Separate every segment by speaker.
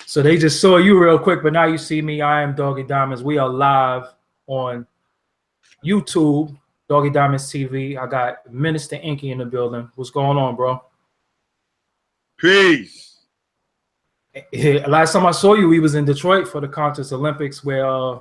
Speaker 1: So they just saw you real quick, but now you see me. I am Doggie Diamonds. We are live on YouTube, Doggie Diamonds TV. I got Minister EnQi in the building. What's going on, bro?
Speaker 2: Peace.
Speaker 1: Last time I saw you, we was in Detroit for the Contest Olympics, where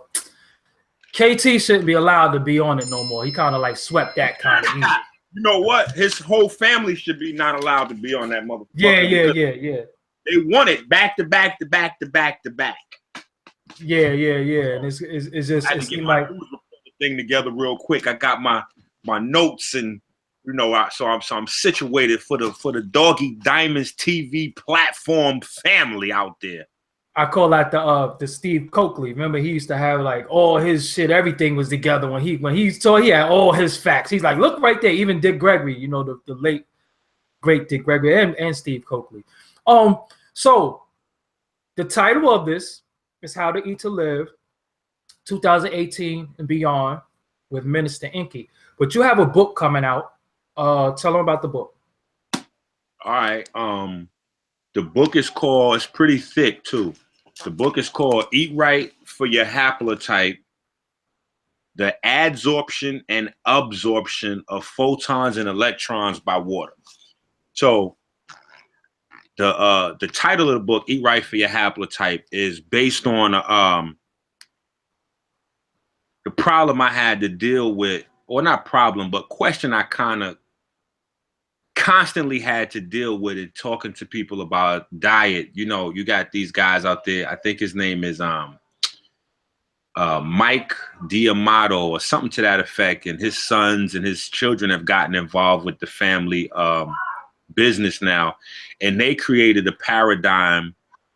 Speaker 1: KT shouldn't be allowed to be on it no more. He kind of like swept that kind of.
Speaker 2: You know what? His whole family should be not allowed to be on that motherfucker.
Speaker 1: Yeah.
Speaker 2: They won it back to back to back to back to back.
Speaker 1: Yeah. And it's just
Speaker 2: I had to get my thing together real quick. I got my notes and so I'm situated for the Doggie Diamonds TV platform family out there.
Speaker 1: I call that the Steve Coakley. Remember, he used to have like all his shit, everything was together when he saw he had all his facts. He's like, look right there, even Dick Gregory, the late great Dick Gregory and Steve Coakley. So the title of this is How to Eat to Live, 2018 and beyond, with Minister EnQi. But you have a book coming out. Tell them about the book.
Speaker 2: All right. The book is called, it's pretty thick too. The book is called Eat Right for Your Haplotype, the Adsorption and Absorption of Photons and Electrons by Water. So the title of the book, Eat Right for Your Haplotype, is based on the problem I had to deal with, or not problem, but question I kind of constantly had to deal with it, talking to people about diet. You got these guys out there. I think his name is Mike D'Amato or something to that effect, and his sons and his children have gotten involved with the family business now, and they created a paradigm,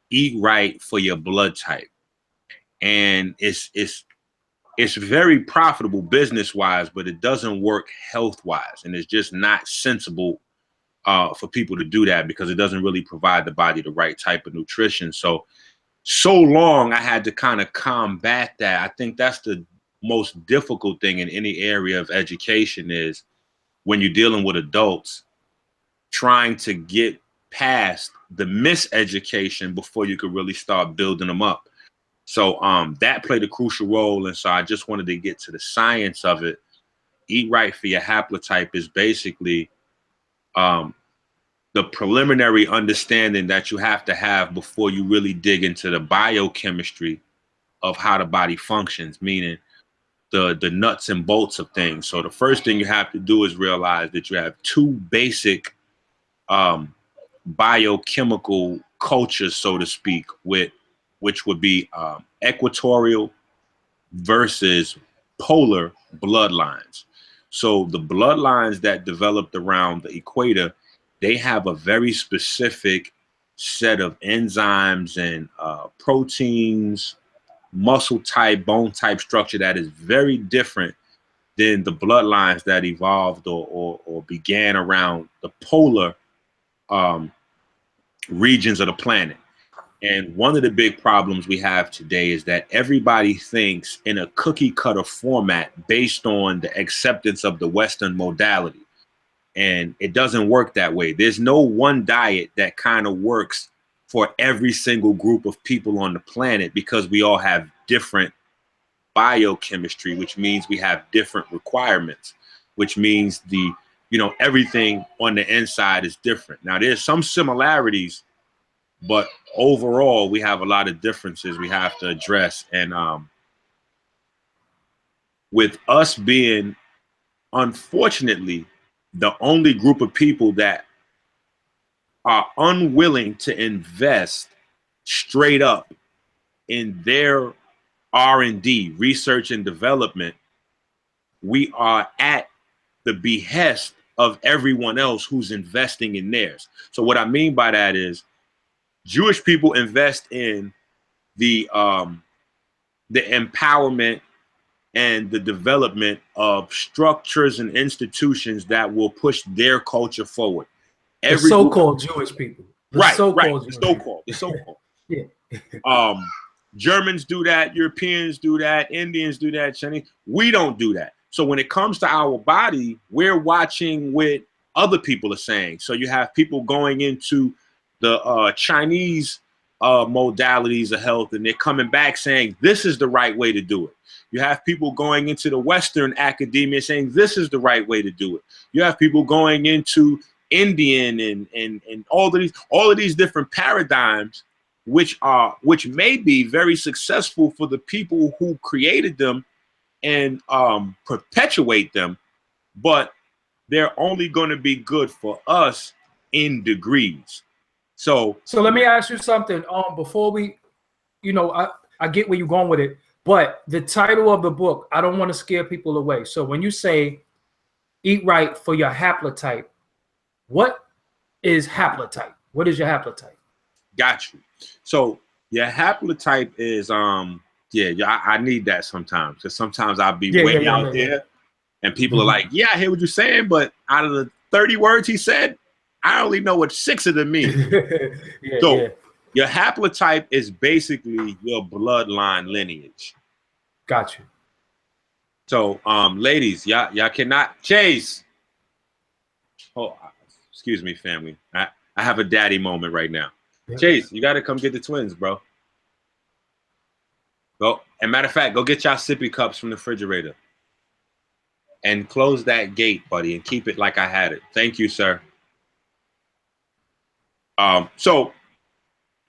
Speaker 2: eat right for your blood type, and it's very profitable business wise, but it doesn't work health wise, and it's just not sensible for people to do that because it doesn't really provide the body the right type of nutrition. So long I had to kind of combat that. I think that's the most difficult thing in any area of education, is when you're dealing with adults, trying to get past the miseducation before you could really start building them up. So that played a crucial role. And so I just wanted to get to the science of it. Eat Right for Your Haplotype is basically the preliminary understanding that you have to have before you really dig into the biochemistry of how the body functions, meaning the nuts and bolts of things. So the first thing you have to do is realize that you have two basic biochemical cultures, so to speak, which would be equatorial versus polar bloodlines. So the bloodlines that developed around the equator, they have a very specific set of enzymes and proteins, muscle type, bone type structure that is very different than the bloodlines that evolved or began around the polar regions of the planet. And one of the big problems we have today is that everybody thinks in a cookie cutter format based on the acceptance of the Western modality. And it doesn't work that way. There's no one diet that kind of works for every single group of people on the planet, because we all have different biochemistry, which means we have different requirements, which means everything on the inside is different. Now, there's some similarities, but overall, we have a lot of differences we have to address. And with us being, unfortunately, the only group of people that are unwilling to invest straight up in their R&D, research and development, we are at the behest of everyone else who's investing in theirs. So what I mean by that is, Jewish people invest in the empowerment and the development of structures and institutions that will push their culture forward.
Speaker 1: The so-called Jewish people.
Speaker 2: The so-called. Yeah. Germans do that, Europeans do that, Indians do that, Chinese. We don't do that. So when it comes to our body, we're watching what other people are saying. So you have people going into the Chinese modalities of health, and they're coming back saying this is the right way to do it. You have people going into the Western academia saying this is the right way to do it. You have people going into Indian and all of these different paradigms, which may be very successful for the people who created them and perpetuate them, but they're only going to be good for us in degrees. So
Speaker 1: let me ask you something. Before we, I get where you're going with it, but the title of the book, I don't want to scare people away. So when you say eat right for your haplotype, what is haplotype? What is your haplotype?
Speaker 2: Got you. So your haplotype is I need that sometimes, because sometimes I'll be way out there and people are like, yeah, I hear what you're saying, but out of the 30 words he said, I only know what 6 of them mean. Your haplotype is basically your bloodline lineage.
Speaker 1: Got you.
Speaker 2: So, ladies, y'all cannot chase. Oh, excuse me, family. I have a daddy moment right now. Yeah. Chase, you got to come get the twins, bro. Go. And matter of fact, go get y'all sippy cups from the refrigerator. And close that gate, buddy, and keep it like I had it. Thank you, sir. So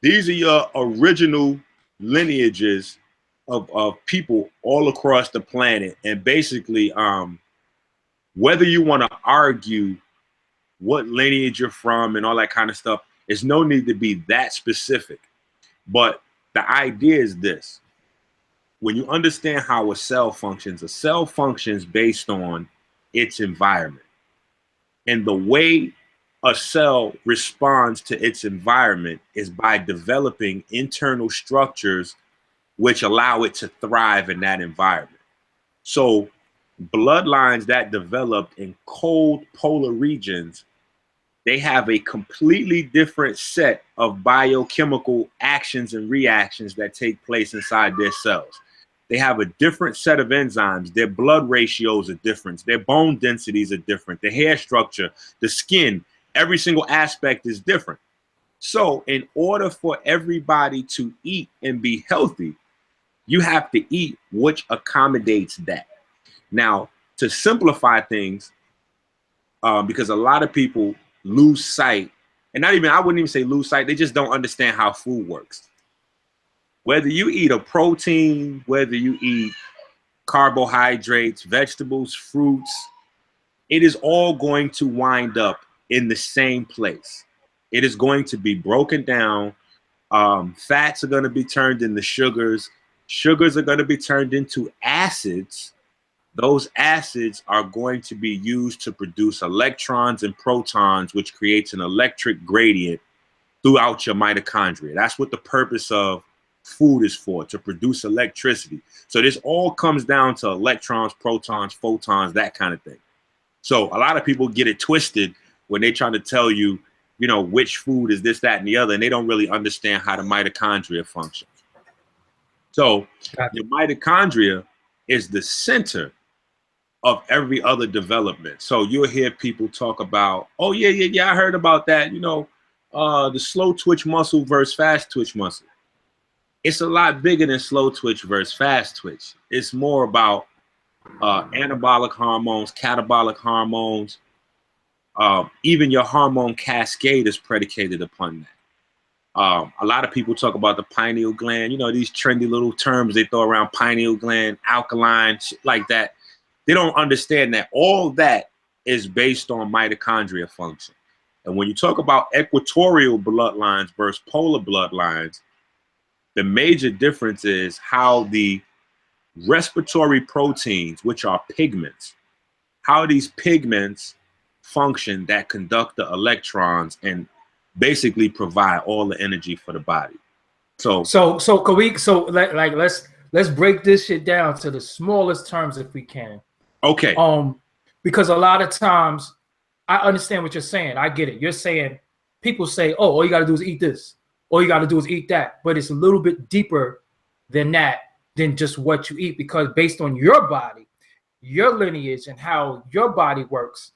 Speaker 2: these are your original lineages of people all across the planet. And basically, whether you want to argue what lineage you're from and all that kind of stuff, there's no need to be that specific. But the idea is this. When you understand how a cell functions based on its environment. And the way a cell responds to its environment is by developing internal structures which allow it to thrive in that environment. So bloodlines that developed in cold polar regions, they have a completely different set of biochemical actions and reactions that take place inside their cells. They have a different set of enzymes. Their blood ratios are different. Their bone densities are different. The hair structure, the skin, every single aspect is different. So in order for everybody to eat and be healthy, you have to eat which accommodates that. Now, to simplify things, because a lot of people lose sight, and I wouldn't even say lose sight, they just don't understand how food works. Whether you eat a protein, whether you eat carbohydrates, vegetables, fruits, it is all going to wind up in the same place. It is going to be broken down. Fats are going to be turned into sugars. Sugars are going to be turned into acids. Those acids are going to be used to produce electrons and protons, which creates an electric gradient throughout your mitochondria. That's what the purpose of food is for, to produce electricity. So this all comes down to electrons, protons, photons, that kind of thing. So a lot of people get it twisted when they try to tell you, which food is this, that, and the other, and they don't really understand how the mitochondria functions. So your mitochondria is the center of every other development. So you'll hear people talk about, oh yeah, I heard about that, the slow twitch muscle versus fast twitch muscle. It's a lot bigger than slow twitch versus fast twitch. It's more about anabolic hormones, catabolic hormones. Even your hormone cascade is predicated upon that. A lot of people talk about the pineal gland, these trendy little terms they throw around, pineal gland, alkaline, shit like that. They don't understand that all that is based on mitochondria function. And when you talk about equatorial bloodlines versus polar bloodlines, the major difference is how the respiratory proteins, which are pigments, how these pigments function that conduct the electrons and basically provide all the energy for the body. So can we, let's break this shit down to the smallest terms if we can.
Speaker 1: Okay. Because a lot of times I understand what you're saying. I get it. You're saying people say, oh, all you got to do is eat this. All you got to do is eat that. But it's a little bit deeper than that, than just what you eat, because based on your body, your lineage, and how your body works,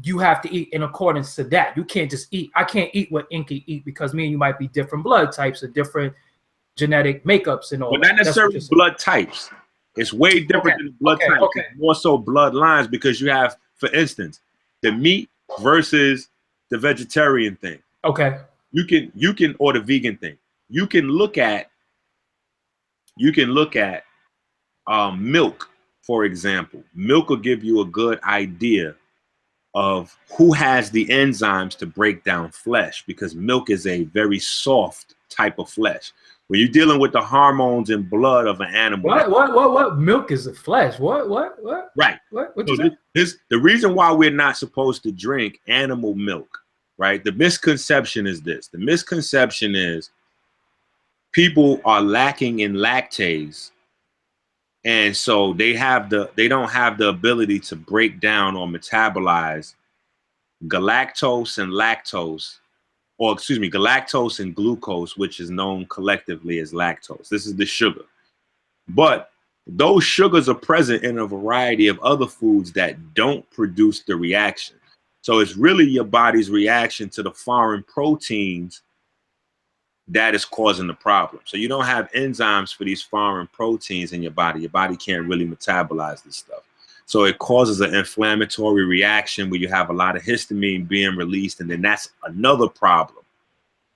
Speaker 1: you have to eat in accordance to that. You can't just eat. I can't eat what EnQi eat because me and you might be different blood types or different genetic makeups and all
Speaker 2: But
Speaker 1: that.
Speaker 2: not necessarily blood types. It's way different than blood types.
Speaker 1: Okay.
Speaker 2: It's more so bloodlines, because you have, for instance, the meat versus the vegetarian thing.
Speaker 1: Okay.
Speaker 2: You can or the vegan thing. You can look at milk, for example. Milk will give you a good idea of who has the enzymes to break down flesh, because milk is a very soft type of flesh. When you're dealing with the hormones and blood of an animal.
Speaker 1: What? Milk is the flesh. What?
Speaker 2: Right.
Speaker 1: What
Speaker 2: So
Speaker 1: you say?
Speaker 2: The reason why we're not supposed to drink animal milk, right? The misconception is this. The misconception is people are lacking in lactase. And so they don't have the ability to break down or metabolize galactose and lactose, or excuse me, galactose and glucose, which is known collectively as lactose. This is the sugar. But those sugars are present in a variety of other foods that don't produce the reaction. So it's really your body's reaction to the foreign proteins that is causing the problem. So you don't have enzymes for these foreign proteins in your body. Your body can't really metabolize this stuff. So it causes an inflammatory reaction where you have a lot of histamine being released, and then that's another problem.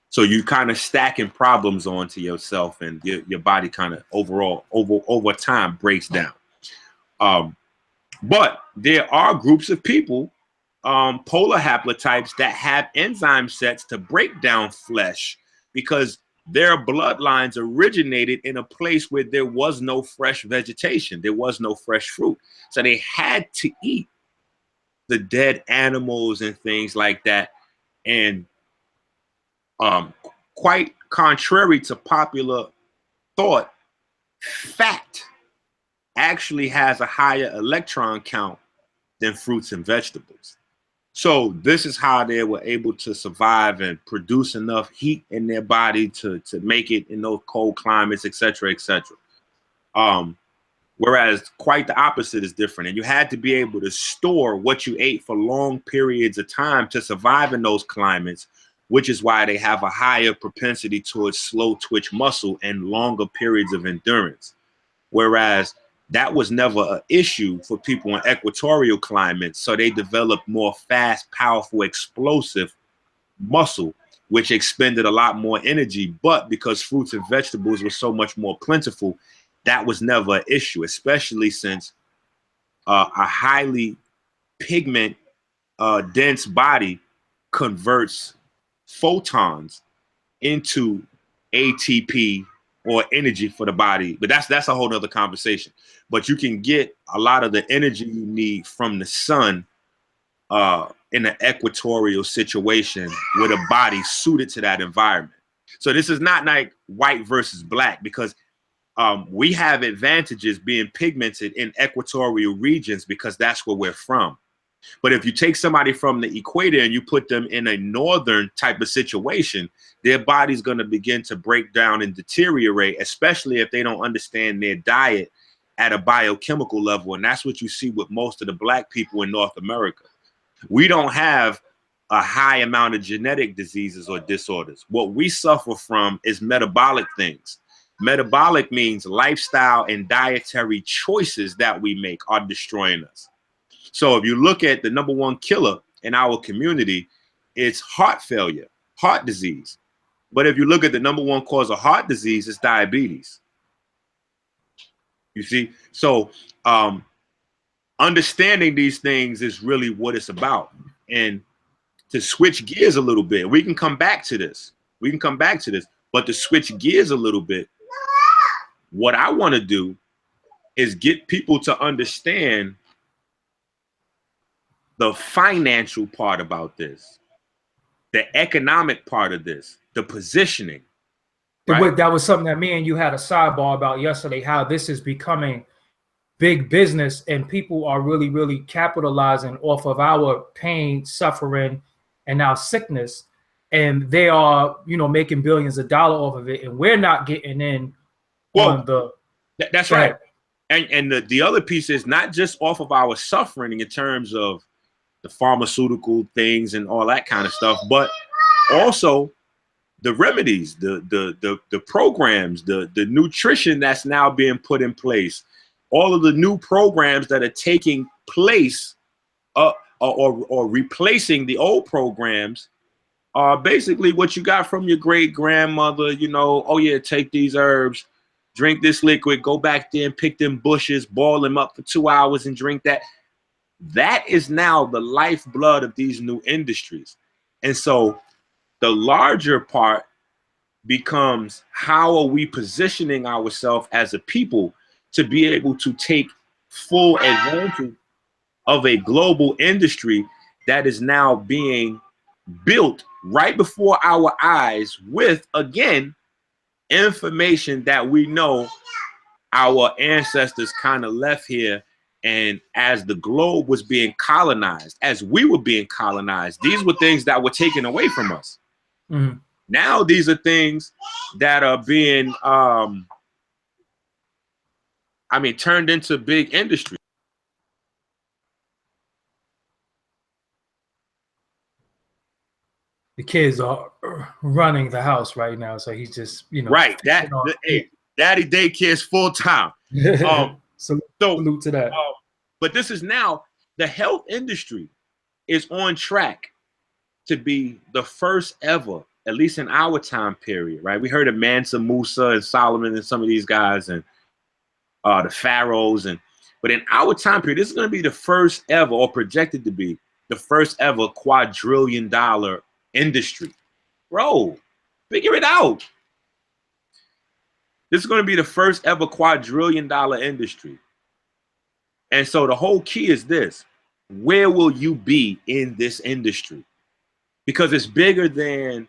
Speaker 2: So you kind of stacking problems onto yourself, and your body kind of over time breaks down. But there are groups of people, polar haplotypes, that have enzyme sets to break down flesh, because their bloodlines originated in a place where there was no fresh vegetation. There was no fresh fruit. So they had to eat the dead animals and things like that. And quite contrary to popular thought, fat actually has a higher electron count than fruits and vegetables. So this is how they were able to survive and produce enough heat in their body to make it in those cold climates, et cetera, et cetera. Whereas quite the opposite is different. And you had to be able to store what you ate for long periods of time to survive in those climates, which is why they have a higher propensity towards slow twitch muscle and longer periods of endurance. Whereas that was never an issue for people in equatorial climates. So they developed more fast, powerful, explosive muscle, which expended a lot more energy. But because fruits and vegetables were so much more plentiful, that was never an issue, especially since a highly pigment dense body converts photons into ATP or energy for the body. But that's a whole nother conversation. But you can get a lot of the energy you need from the sun in an equatorial situation with a body suited to that environment. So this is not like white versus black, because we have advantages being pigmented in equatorial regions because that's where we're from. But if you take somebody from the equator and you put them in a northern type of situation, their body's going to begin to break down and deteriorate, especially if they don't understand their diet at a biochemical level. And that's what you see with most of the black people in North America. We don't have a high amount of genetic diseases or disorders. What we suffer from is metabolic things. Metabolic means lifestyle and dietary choices that we make are destroying us. So if you look at the number one killer in our community, it's heart failure, heart disease. But if you look at the number one cause of heart disease, it's diabetes. You see? So understanding these things is really what it's about. And to switch gears a little bit, we can come back to this. But to switch gears a little bit, what I want to do is get people to understand the financial part about this, the economic part of this, the positioning. Right?
Speaker 1: That was something that me and you had a sidebar about yesterday, how this is becoming big business and people are really, really capitalizing off of our pain, suffering, and our sickness. And they are, making billions of dollars off of it. And we're not getting in on the...
Speaker 2: That's right. And the other piece is not just off of our suffering in terms of the pharmaceutical things and all that kind of stuff, but also the remedies, the programs, the nutrition that's now being put in place, all of the new programs that are taking place or replacing the old programs are basically what you got from your great grandmother. You know, oh yeah, take these herbs, drink this liquid, go back there and pick them bushes, boil them up for 2 hours and drink that. That is now the lifeblood of these new industries. And so the larger part becomes, how are we positioning ourselves as a people to be able to take full advantage of a global industry that is now being built right before our eyes with, again, information that we know our ancestors kind of left here. And as the globe was being colonized, as we were being colonized, these were things that were taken away from us.
Speaker 1: Mm-hmm.
Speaker 2: Now these are things that are being turned into big industry.
Speaker 1: The kids are running the house right now, so he's just, you know,
Speaker 2: right. Hey, daddy daycare is full time.
Speaker 1: Salute to that.
Speaker 2: But this is now, the health industry is on track to be the first ever, at least in our time period, right? We heard of Mansa Musa and Solomon and some of these guys and the pharaohs, but in our time period, this is going to be the first ever, or projected to be the first ever, quadrillion-dollar industry. Bro, figure it out. This is going to be the first ever quadrillion-dollar industry. And so the whole key is this: where will you be in this industry? Because it's bigger than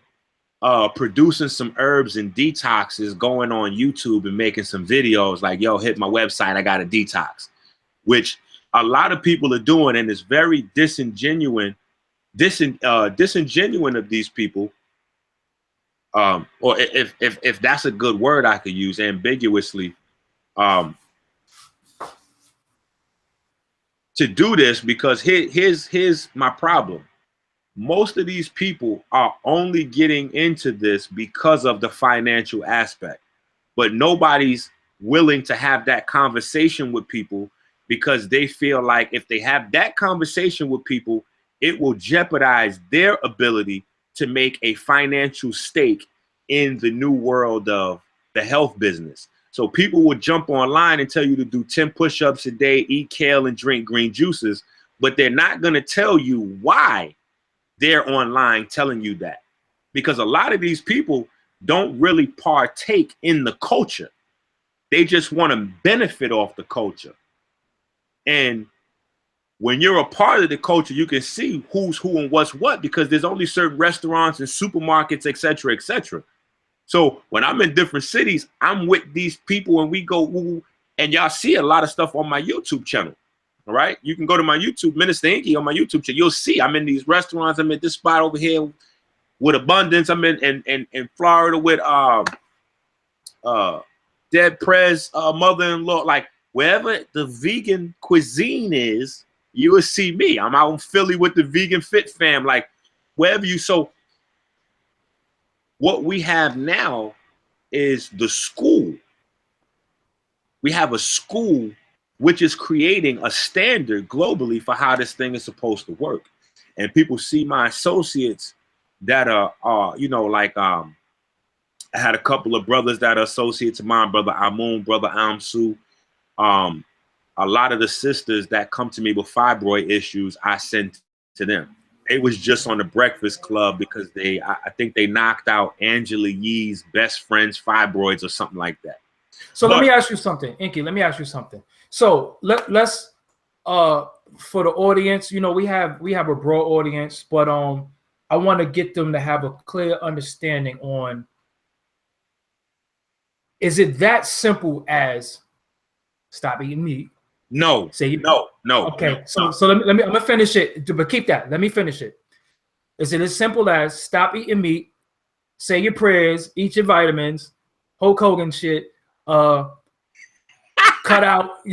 Speaker 2: producing some herbs and detoxes, going on YouTube and making some videos like, yo, hit my website, I got a detox, which a lot of people are doing, and it's very disingenuous of these people, or if that's a good word I could use, ambiguously, to do this, because here's my problem. Most of these people are only getting into this because of the financial aspect, but nobody's willing to have that conversation with people, because they feel like if they have that conversation with people, it will jeopardize their ability to make a financial stake in the new world of the health business. So people will jump online and tell you to do 10 push-ups a day, eat kale and drink green juices, but they're not going to tell you why they're online telling you that, because a lot of these people don't really partake in the culture. They just want to benefit off the culture. And when you're a part of the culture, you can see who's who and what's what, because there's only certain restaurants and supermarkets, et cetera, et cetera. So when I'm in different cities, I'm with these people and we go, ooh, and y'all see a lot of stuff on my YouTube channel. All right, you can go to my YouTube, Minister EnQi, on my YouTube channel. You'll see I'm in these restaurants. I'm at this spot over here with Abundance. I'm in Florida with Dead Prez mother-in-law. Like, wherever the vegan cuisine is, you will see me. I'm out in Philly with the Vegan Fit fam. Like, wherever you. So what we have now is the school. We have a school which is creating a standard globally for how this thing is supposed to work. And people see my associates that are you know, like I had a couple of brothers that are associates of mine, brother Amun, brother Amsu. A lot of the sisters that come to me with fibroid issues, I sent to them. It was just on the Breakfast Club because I think they knocked out Angela Yee's best friend's fibroids or something like that.
Speaker 1: So let me ask you something, EnQi. Let me ask you something. So let's for the audience, you know, we have a broad audience, but I want to get them to have a clear understanding on, is it that simple as stop eating meat?
Speaker 2: No. No.
Speaker 1: Okay,
Speaker 2: no.
Speaker 1: So let me I'm gonna finish it, but keep that. Let me finish it. Is it as simple as stop eating meat, say your prayers, eat your vitamins, Hulk Hogan shit, cut cut out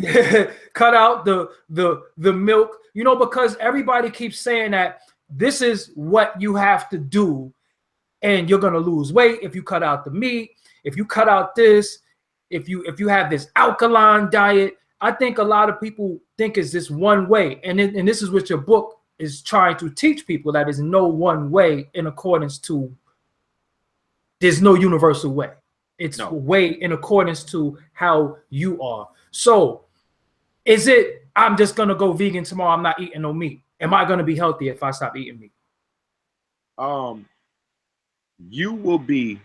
Speaker 1: cut out the milk, you know, because everybody keeps saying that this is what you have to do and you're going to lose weight if you cut out the meat, if you cut out this, if you have this alkaline diet. I think a lot of people think it's this one way, and this is what your book is trying to teach people, that is no one way in accordance to, there's no universal way. It's a way in accordance to how you are. So is it, I'm just going to go vegan tomorrow, I'm not eating no meat? Am I going to be healthy if I stop eating meat?
Speaker 2: You will be,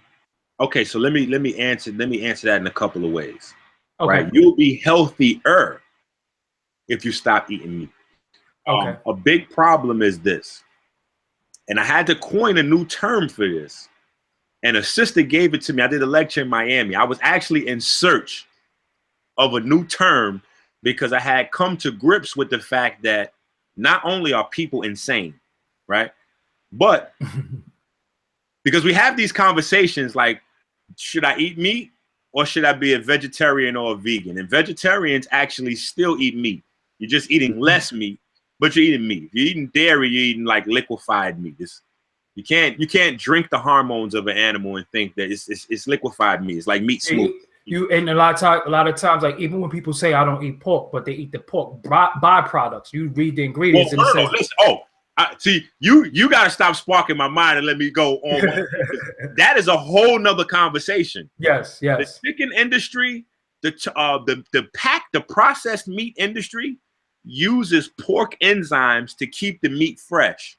Speaker 2: okay, so let me answer that in a couple of ways. Okay. Right? You'll be healthier if you stop eating meat. Okay. A big problem is this, and I had to coin a new term for this. And a sister gave it to me. I did a lecture in Miami. I was actually in search of a new term because I had come to grips with the fact that not only are people insane, right? But because we have these conversations like, should I eat meat or should I be a vegetarian or a vegan? And vegetarians actually still eat meat. You're just eating less meat, but you're eating meat. If you're eating dairy, you're eating like liquefied meat. You can't drink the hormones of an animal and think that it's liquefied meat. It's like meat smooth.
Speaker 1: And a lot of times, like even when people say I don't eat pork, but they eat the pork byproducts. You read the ingredients and it says,
Speaker 2: listen, see, you gotta stop sparking my mind and let me go on. That is a whole nother conversation.
Speaker 1: Yes.
Speaker 2: The chicken industry, the processed meat industry uses pork enzymes to keep the meat fresh.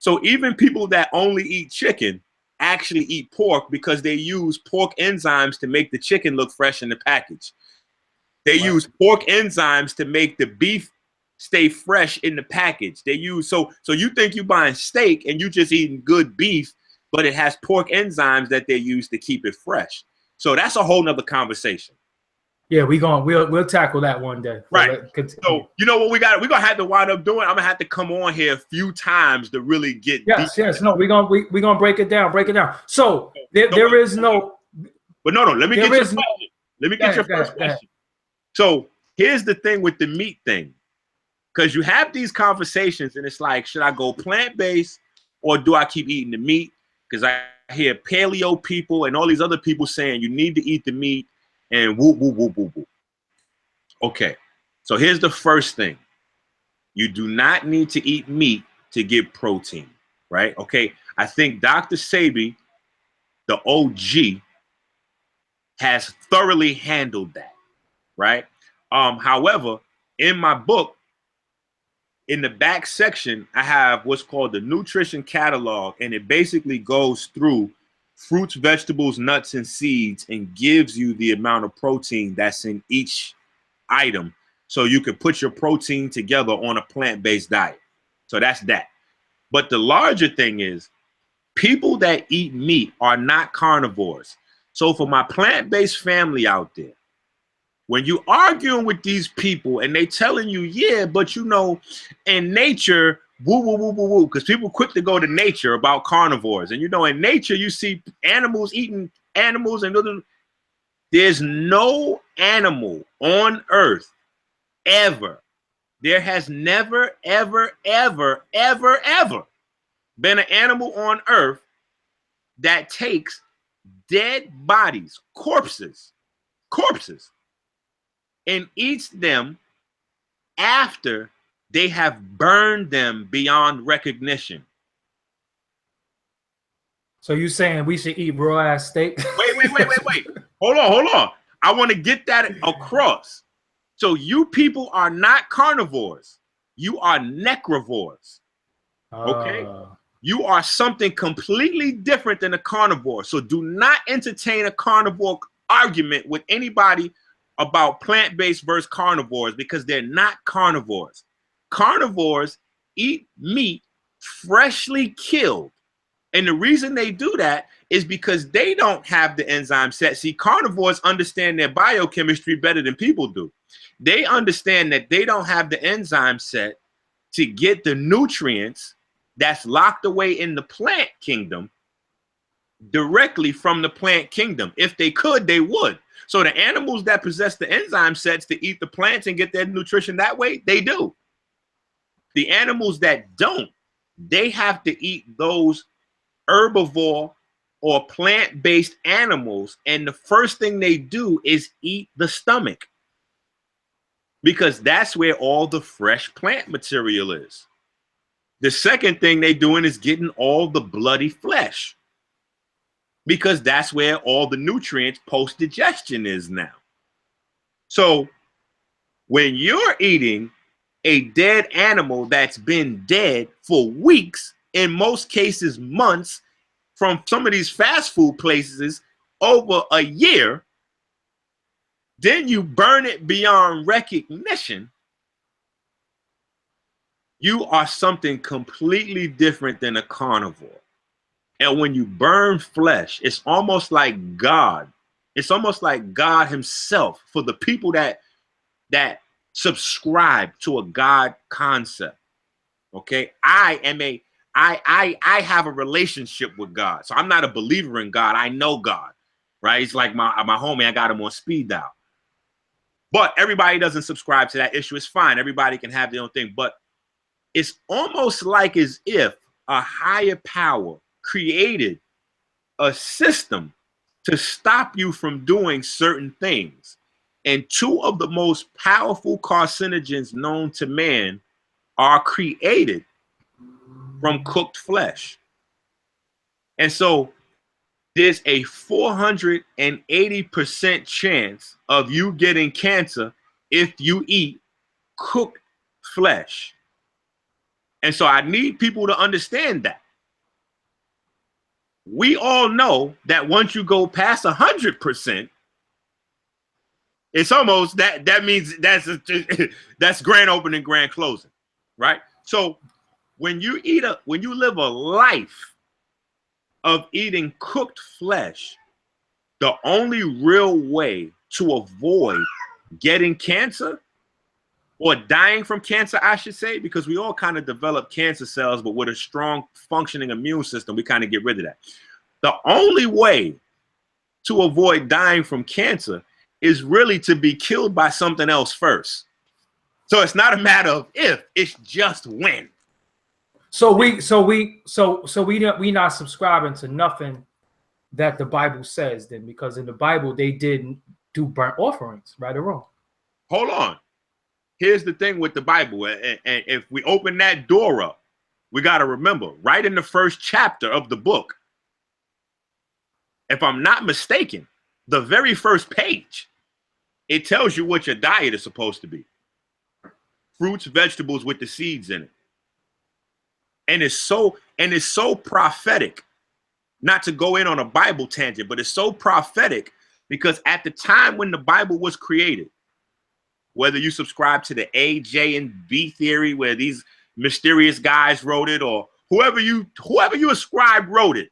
Speaker 2: So even people that only eat chicken actually eat pork because they use pork enzymes to make the chicken look fresh in the package. They use pork enzymes to make the beef stay fresh in the package. They use, so you think you're buying steak and you just eating good beef, but it has pork enzymes that they use to keep it fresh. So that's a whole nother conversation.
Speaker 1: Yeah, we'll tackle that one day.
Speaker 2: Right. So you know what we're gonna have to wind up doing? I'm gonna have to come on here a few times to really get
Speaker 1: Yes. No, we're gonna break it down. So there is no.
Speaker 2: But no, let me get your question. Let me get your first question. So here's the thing with the meat thing. Because you have these conversations and it's like, should I go plant-based or do I keep eating the meat? Because I hear paleo people and all these other people saying you need to eat the meat and whoop, whoop, whoop, whoop, whoop. Okay, so here's the first thing. You do not need to eat meat to get protein, right? Okay, I think Dr. Sebi, the OG, has thoroughly handled that, right? However, in my book, in the back section, I have what's called the nutrition catalog, and it basically goes through fruits, vegetables, nuts, and seeds and gives you the amount of protein that's in each item so you can put your protein together on a plant-based diet. So that's that. But the larger thing is people that eat meat are not carnivores. So for my plant-based family out there, when you're arguing with these people and they telling you, yeah, but you know, in nature, woo, woo, woo, woo, woo, because people quick to go to nature about carnivores. And you know, in nature, you see animals eating animals and other. There's no animal on earth ever. There has never, ever, ever, ever, ever been an animal on earth that takes dead bodies, corpses, and eats them after they have burned them beyond recognition.
Speaker 1: So you saying we should eat raw ass steak?
Speaker 2: Wait. Hold on. I want to get that across. So you people are not carnivores. You are necrovores. Okay? You are something completely different than a carnivore. So do not entertain a carnivore argument with anybody about plant-based versus carnivores because they're not carnivores. Carnivores eat meat freshly killed. And the reason they do that is because they don't have the enzyme set. See, carnivores understand their biochemistry better than people do. They understand that they don't have the enzyme set to get the nutrients that's locked away in the plant kingdom directly from the plant kingdom. If they could, they would. So the animals that possess the enzyme sets to eat the plants and get their nutrition that way, they do. The animals that don't, they have to eat those herbivore or plant-based animals, and the first thing they do is eat the stomach, because that's where all the fresh plant material is. The second thing they're doing is getting all the bloody flesh, because that's where all the nutrients post-digestion is now. So when you're eating a dead animal that's been dead for weeks, in most cases months, from some of these fast food places over a year, then you burn it beyond recognition, you are something completely different than a carnivore. And when you burn flesh, it's almost like God. It's almost like God himself, for the people that subscribe to a God concept. Okay, I have a relationship with God. So I'm not a believer in God. I know God, right? It's like my homie, I got him on speed dial. But everybody doesn't subscribe to that issue. It's fine. Everybody can have their own thing. But it's almost like as if a higher power created a system to stop you from doing certain things. And two of the most powerful carcinogens known to man are created from cooked flesh. And so there's a 480% chance of you getting cancer if you eat cooked flesh. And so I need people to understand that. We all know that once you go past 100%, it's almost that means that's grand opening, grand closing, right? So when you live a life of eating cooked flesh, the only real way to avoid getting cancer or dying from cancer, I should say, because we all kind of develop cancer cells, but with a strong functioning immune system, we kind of get rid of that. The only way to avoid dying from cancer is really to be killed by something else first. So it's not a matter of if, it's just when.
Speaker 1: So we not subscribing to nothing that the Bible says then, because in the Bible they didn't do burnt offerings, right or wrong.
Speaker 2: Hold on. Here's the thing with the Bible, and if we open that door up, we got to remember, right in the first chapter of the book, if I'm not mistaken, the very first page, it tells you what your diet is supposed to be. Fruits, vegetables with the seeds in it. And it's so prophetic, not to go in on a Bible tangent, but it's so prophetic because at the time when the Bible was created, whether you subscribe to the A, J, and B theory, where these mysterious guys wrote it, or whoever you ascribe wrote it,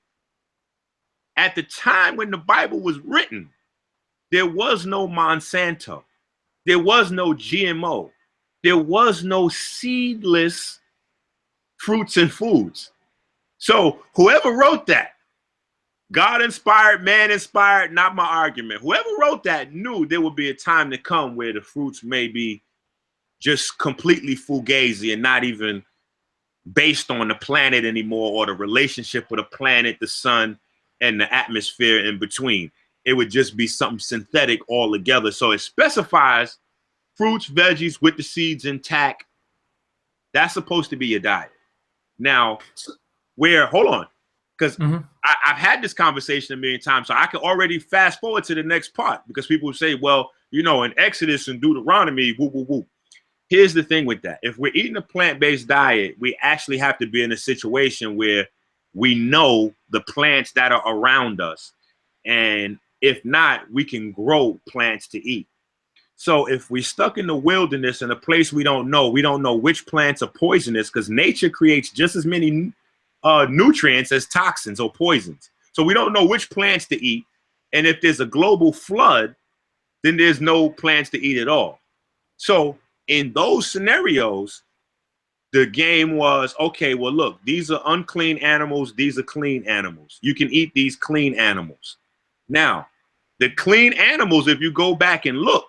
Speaker 2: at the time when the Bible was written, there was no Monsanto. There was no GMO. There was no seedless fruits and foods. So whoever wrote that, God inspired, man inspired, not my argument. Whoever wrote that knew there would be a time to come where the fruits may be just completely fugazi and not even based on the planet anymore, or the relationship with the planet, the sun, and the atmosphere in between. It would just be something synthetic altogether. So it specifies fruits, veggies with the seeds intact. That's supposed to be your diet. Now, hold on, because I've had this conversation a million times, so I can already fast forward to the next part, because people say, well, you know, in Exodus and Deuteronomy, woo, woo, woo. Here's the thing with that. If we're eating a plant-based diet, we actually have to be in a situation where we know the plants that are around us. And if not, we can grow plants to eat. So if we're stuck in the wilderness in a place we don't know which plants are poisonous, because nature creates just as many nutrients as toxins or poisons. So we don't know which plants to eat. And if there's a global flood, then there's no plants to eat at all. So in those scenarios, the game was, okay, well, look, these are unclean animals. These are clean animals. You can eat these clean animals. Now, the clean animals, if you go back and look,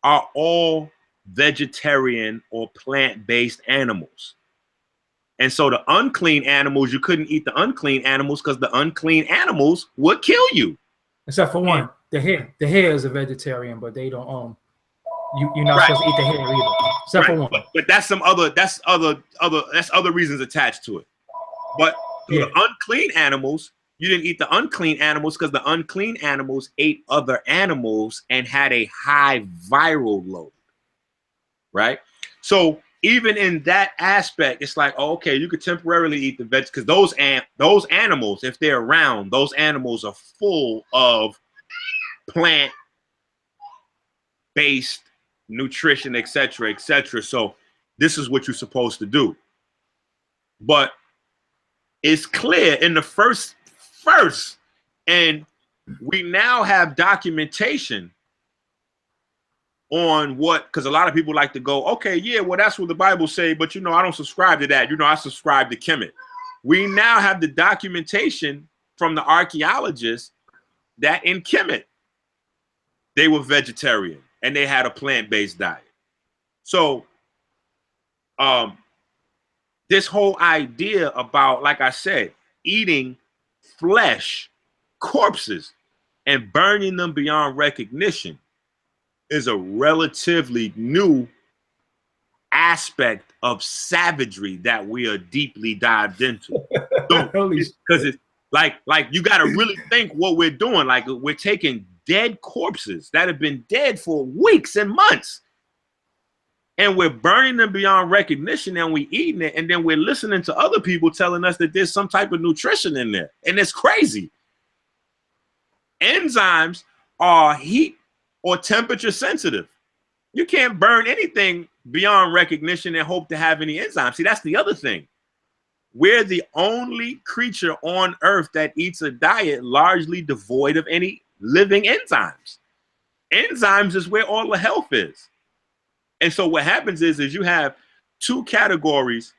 Speaker 2: are all vegetarian or plant-based animals. And so the unclean animals, you couldn't eat the unclean animals because the unclean animals would kill you.
Speaker 1: Except for one, the hare. The hare is a vegetarian, but they don't you're not supposed to eat the hare either. Except for one.
Speaker 2: But that's other reasons attached to it. But the unclean animals, you didn't eat the unclean animals because the unclean animals ate other animals and had a high viral load. Right? So even in that aspect, it's like, oh, okay, you could temporarily eat the veg because those animals, if they're around, those animals are full of plant-based nutrition, etc., etc. So this is what you're supposed to do. But it's clear in the first verse, and we now have documentation on what, because a lot of people like to go, okay, yeah, well, that's what the Bible say, but I don't subscribe to that. I subscribe to Kemet. We now have the documentation from the archaeologists that in Kemet, they were vegetarian and they had a plant-based diet. So this whole idea about, like I said, eating flesh, corpses, and burning them beyond recognition is a relatively new aspect of savagery that we are deeply dived into. Because it's like you got to really think what we're doing. Like, we're taking dead corpses that have been dead for weeks and months, and we're burning them beyond recognition, and we eating it, and then we're listening to other people telling us that there's some type of nutrition in there, and it's crazy. Enzymes are heat or temperature sensitive. You can't burn anything beyond recognition and hope to have any enzymes. See, that's the other thing. We're the only creature on Earth that eats a diet largely devoid of any living enzymes. Enzymes is where all the health is. And so what happens is you have two categories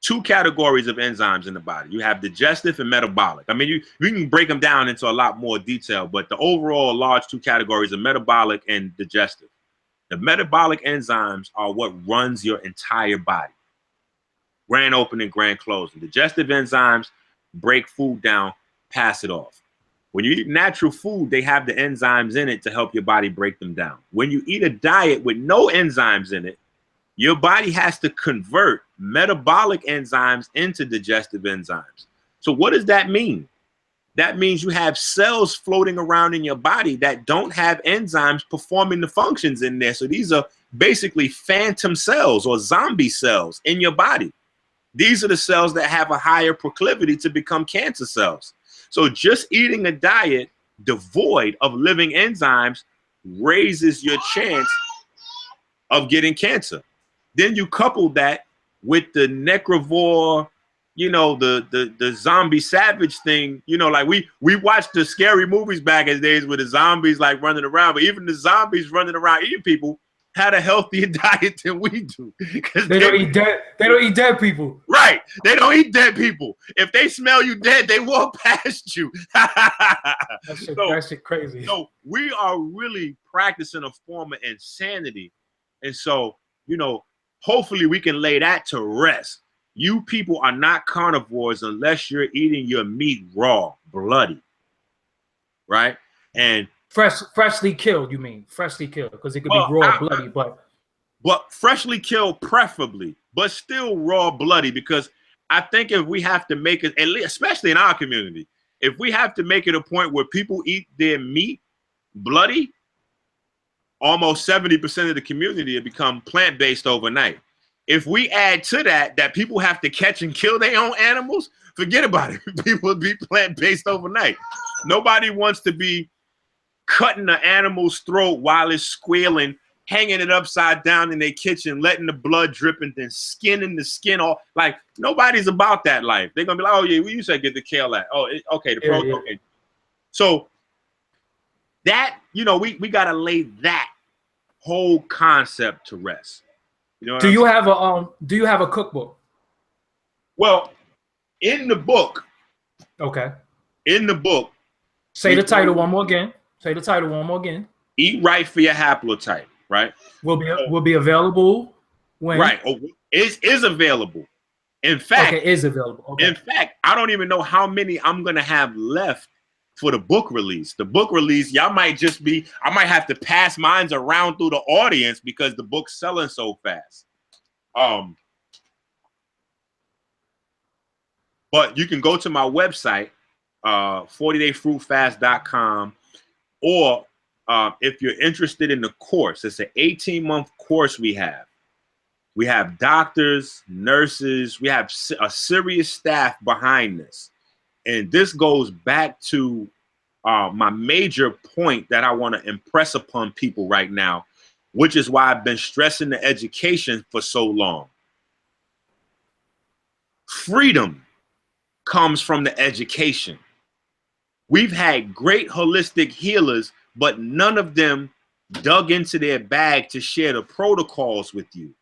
Speaker 2: of enzymes in the body. You have digestive and metabolic. I mean, we can break them down into a lot more detail, but the overall large two categories are metabolic and digestive. The metabolic enzymes are what runs your entire body. Grand opening, grand closing. Digestive enzymes break food down, pass it off. When you eat natural food, they have the enzymes in it to help your body break them down. When you eat a diet with no enzymes in it, your body has to convert metabolic enzymes into digestive enzymes. So what does that mean? That means you have cells floating around in your body that don't have enzymes performing the functions in there. So these are basically phantom cells or zombie cells in your body. These are the cells that have a higher proclivity to become cancer cells. So just eating a diet devoid of living enzymes raises your chance of getting cancer. Then you couple that with the necrovore, the zombie savage thing, like we watched the scary movies back in the days with the zombies like running around, but even the zombies running around eating people had a healthier diet than we do.
Speaker 1: They don't eat dead people.
Speaker 2: Right. They don't eat dead people. If they smell you dead, they walk past you.
Speaker 1: That shit crazy.
Speaker 2: So we are really practicing a form of insanity. And so, hopefully we can lay that to rest. You people are not carnivores unless you're eating your meat raw, bloody. Right? And
Speaker 1: freshly killed, you mean? Freshly killed, because it could be raw, bloody,
Speaker 2: but freshly killed preferably, but still raw, bloody, because I think if we have to make it, especially in our community, if we have to make it a point where people eat their meat bloody, almost 70% of the community will become plant-based overnight. If we add to that people have to catch and kill their own animals, forget about it. People will be plant-based overnight. Nobody wants to be cutting the animal's throat while it's squealing, hanging it upside down in their kitchen, letting the blood drip and then skinning the skin off. Like, nobody's about that life. They're going to be like, oh, yeah, we used to get the kale at. Oh, okay, the pro. Yeah. Okay. So that, we got to lay that whole concept to rest. You know what
Speaker 1: Do
Speaker 2: I'm
Speaker 1: you
Speaker 2: saying?
Speaker 1: have a Do you have a cookbook?
Speaker 2: Well, in the book,
Speaker 1: Okay.
Speaker 2: in the book,
Speaker 1: Say
Speaker 2: we
Speaker 1: the title
Speaker 2: go
Speaker 1: one more again. Say the title one more again.
Speaker 2: eat right for your haplotype, right? So,
Speaker 1: Will be available when?
Speaker 2: right. Oh, is available. In fact,
Speaker 1: Okay, is available. Okay.
Speaker 2: I don't even know how many I'm gonna have left for the book release. The book release, y'all might just be, I might have to pass mines around through the audience because the book's selling so fast. But you can go to my website, 40dayfruitfast.com, or if you're interested in the course, it's an 18-month course we have. We have doctors, nurses, we have a serious staff behind this. And this goes back to my major point that I want to impress upon people right now, which is why I've been stressing the education for so long. Freedom comes from the education. We've had great holistic healers, but none of them dug into their bag to share the protocols with you.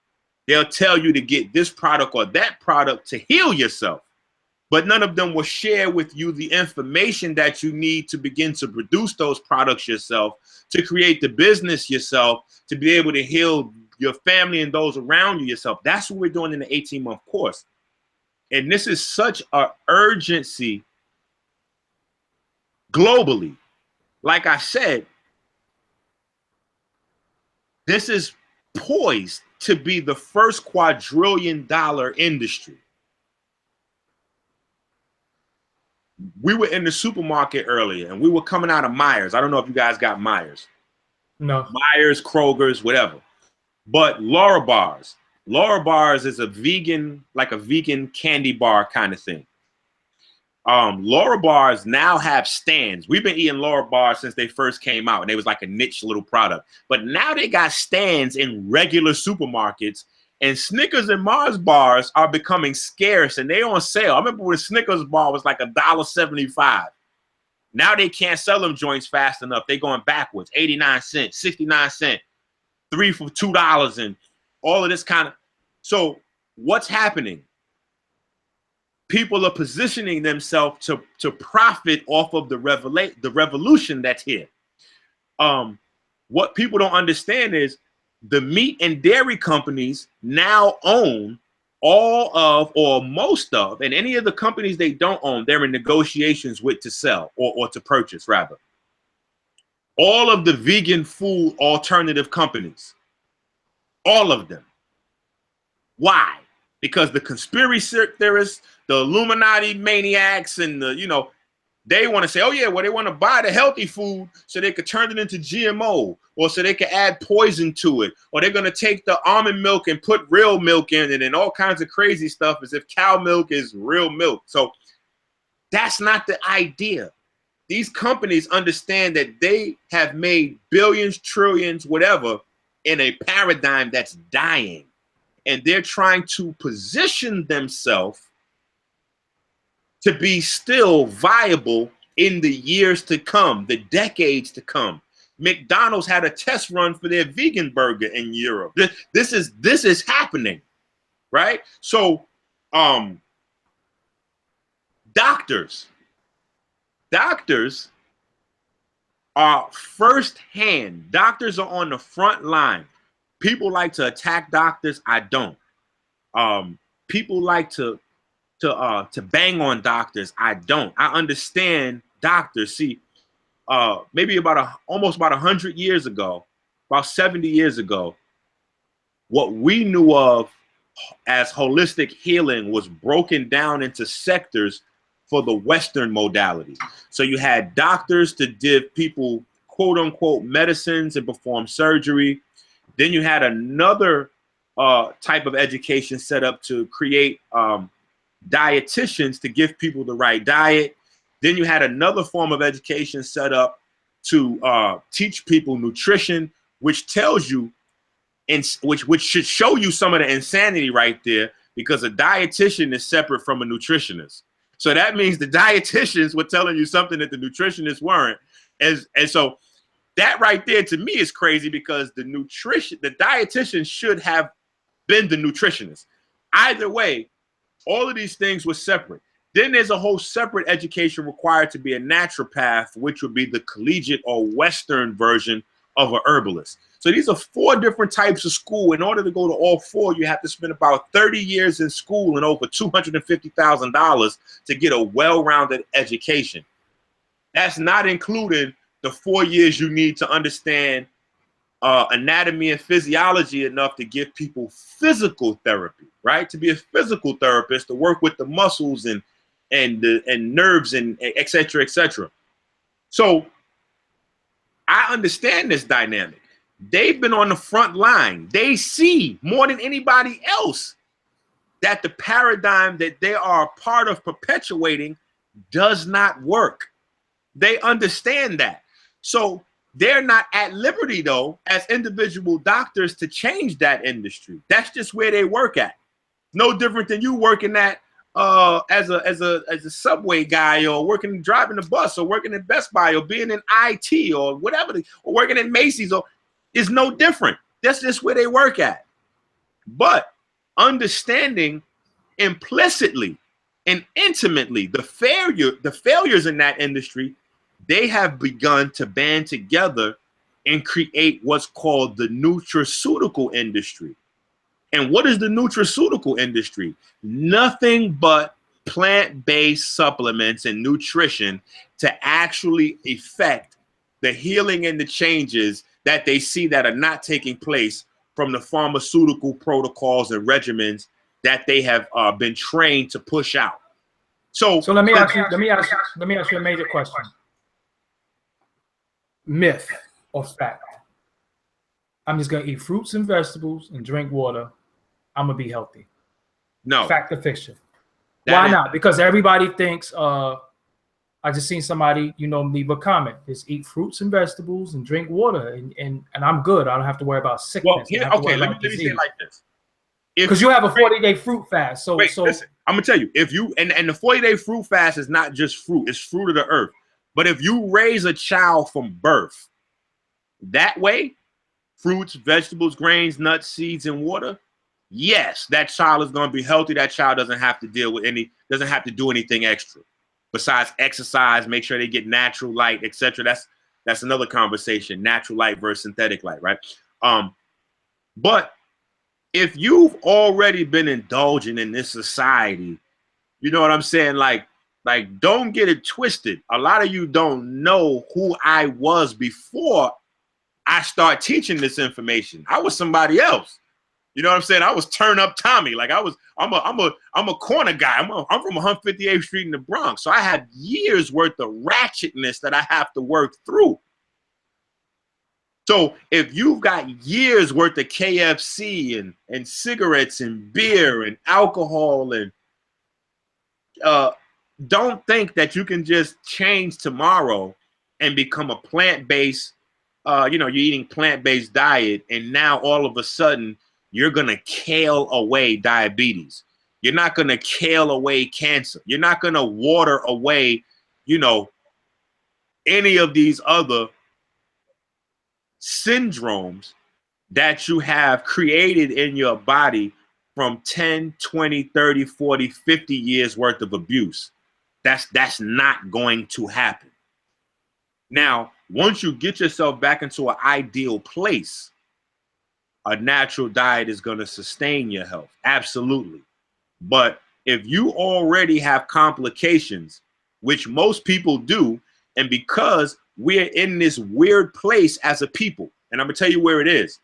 Speaker 2: They'll tell you to get this product or that product to heal yourself, but none of them will share with you the information that you need to begin to produce those products yourself, to create the business yourself, to be able to heal your family and those around you yourself. That's what we're doing in the 18-month course. And this is such an urgency globally. Like I said, this is poised to be the first quadrillion-dollar industry. We were in the supermarket earlier and we were coming out of Myers. I don't know if you guys got Myers.
Speaker 1: No.
Speaker 2: Myers, Kroger's, whatever. But Laura Bars. Laura Bars is a vegan, like a vegan candy bar kind of thing. Laura Bars now have stands. We've been eating Laura Bars since they first came out, and they was like a niche little product. But now they got stands in regular supermarkets, and Snickers and Mars bars are becoming scarce, and they on sale. I remember when Snickers bar was like $1.75. Now they can't sell them joints fast enough. They going backwards. 89 cents, 69 cents, 3 for $2, and all of this kind of. So what's happening? People are positioning themselves to profit off of the revolution that's here. What people don't understand is the meat and dairy companies now own all of or most of, and any of the companies they don't own, they're in negotiations with to sell or to purchase, rather. All of the vegan food alternative companies, all of them. Why? Because the conspiracy theorists, the Illuminati maniacs, and they want to say, oh yeah, well, they want to buy the healthy food so they could turn it into GMO, or so they could add poison to it, or they're going to take the almond milk and put real milk in it and all kinds of crazy stuff as if cow milk is real milk. So that's not the idea. These companies understand that they have made billions, trillions, whatever, in a paradigm that's dying. And they're trying to position themselves to be still viable in the years to come, the decades to come. McDonald's had a test run for their vegan burger in Europe. This is happening, right? So, doctors are firsthand. Doctors are on the front line. People like to attack doctors. I don't. People like to bang on doctors. I don't. I understand doctors. See, maybe almost about 100 years ago, about 70 years ago, what we knew of as holistic healing was broken down into sectors for the Western modality. So you had doctors to give people quote unquote medicines and perform surgery. Then you had another type of education set up to create dietitians to give people the right diet. Then you had another form of education set up to teach people nutrition, which tells you, which should show you some of the insanity right there, because a dietitian is separate from a nutritionist. So that means the dietitians were telling you something that the nutritionists weren't. And so that right there to me is crazy, because the dietitian should have been the nutritionist. Either way, all of these things were separate. Then there's a whole separate education required to be a naturopath, which would be the collegiate or Western version of a herbalist. So these are 4 different types of school. In order to go to all 4, you have to spend about 30 years in school and over $250,000 to get a well-rounded education. That's not including the 4 years you need to understand anatomy and physiology enough to give people physical therapy, right? To be a physical therapist, to work with the muscles and nerves and et cetera, et cetera. So I understand this dynamic. They've been on the front line. They see more than anybody else that the paradigm that they are a part of perpetuating does not work. They understand that. So they're not at liberty, though, as individual doctors to change that industry. That's just where they work at. No different than you working at as a subway guy, or driving the bus, or working at Best Buy, or being in IT, or whatever, or working at Macy's, or is no different. That's just where they work at. But understanding implicitly and intimately the failures in that industry, they have begun to band together and create what's called the nutraceutical industry. And what is the nutraceutical industry? Nothing but plant-based supplements and nutrition to actually effect the healing and the changes that they see that are not taking place from the pharmaceutical protocols and regimens that they have been trained to push out. So
Speaker 1: let me ask you a major question. Myth or fact? I'm just gonna eat fruits and vegetables and drink water. I'm gonna be healthy.
Speaker 2: No.
Speaker 1: Fact or fiction? Why not? Because everybody thinks. I just seen somebody, leave a comment. Just eat fruits and vegetables and drink water, and I'm good. I don't have to worry about sickness.
Speaker 2: Well, okay, let me say it like this.
Speaker 1: Because you have a 40-day fruit fast. So
Speaker 2: listen, I'm gonna tell you, if you and the 40-day fruit fast is not just fruit, it's fruit of the earth. But if you raise a child from birth that way, fruits, vegetables, grains, nuts, seeds, and water, yes, that child is going to be healthy. That child doesn't have to doesn't have to do anything extra besides exercise, make sure they get natural light, etc. That's another conversation, natural light versus synthetic light, right? But if you've already been indulging in this society, you know what I'm saying? Like, don't get it twisted. A lot of you don't know who I was before I start teaching this information. I was somebody else. You know what I'm saying? I was turn up Tommy. Like I'm a corner guy. I'm from 158th Street in the Bronx. So I had years worth of ratchetness that I have to work through. So if you've got years worth of KFC and cigarettes and beer and alcohol and don't think that you can just change tomorrow and become a plant-based, you're eating plant-based diet, and now all of a sudden you're going to kale away diabetes. You're not going to kale away cancer. You're not going to water away, any of these other syndromes that you have created in your body from 10, 20, 30, 40, 50 years worth of abuse. That's not going to happen. Now, once you get yourself back into an ideal place, a natural diet is going to sustain your health. Absolutely. But if you already have complications, which most people do, and because we're in this weird place as a people, and I'm going to tell you where it is.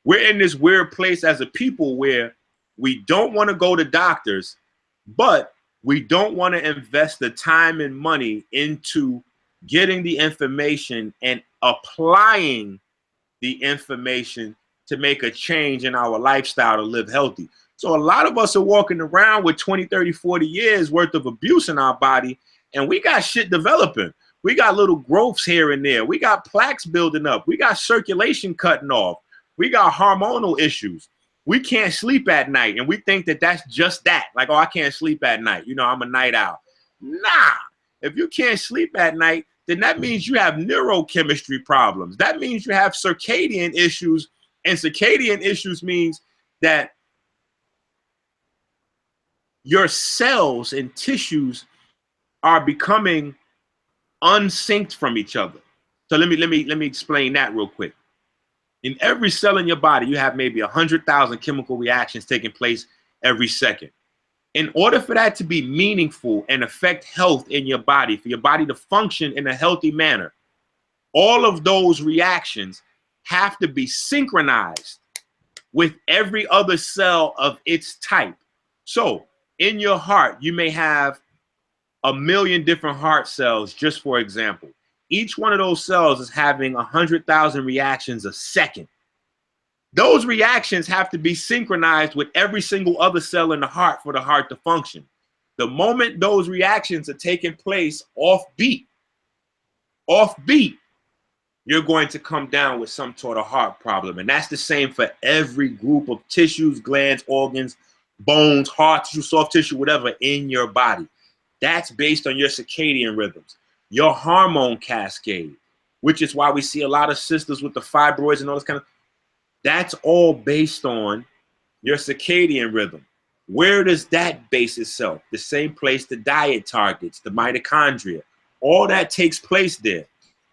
Speaker 2: We're in this weird place as a people where we don't want to go to doctors, but we don't want to invest the time and money into getting the information and applying the information to make a change in our lifestyle to live healthy. So a lot of us are walking around with 20, 30, 40 years worth of abuse in our body, and we got shit developing. We got little growths here and there. We got plaques building up. We got circulation cutting off. We got hormonal issues. We can't sleep at night, and we think that that's just that. Like, oh, I can't sleep at night. I'm a night owl. Nah. If you can't sleep at night, then that means you have neurochemistry problems. That means you have circadian issues, and circadian issues means that your cells and tissues are becoming unsynced from each other. So let me explain that real quick. In every cell in your body, you have maybe 100,000 chemical reactions taking place every second. In order for that to be meaningful and affect health in your body, for your body to function in a healthy manner, all of those reactions have to be synchronized with every other cell of its type. So in your heart, you may have 1,000,000 different heart cells, just for example. Each one of those cells is having 100,000 reactions a second. Those reactions have to be synchronized with every single other cell in the heart for the heart to function. The moment those reactions are taking place off beat, you're going to come down with some sort of heart problem. And that's the same for every group of tissues, glands, organs, bones, heart tissue, soft tissue, whatever in your body. That's based on your circadian rhythms, your hormone cascade, which is why we see a lot of sisters with the fibroids and all this kind of, that's all based on your circadian rhythm. Where does that base itself? The same place the diet targets, the mitochondria, all that takes place there.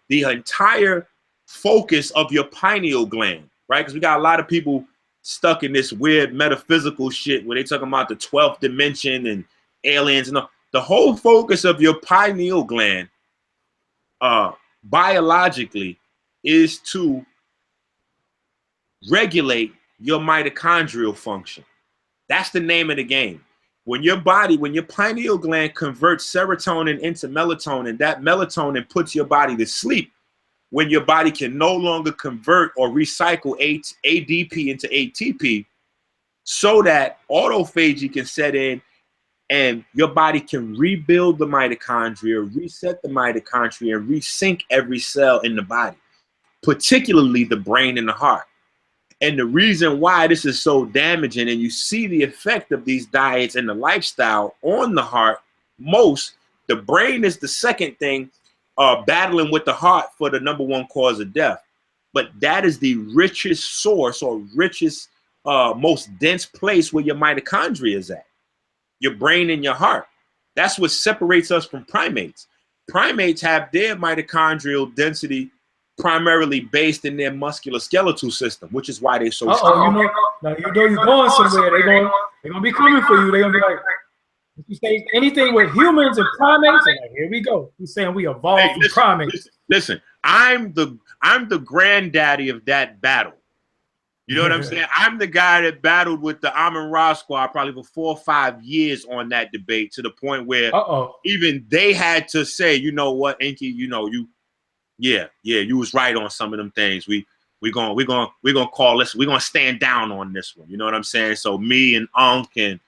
Speaker 2: The entire focus of your pineal gland, right? Because we got a lot of people stuck in this weird metaphysical shit where they talking about the 12th dimension and aliens and all. The whole focus of your pineal gland biologically is to regulate your mitochondrial function. That's the name of the game. When your pineal gland converts serotonin into melatonin, that melatonin puts your body to sleep when your body can no longer convert or recycle ADP into ATP, so that autophagy can set in and your body can rebuild the mitochondria, reset the mitochondria, and resync every cell in the body, particularly the brain and the heart. And the reason why this is so damaging, and you see the effect of these diets and the lifestyle on the heart most, the brain is the second thing, battling with the heart for the #1 cause of death. But that is the richest source or richest, most dense place where your mitochondria is at. Your brain and your heart. That's what separates us from primates. Primates have their mitochondrial density primarily based in their musculoskeletal system, which is why they're so strong.
Speaker 1: Now you know you're going somewhere. They're gonna be coming for you. They're gonna be like, if you say anything with humans and primates, and like, here we go. He's saying we evolved from primates.
Speaker 2: Listen, I'm the granddaddy of that battle. You know what I'm saying? I'm the guy that battled with the Amon Ra squad probably for 4 or 5 years on that debate, to the point where even they had to say, you know what, EnQi, you know, you was right on some of them things. We're gonna call this. We're gonna stand down on this one. You know what I'm saying? So me and Unc and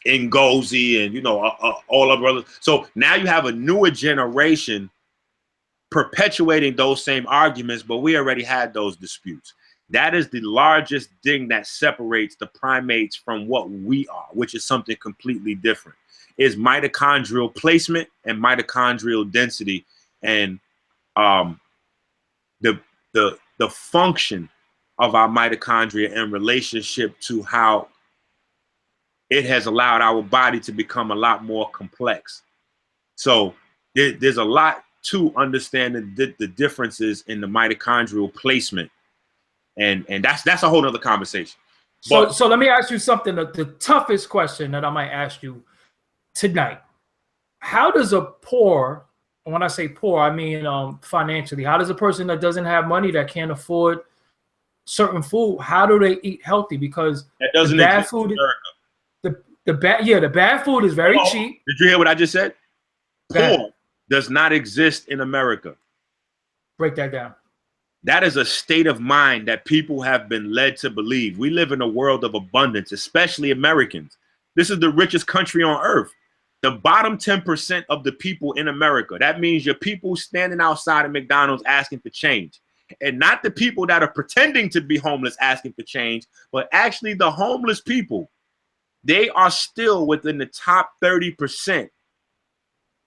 Speaker 2: Ngozi and all our brothers. So now you have a newer generation perpetuating those same arguments, but we already had those disputes. That is the largest thing that separates the primates from what we are, which is something completely different. Is mitochondrial placement and mitochondrial density, and the function of our mitochondria in relationship to how it has allowed our body to become a lot more complex. So there's a lot to understand the differences in the mitochondrial placement, and that's a whole nother conversation.
Speaker 1: So let me ask you something. The toughest question that I might ask you tonight: how does a poor, when I say poor, I mean financially, how does a person that doesn't have money, that can't afford certain food, how do they eat healthy? Because
Speaker 2: that doesn't
Speaker 1: the bad food, the bad food is very cheap.
Speaker 2: Did you hear what I just said? Poor does not exist in America.
Speaker 1: Break that down.
Speaker 2: That is a state of mind that people have been led to believe. We live in a world of abundance, especially Americans. This is the richest country on earth. The bottom 10% of the people in America, that means your people standing outside of McDonald's asking for change. And not the people that are pretending to be homeless asking for change, but actually the homeless people. They are still within the top 30%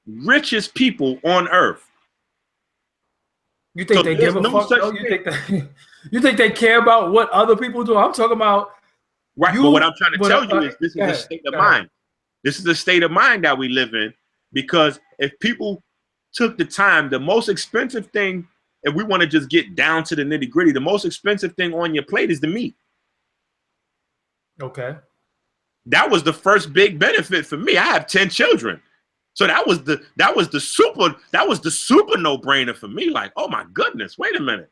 Speaker 2: richest people on earth.
Speaker 1: You think they give a fuck? You think they care about what other people do? I'm talking about
Speaker 2: Right. But what I'm trying to tell you is this is a state of mind. This is the state of mind that we live in, because if people took the time, the most expensive thing, if we want to just get down to the nitty gritty, the most expensive thing on your plate is the meat.
Speaker 1: Okay.
Speaker 2: That was the first big benefit for me. I have 10 children. So that was the super no-brainer for me. Like, oh my goodness, wait a minute.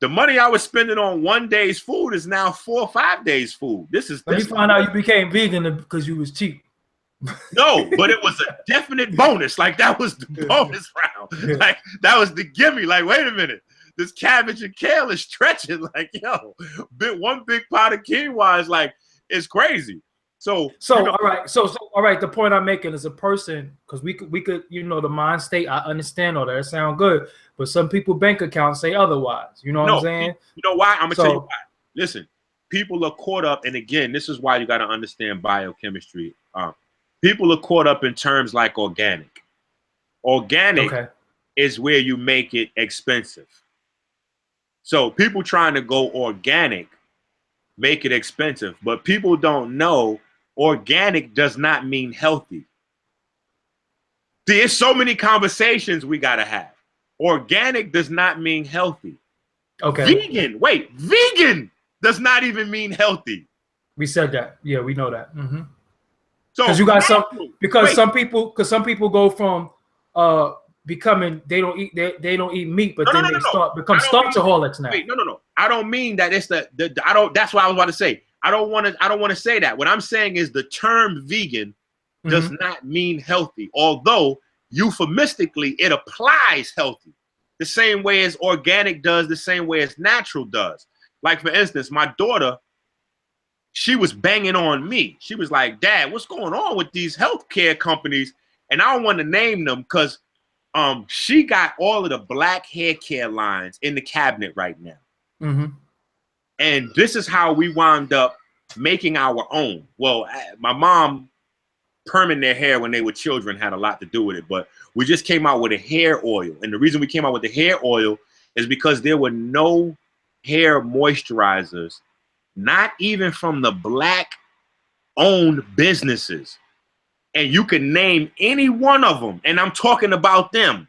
Speaker 2: The money I was spending on 1 day's food is now 4 or 5 days food. Let
Speaker 1: me find out you became vegan because you was cheap.
Speaker 2: No, but it was a definite bonus. Like, that was the bonus round. Like, that was the gimme. Like, wait a minute. This cabbage and kale is stretching. Like, yo, one big pot of quinoa is like, it's crazy. So
Speaker 1: all right. So all right. The point I'm making is a person, because we could, you know, the mind state. I understand all that. It sounds good, but some people bank accounts say otherwise. You know what I'm saying?
Speaker 2: You know why? I'm gonna tell you why. Listen, people are caught up, and again, this is why you got to understand biochemistry. People are caught up in terms like organic. Organic is where you make it expensive. So people trying to go organic make it expensive, but people don't know organic does not mean healthy. There's so many conversations we got to have. Organic does not mean healthy. Okay. Vegan does not even mean healthy.
Speaker 1: We said that. Yeah, we know that. Mm-hmm. So because you got some people go from becoming they don't eat meat, but then they become starchaholics now.
Speaker 2: Wait, no. I don't mean that it's I don't. That's what I was about to say. I don't want to say that. What I'm saying is the term vegan does not mean healthy, although euphemistically it applies healthy, the same way as organic does, the same way as natural does. Like, for instance, my daughter, she was banging on me. She was like, Dad, what's going on with these healthcare companies? And I don't want to name them because she got all of the black hair care lines in the cabinet right now. And this is how we wound up making our own. Well, my mom perming their hair when they were children had a lot to do with it, but we just came out with a hair oil. And the reason we came out with the hair oil is because there were no hair moisturizers, not even from the black owned businesses. And you can name any one of them, and I'm talking about them,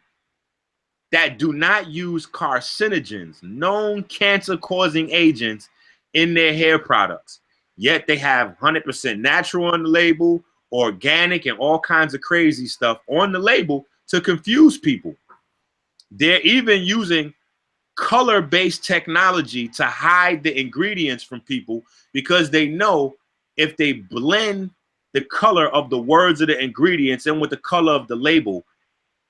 Speaker 2: that do not use carcinogens, known cancer-causing agents in their hair products. Yet they have 100% natural on the label, organic, and all kinds of crazy stuff on the label to confuse people. They're even using color-based technology to hide the ingredients from people because they know if they blend the color of the words of the ingredients in with the color of the label,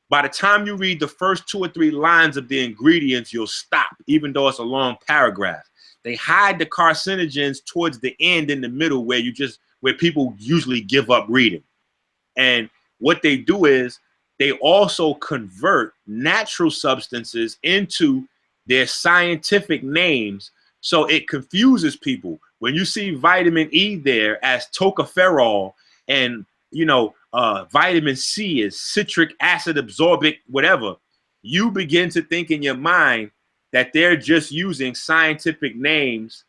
Speaker 2: by the time you read the first 2 or 3 lines of the ingredients, you'll stop, even though it's a long paragraph. They hide the carcinogens towards the end in the middle where people usually give up reading. And what they do is they also convert natural substances into their scientific names, so it confuses people. When you see vitamin E there as tocopherol, and vitamin C is citric acid absorbic, whatever, you begin to think in your mind that they're just using scientific names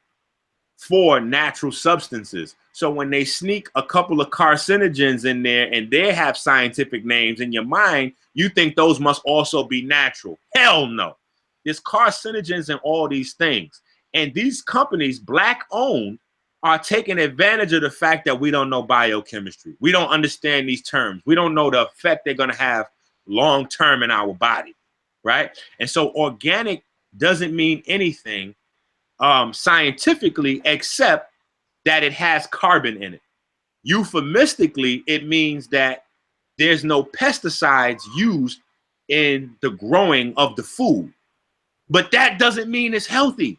Speaker 2: for natural substances. So when they sneak a couple of carcinogens in there and they have scientific names, in your mind, you think those must also be natural. Hell no. There's carcinogens in all these things. And these companies, black owned, are taking advantage of the fact that we don't know biochemistry. We don't understand these terms. We don't know the effect they're going to have long term in our body, right? And so organic doesn't mean anything scientifically except that it has carbon in it. Euphemistically, it means that there's no pesticides used in the growing of the food. But that doesn't mean it's healthy,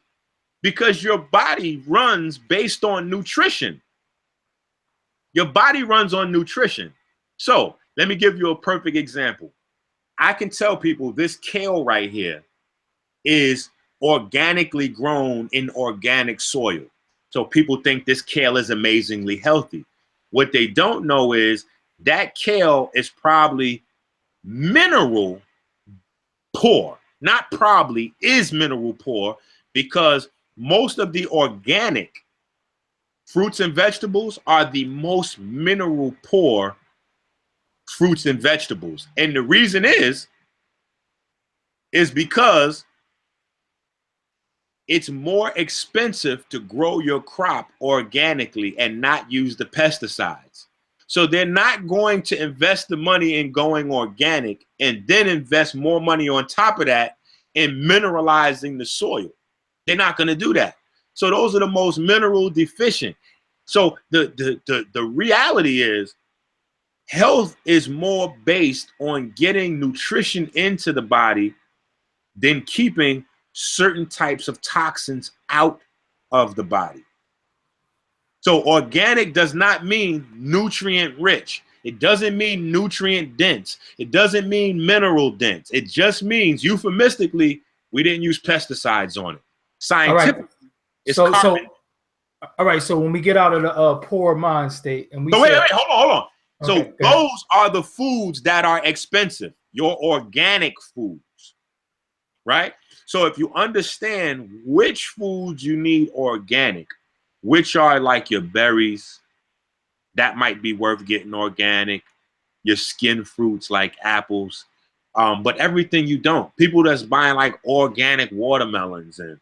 Speaker 2: because your body runs based on nutrition. Your body runs on nutrition. So let me give you a perfect example. I can tell people this kale right here is organically grown in organic soil. So people think this kale is amazingly healthy. What they don't know is that kale is probably mineral poor. Not probably, is mineral poor, because most of the organic Fruits and vegetables are the most mineral poor fruits and vegetables. And the reason is because it's more expensive to grow your crop organically and not use the pesticides. So they're not going to invest the money in going organic and then invest more money on top of that in mineralizing the soil. They're not going to do that. So those are the most mineral deficient. So the reality is health is more based on getting nutrition into the body than keeping certain types of toxins out of the body. So organic does not mean nutrient rich. It doesn't mean nutrient dense. It doesn't mean mineral dense. It just means euphemistically, we didn't use pesticides on it. Scientifically, it's carbon.
Speaker 1: All right. So when we get out of the poor mind state and we
Speaker 2: wait, hold on.
Speaker 1: Okay,
Speaker 2: so those are the foods that are expensive, your organic foods, right? So if you understand which foods you need organic, which are like your berries, that might be worth getting organic, your skin fruits like apples, but everything you don't. People that's buying like organic watermelons and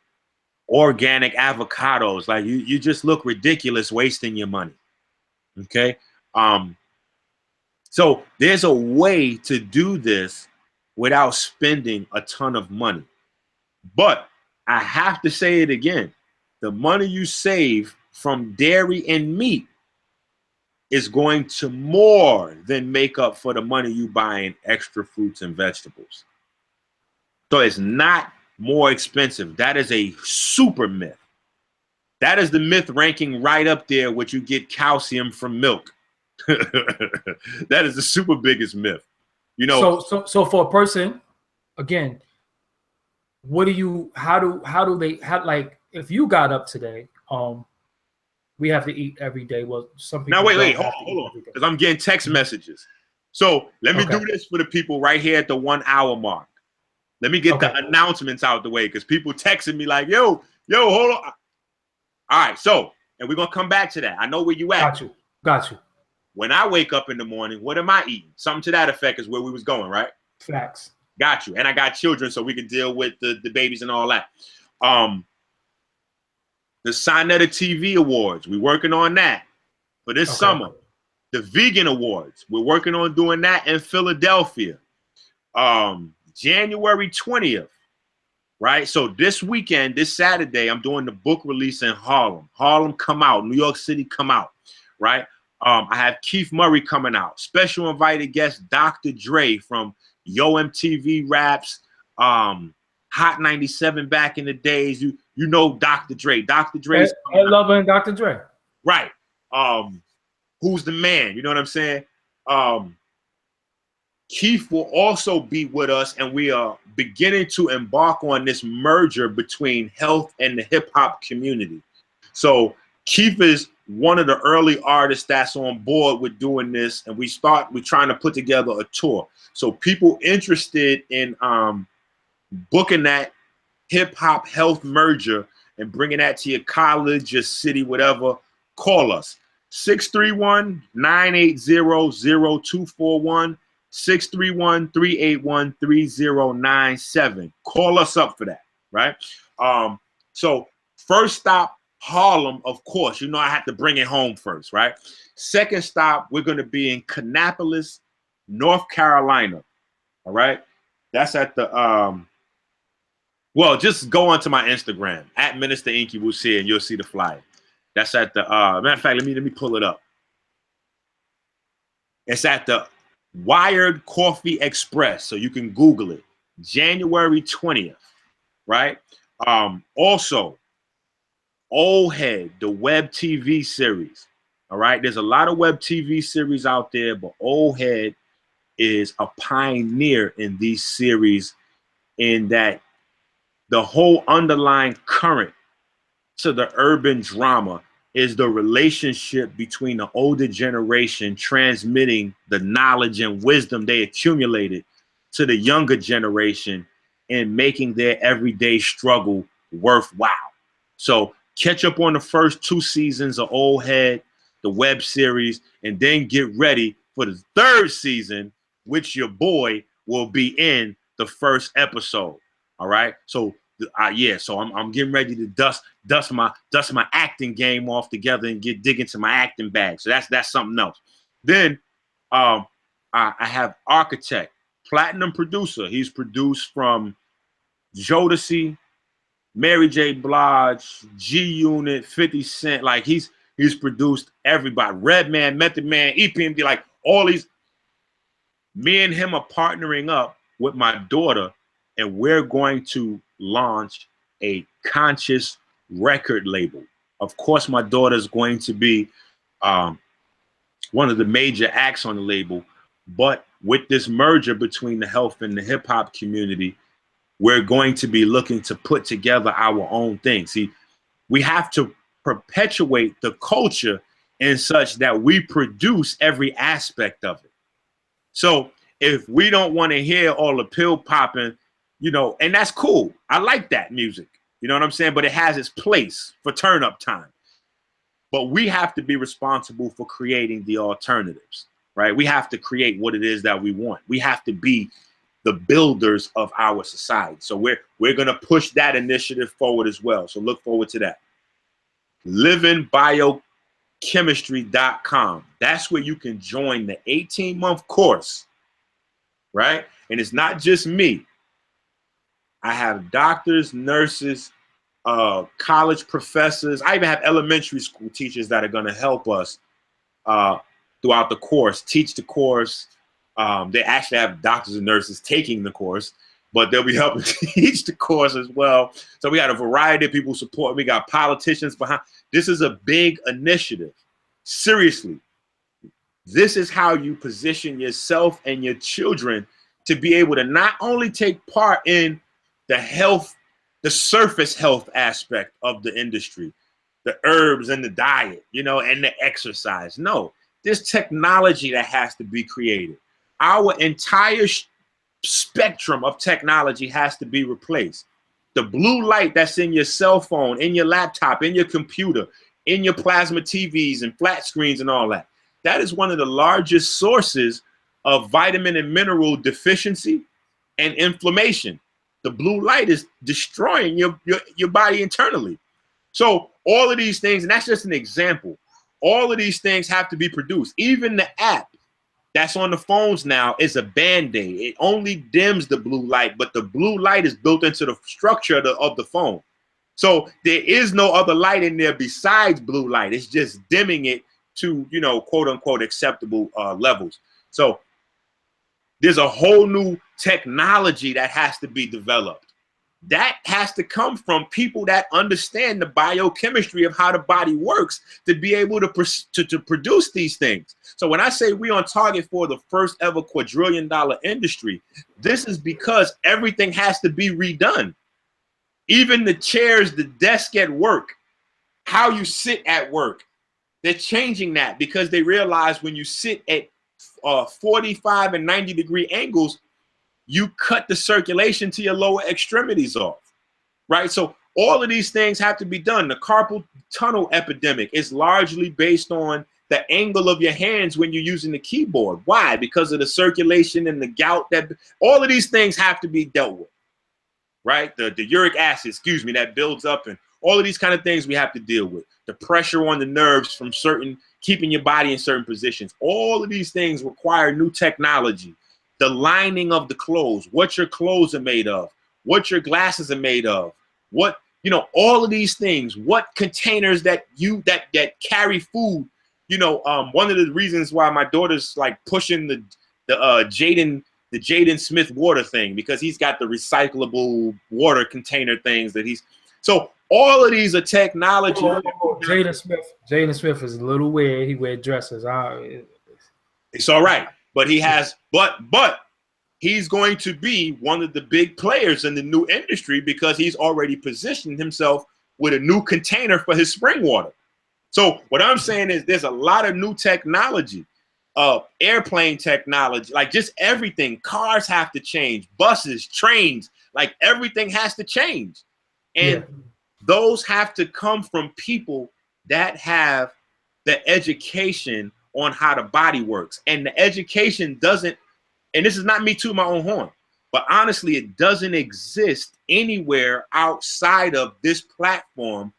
Speaker 2: organic avocados, like you just look ridiculous wasting your money, okay? So there's a way to do this without spending a ton of money. But I have to say it again, the money you save from dairy and meat is going to more than make up for the money you buy in extra fruits and vegetables. So it's not more expensive. That is a super myth. That is the myth ranking right up there with you get calcium from milk. That is the super biggest myth. You know.
Speaker 1: So for a person, again, what do you, how do they, like, if you got up today, we have to eat every day. Well, some people.
Speaker 2: Now wait, hold on, because I'm getting text messages. So let me do this for the people right here at the 1 hour mark. Let me get the announcements out the way, because people texting me like, yo, hold on. All right, so, and we're gonna come back to that. I know where you at.
Speaker 1: Got you. When
Speaker 2: I wake up in the morning, what am I eating? Something to that effect is where we was going, right?
Speaker 1: Facts.
Speaker 2: Got you. And I got children, so we can deal with the babies and all that. The Sinetta TV Awards, we're working on that for this summer. The Vegan Awards, we're working on doing that in Philadelphia. January 20th, right? So this weekend, this Saturday, I'm doing the book release in Harlem. Harlem come out, New York City come out, right? I have Keith Murray coming out. Special invited guest, Dr. Dre from Yo MTV Raps, Hot 97 back in the days. You know Dr. Dre. Dr. Dre's
Speaker 1: I love Dr. Dre.
Speaker 2: Right. Who's the man? You know what I'm saying? Keith will also be with us, and we are beginning to embark on this merger between health and the hip hop community. So Keith is one of the early artists that's on board with doing this, and we're trying to put together a tour. So people interested in booking that hip hop health merger and bringing that to your college, your city, whatever, call us. 631-980-0241, 631-381-3097. Call us up for that, right? So first stop, Harlem, of course. You know I have to bring it home first, right? Second stop, we're going to be in Kannapolis, North Carolina, all right? That's at the, well, just go onto my Instagram, at Minister EnQi will see it, and you'll see the flyer. That's at the, matter of fact, let me pull it up. It's at the Wired Coffee Express, so you can Google it. January 20th, right? Also, Old Head, the web TV series, all right? There's a lot of web TV series out there, but Old Head is a pioneer in these series in that the whole underlying current to the urban drama is the relationship between the older generation transmitting the knowledge and wisdom they accumulated to the younger generation and making their everyday struggle worthwhile. So catch up on the first 2 seasons of Old Head, the web series, and then get ready for the 3rd season, which your boy will be in the 1st episode. All right. So yeah, so I'm getting ready to dust my acting game off together and dig into my acting bag. So that's something else. Then I have Architect, platinum producer. He's produced from Jodeci, Mary J. Blige, G Unit, 50 Cent. Like he's produced everybody. Redman, Method Man, EPMD, like all these. Me and him are partnering up with my daughter, and we're going to launch a conscious record label. Of course, my daughter is going to be one of the major acts on the label, but with this merger between the health and the hip hop community, we're going to be looking to put together our own thing. See, we have to perpetuate the culture in such that we produce every aspect of it. So if we don't want to hear all the pill popping, you know, and that's cool. I like that music. You know what I'm saying? But it has its place for turn up time. But we have to be responsible for creating the alternatives, right? We have to create what it is that we want. We have to be the builders of our society. So we're going to push that initiative forward as well. So look forward to that. livingbiochemistry.com. That's where you can join the 18-month course, right? And it's not just me. I have doctors, nurses, college professors. I even have elementary school teachers that are going to help us throughout the course, teach the course. They actually have doctors and nurses taking the course, but they'll be helping teach the course as well. So we got a variety of people support. We got politicians behind. This is a big initiative. Seriously, this is how you position yourself and your children to be able to not only take part in the health, the surface health aspect of the industry, the herbs and the diet, you know, and the exercise. No, there's technology that has to be created. Our entire spectrum of technology has to be replaced. The blue light that's in your cell phone, in your laptop, in your computer, in your plasma TVs and flat screens and all that, that is one of the largest sources of vitamin and mineral deficiency and inflammation. The blue light is destroying your body internally. So all of these things, and that's just an example, all of these things have to be produced. Even the app that's on the phones now is a Band-Aid. It only dims the blue light, but the blue light is built into the structure of the phone. So there is no other light in there besides blue light. It's just dimming it to, you know, quote unquote acceptable levels. So there's a whole new technology that has to be developed. That has to come from people that understand the biochemistry of how the body works to be able to produce these things. So when I say we're on target for the first ever quadrillion-dollar industry, this is because everything has to be redone. Even the chairs, the desk at work, how you sit at work, they're changing that because they realize when you sit at 45 and 90 degree angles, you cut the circulation to your lower extremities off, right? So all of these things have to be done. The carpal tunnel epidemic is largely based on the angle of your hands when you're using the keyboard. Why? Because of the circulation and the gout. That all of these things have to be dealt with, right? The uric acid, excuse me, that builds up, and all of these kind of things we have to deal with. The pressure on the nerves from keeping your body in certain positions. All of these things require new technology. The lining of the clothes, what your clothes are made of, what your glasses are made of, what, you know, all of these things, what containers that carry food. You know, one of the reasons why my daughter's like pushing the Jaden Smith water thing, because he's got the recyclable water container things that he's, so all of these are technology.
Speaker 1: Jaden Smith is a little weird. He wears dresses.
Speaker 2: It's all right. But he has, but he's going to be one of the big players in the new industry because he's already positioned himself with a new container for his spring water. So what I'm saying is there's a lot of new technology, airplane technology, like just everything. Cars have to change, buses, trains, like everything has to change. And those have to come from people that have the education on how the body works. And the education doesn't, and this is not me to my own horn, but honestly, it doesn't exist anywhere outside of this platform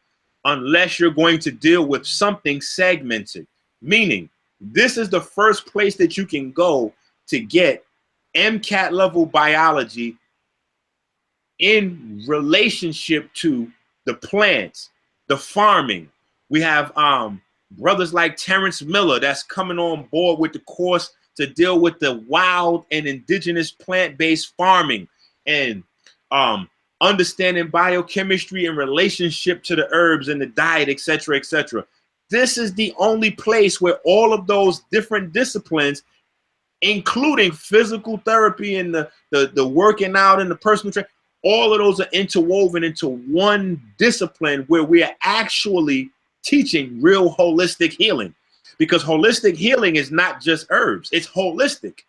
Speaker 2: unless you're going to deal with something segmented. Meaning, this is the first place that you can go to get MCAT level biology in relationship to the plants, the farming. We have brothers like Terrence Miller that's coming on board with the course to deal with the wild and indigenous plant-based farming and understanding biochemistry in relationship to the herbs and the diet, etc., etc. This is the only place where all of those different disciplines, including physical therapy and the working out and the personal training, all of those are interwoven into one discipline where we are actually teaching real holistic healing. Because holistic healing is not just herbs, it's holistic.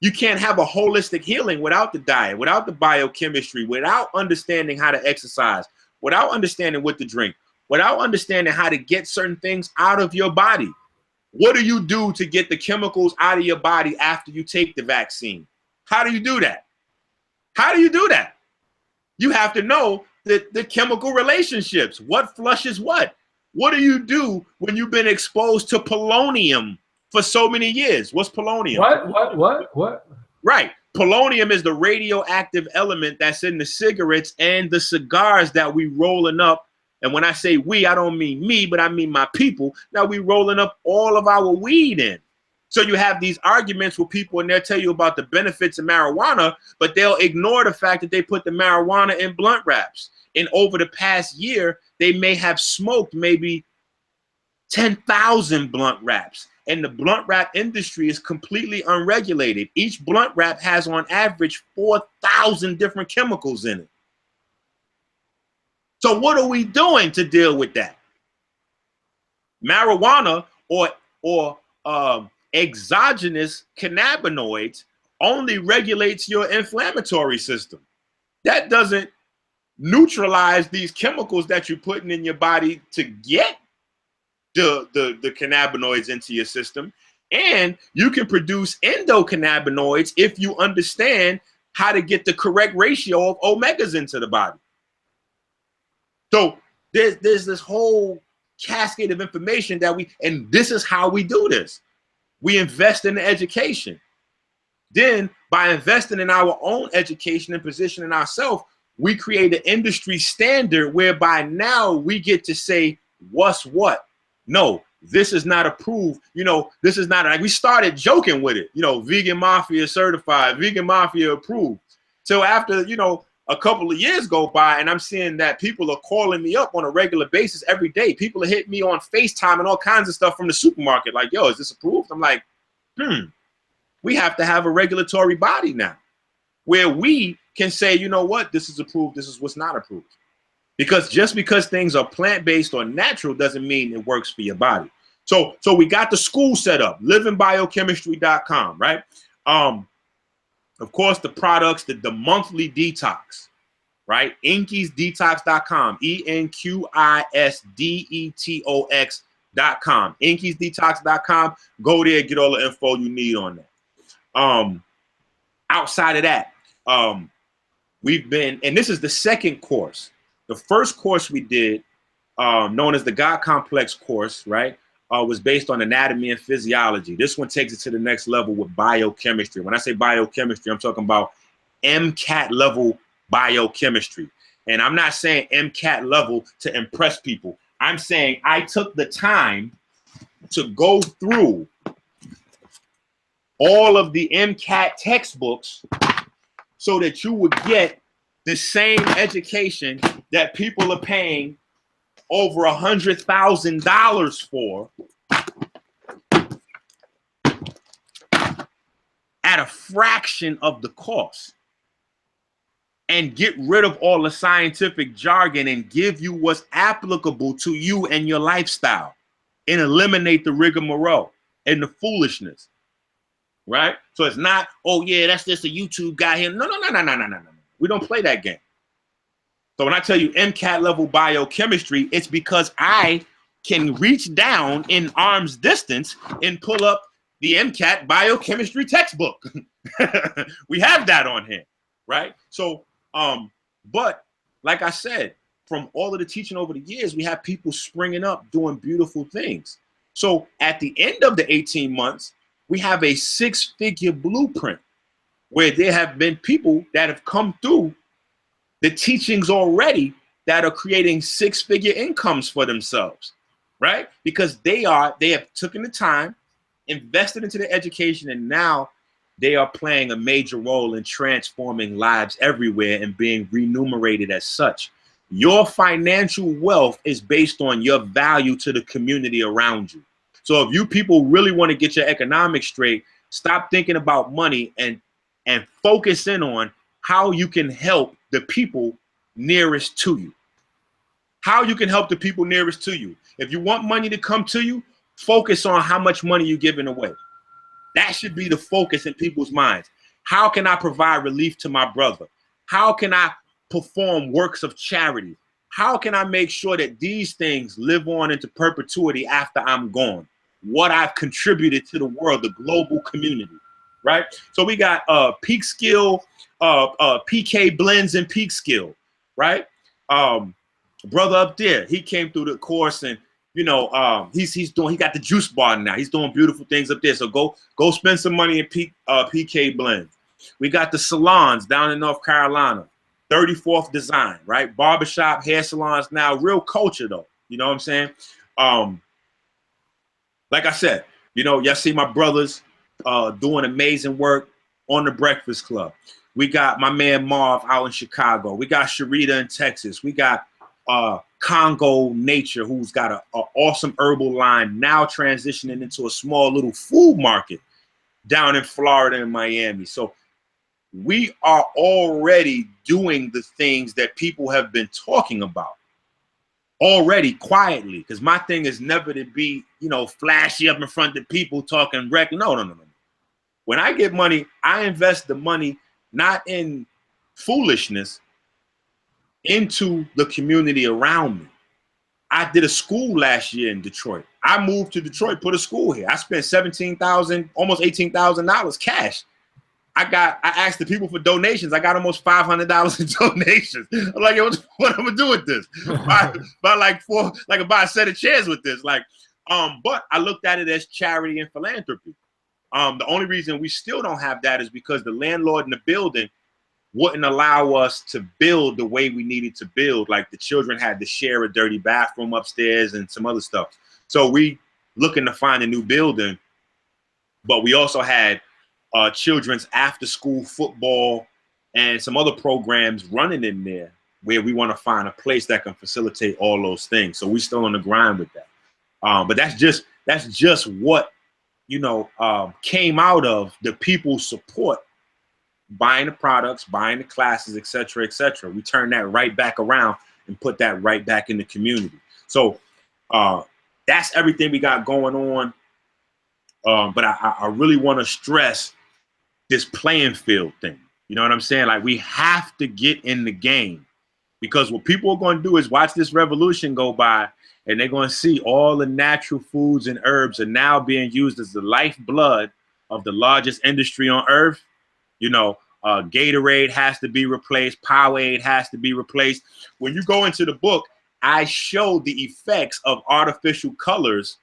Speaker 2: You can't have a holistic healing without the diet, without the biochemistry, without understanding how to exercise, without understanding what to drink, without understanding how to get certain things out of your body. What do you do to get the chemicals out of your body after you take the vaccine? How do you do that? How do you do that? You have to know the chemical relationships. What flushes what? What do you do when you've been exposed to polonium for so many years? What's polonium?
Speaker 1: What?
Speaker 2: Right. Polonium is the radioactive element that's in the cigarettes and the cigars that we rolling up. And when I say we, I don't mean me, but I mean my people. Now we rolling up all of our weed in. So you have these arguments with people and they'll tell you about the benefits of marijuana, but they'll ignore the fact that they put the marijuana in blunt wraps. And over the past year, they may have smoked maybe 10,000 blunt wraps. And the blunt wrap industry is completely unregulated. Each blunt wrap has on average 4,000 different chemicals in it. So what are we doing to deal with that? Marijuana or exogenous cannabinoids only regulates your inflammatory system. That doesn't neutralize these chemicals that you're putting in your body to get the cannabinoids into your system. And you can produce endocannabinoids if you understand how to get the correct ratio of omegas into the body. So there's this whole cascade of information that and this is how we do this. We invest in the education. Then by investing in our own education and positioning ourselves, we create an industry standard whereby now we get to say what's what. No, this is not approved. You know, this is not, like we started joking with it, you know, vegan mafia certified, vegan mafia approved. So after, you know, a couple of years go by and I'm seeing that people are calling me up on a regular basis every day. People are hitting me on FaceTime and all kinds of stuff from the supermarket. Like, yo, is this approved? I'm like, we have to have a regulatory body now where we can say, you know what, this is approved, this is what's not approved. Because just because things are plant-based or natural doesn't mean it works for your body. So we got the school set up, livingbiochemistry.com, right? Of course, the products, the monthly detox, right? EnQi'sDetox.com, EnQi'sDetox.com, EnQi'sDetox.com. Go there, get all the info you need on that. Outside of that, we've been, and this is the second course. The first course we did, known as the God Complex course, right, was based on anatomy and physiology. This one takes it to the next level with biochemistry. When I say biochemistry, I'm talking about MCAT level biochemistry. And I'm not saying MCAT level to impress people. I'm saying I took the time to go through all of the MCAT textbooks so that you would get the same education that people are paying over $100,000 for at a fraction of the cost, and get rid of all the scientific jargon and give you what's applicable to you and your lifestyle and eliminate the rigmarole and the foolishness, right? So it's not, oh yeah, that's just a YouTube guy here. No. We don't play that game. So when I tell you MCAT level biochemistry, it's because I can reach down in arm's distance and pull up the MCAT biochemistry textbook. We have that on hand, right? So, but like I said, from all of the teaching over the years, we have people springing up doing beautiful things. So at the end of the 18 months, we have a 6-figure blueprint where there have been people that have come through the teachings already that are creating 6-figure incomes for themselves, right? Because they have taken the time, invested into their education, and now they are playing a major role in transforming lives everywhere and being remunerated as such. Your financial wealth is based on your value to the community around you. So if you people really want to get your economics straight, stop thinking about money and focus in on how you can help the people nearest to you. How you can help the people nearest to you. If you want money to come to you, focus on how much money you're giving away. That should be the focus in people's minds. How can I provide relief to my brother? How can I perform works of charity? How can I make sure that these things live on into perpetuity after I'm gone? What I've contributed to the world, the global community, right? So we got peak skill, PK blends and peak skill, right? Brother up there, he came through the course and he got the juice bar now. He's doing beautiful things up there. So go spend some money in PK blends. We got the salons down in North Carolina, 34th Design, right? Barbershop, hair salons now, real culture though. You know what I'm saying? Like I said, y'all see my brothers doing amazing work on the Breakfast Club. We got my man Marv out in Chicago. We got Sharita in Texas. We got Congo Nature, who's got an awesome herbal line, now transitioning into a small little food market down in Florida and Miami. So we are already doing the things that people have been talking about already quietly, because my thing is never to be, flashy up in front of people talking wreck. No. When I get money, I invest the money not in foolishness, into the community around me. I did a school last year in Detroit. I moved to Detroit, put a school here. I spent $17,000, almost $18,000 cash. I asked the people for donations. I got almost $500 in donations. I'm like, yo, what I'm gonna do with this? buy a set of chairs with this. But I looked at it as charity and philanthropy. The only reason we still don't have that is because the landlord in the building wouldn't allow us to build the way we needed to build. Like the children had to share a dirty bathroom upstairs and some other stuff. So we looking to find a new building, but we also had children's after school football and some other programs running in there where we want to find a place that can facilitate all those things. So we're still on the grind with that. But that's just what, came out of the people's support, buying the products, buying the classes, et cetera, et cetera. We turn that right back around and put that right back in the community. So that's everything we got going on. But I really want to stress this playing field thing. You know what I'm saying? Like, we have to get in the game, because what people are going to do is watch this revolution go by, and they're going to see all the natural foods and herbs are now being used as the lifeblood of the largest industry on earth. Gatorade has to be replaced. Powerade has to be replaced. When you go into the book, I show the effects of artificial colors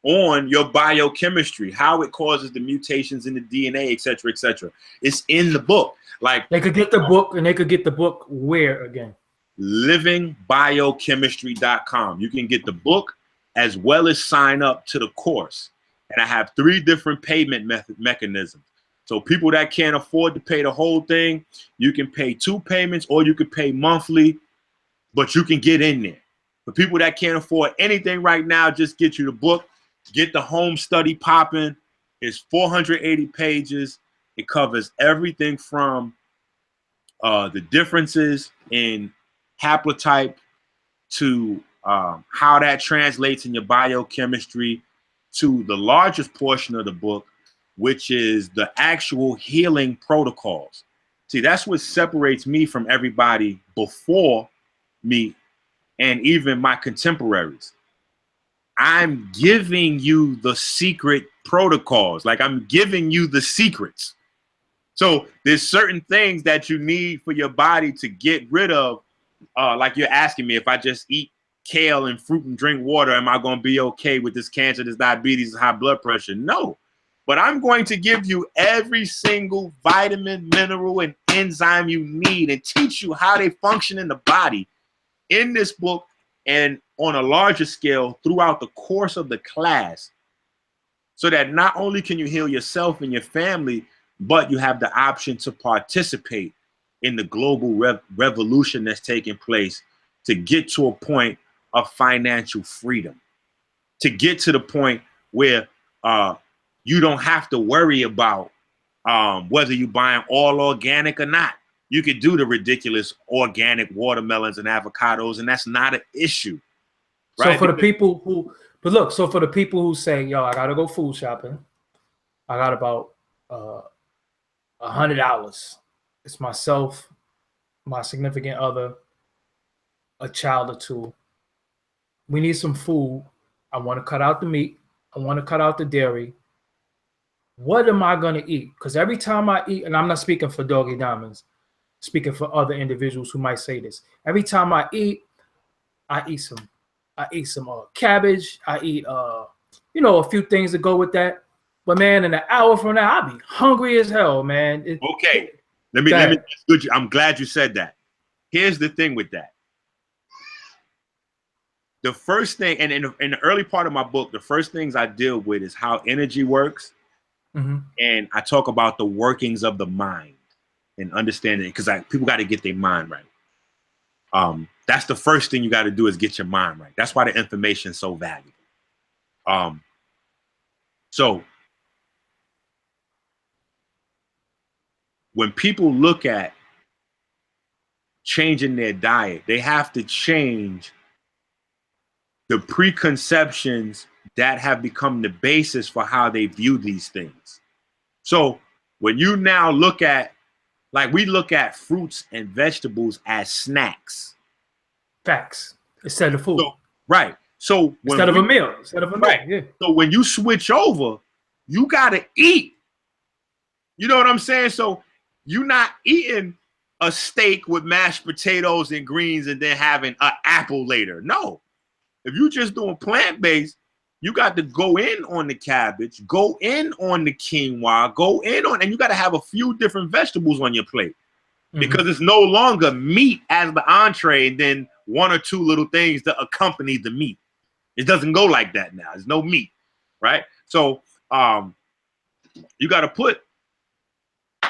Speaker 2: on your biochemistry, how it causes the mutations in the DNA, et cetera, et cetera. It's in the book. Like,
Speaker 1: they could get the book, and they could get the book where again?
Speaker 2: livingbiochemistry.com. You can get the book as well as sign up to the course. And I have 3 different payment mechanisms. So people that can't afford to pay the whole thing, you can pay 2 payments, or you can pay monthly, but you can get in there. For people that can't afford anything right now, just get you the book, get the home study popping. It's 480 pages. It covers everything from the differences in haplotype to how that translates in your biochemistry, to the largest portion of the book, which is the actual healing protocols. See, that's what separates me from everybody before me and even my contemporaries. I'm giving you the secret protocols. Like, I'm giving you the secrets. So there's certain things that you need for your body to get rid of. Like you're asking me, if I just eat kale and fruit and drink water, am I going to be okay with this cancer, this diabetes, this high blood pressure? No. But I'm going to give you every single vitamin, mineral, and enzyme you need and teach you how they function in the body in this book and on a larger scale throughout the course of the class, so that not only can you heal yourself and your family, but you have the option to participate in the global revolution that's taking place to get to a point of financial freedom, to get to the point where you don't have to worry about whether you're buying all organic or not. You could do the ridiculous organic watermelons and avocados, and that's not an issue. Right?
Speaker 1: So for the people who, but look, so for the people who say, yo, I gotta go food shopping, I got about $100. It's myself, my significant other, a child or two. We need some food. I want to cut out the meat. I want to cut out the dairy. What am I going to eat? Because every time I eat, and I'm not speaking for Doggie Diamonds, speaking for other individuals who might say this. Every time I eat some cabbage. I eat a few things that go with that. But man, in an hour from now, I'll be hungry as hell, man.
Speaker 2: Okay. Let me. I'm glad you said that. Here's the thing with that. The first thing, and in the early part of my book, the first things I deal with is how energy works. Mm-hmm. And I talk about the workings of the mind and understanding it, because people got to get their mind right. That's the first thing you got to do, is get your mind right. That's why the information is so valuable. So when people look at changing their diet, they have to change the preconceptions that have become the basis for how they view these things. So when you now look at, like, we look at fruits and vegetables as snacks.
Speaker 1: Facts. Instead of food.
Speaker 2: So, right. So
Speaker 1: instead of a meal.
Speaker 2: Right. Yeah. So when you switch over, you got to eat. You know what I'm saying? So you're not eating a steak with mashed potatoes and greens and then having an apple later. No. If you're just doing plant-based, you got to go in on the cabbage, go in on the quinoa, go in on, and you got to have a few different vegetables on your plate. Mm-hmm. Because it's no longer meat as the entree and then one or two little things to accompany the meat. It doesn't go like that now. There's no meat, right? So you got to put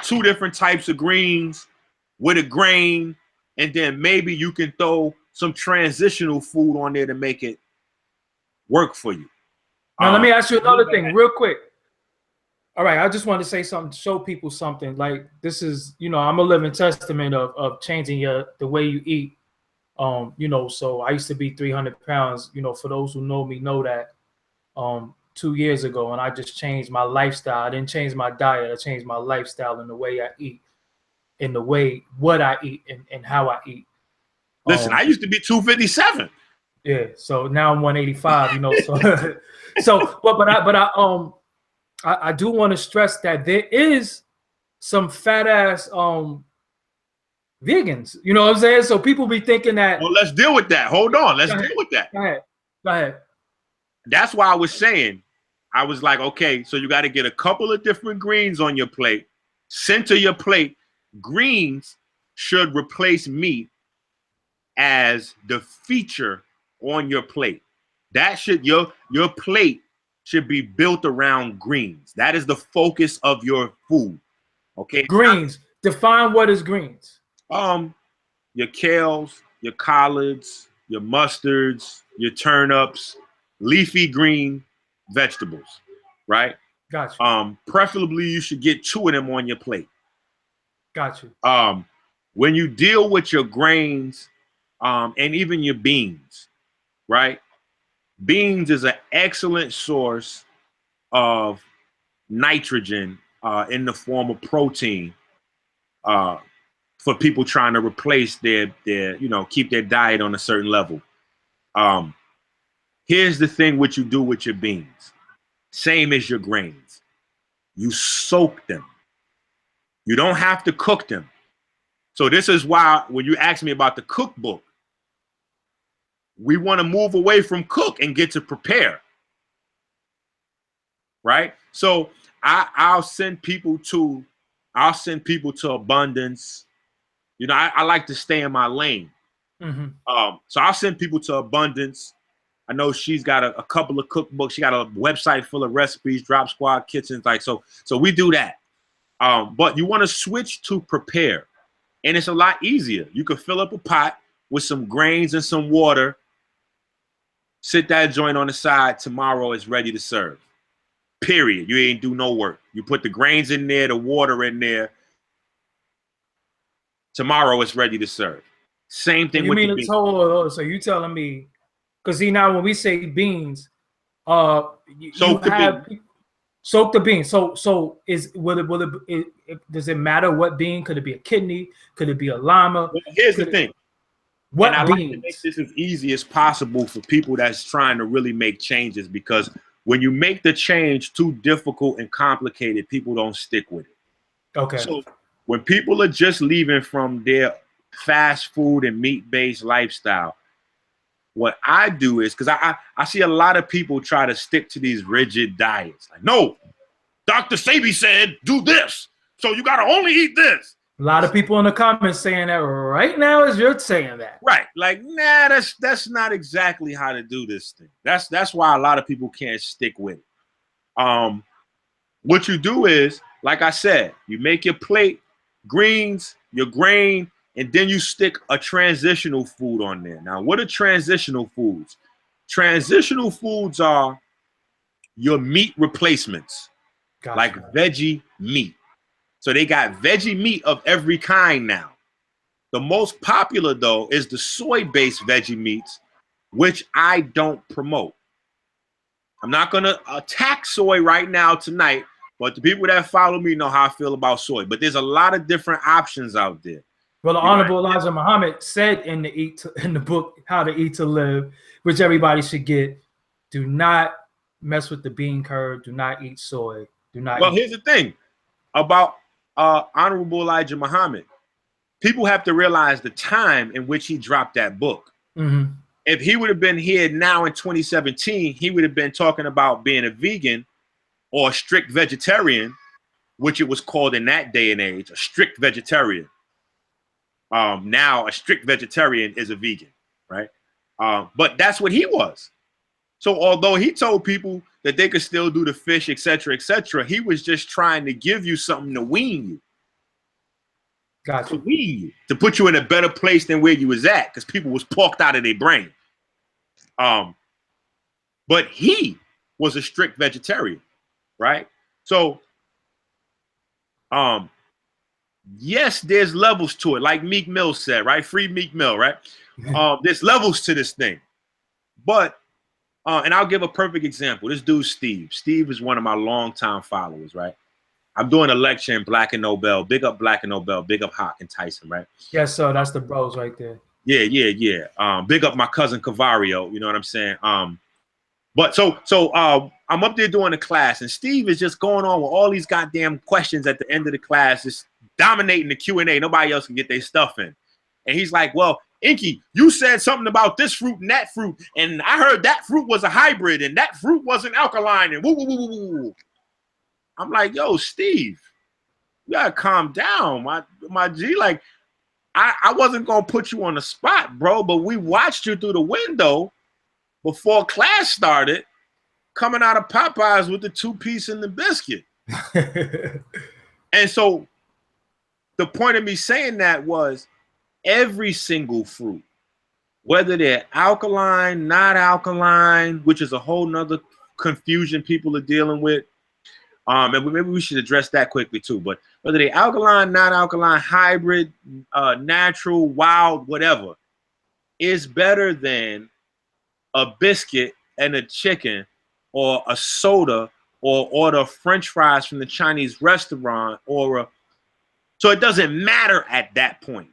Speaker 2: 2 different types of greens with a grain, and then maybe you can throw some transitional food on there to make it work for you.
Speaker 1: Now, let me ask you another thing real quick. All right, I just want to say something, show people something. Like, this is, I'm a living testament of changing the way you eat. So I used to be 300 pounds, for those who know me know that 2 years ago, and I just changed my lifestyle. I didn't change my diet. I changed my lifestyle in the way I eat, in the way what I eat and how I eat.
Speaker 2: Listen, I used to be 257.
Speaker 1: Yeah, so now I'm 185, so I do want to stress that there is some fat ass vegans, you know what I'm saying? So people be thinking that.
Speaker 2: Well, let's deal with that. Hold on, let's deal with that.
Speaker 1: Go ahead.
Speaker 2: That's why I was saying, I was like, okay, so you got to get a couple of different greens on your plate. Center your plate. Greens should replace meat as the feature on your plate. That should, your plate should be built around greens. That is the focus of your food. Okay.
Speaker 1: Greens. Define what is greens.
Speaker 2: Your kales, your collards, your mustards, your turnips, leafy green vegetables, right?
Speaker 1: Gotcha.
Speaker 2: Preferably you should get 2 of them on your plate.
Speaker 1: Gotcha.
Speaker 2: When you deal with your grains, and even your beans, right? Beans is an excellent source of nitrogen in the form of protein. for people trying to replace their keep their diet on a certain level. Here's the thing: what you do with your beans, same as your grains. You soak them. You don't have to cook them. So this is why when you ask me about the cookbook, we want to move away from cook and get to prepare. Right? So I'll send people to Abundance. You know, I like to stay in my lane. So I'll send people to Abundance. I know she's got a couple of cookbooks. She got a website full of recipes, Drop Squad Kitchens. Like, so we do that. But you want to switch to prepare. And it's a lot easier. You can fill up a pot with some grains and some water. Sit that joint on the side. Tomorrow it's ready to serve. Period. You ain't do no work. You put the grains in there, the water in there. Tomorrow it's ready to serve. Same thing with the beans.
Speaker 1: So you telling me, because see now when we say beans, soak the beans. So does it matter what bean? Could it be a kidney? Could it be a lima?
Speaker 2: Well, here's the thing. What and I beans? Like to make this as easy as possible for people that's trying to really make changes, because when you make the change too difficult and complicated, people don't stick with it.
Speaker 1: Okay.
Speaker 2: So when people are just leaving from their fast food and meat-based lifestyle, what I do is, because I see a lot of people try to stick to these rigid diets. Like, no, Dr. Sebi said do this, so you got to only eat this.
Speaker 1: A lot of people in the comments saying that right now as you're saying that.
Speaker 2: Right. Like, nah, that's not exactly how to do this thing. That's why a lot of people can't stick with it. What you do is, like I said, you make your plate, greens, your grain, and then you stick a transitional food on there. Now, what are transitional foods? Transitional foods are your meat replacements, gotcha. Like veggie meat. So they got veggie meat of every kind now. The most popular, though, is the soy-based veggie meats, which I don't promote. I'm not going to attack soy right now tonight, but the people that follow me know how I feel about soy. But there's a lot of different options out there.
Speaker 1: Well, the Honorable Elijah Muhammad said in the book, How to Eat to Live, which everybody should get, do not mess with the bean curd. Do not eat soy. Do not.
Speaker 2: Well, here's the thing about Honorable Elijah Muhammad. People have to realize the time in which he dropped that book.
Speaker 1: Mm-hmm.
Speaker 2: If he would have been here now in 2017, he would have been talking about being a vegan or a strict vegetarian, which it was called in that day and age, a strict vegetarian. Now a strict vegetarian is a vegan, right? But that's what he was. So although he told people that they could still do the fish, etc., he was just trying to give you something to wean you.
Speaker 1: Gotcha.
Speaker 2: To wean you, to put you in a better place than where you was at, because people was porked out of their brain. But he was a strict vegetarian, right? So, yes, there's levels to it, like Meek Mill said, right? Free Meek Mill, right? There's levels to this thing. But, and I'll give a perfect example. This dude, Steve. Steve is one of my longtime followers, right? I'm doing a lecture in Black and Nobel. Big up Black and Nobel. Big up Hawk and Tyson, right?
Speaker 1: Yes, sir. That's the bros right there.
Speaker 2: Yeah. Big up my cousin Cavario. You know what I'm saying? But so I'm up there doing the class, and Steve is just going on with all these goddamn questions at the end of the class, just dominating the Q&A. Nobody else can get their stuff in. And he's like, well, EnQi, you said something about this fruit and that fruit, and I heard that fruit was a hybrid, and that fruit wasn't alkaline, and woo. I'm like, yo, Steve, you gotta calm down, my G. Like, I wasn't gonna put you on the spot, bro, but we watched you through the window before class started, coming out of Popeyes with the 2-piece and the biscuit. And so the point of me saying that was every single fruit, whether they're alkaline, not alkaline, which is a whole nother confusion people are dealing with. And maybe we should address that quickly too. But whether they're alkaline, not alkaline, hybrid, natural, wild, whatever, is better than a biscuit and a chicken or a soda or order French fries from the Chinese restaurant or So it doesn't matter at that point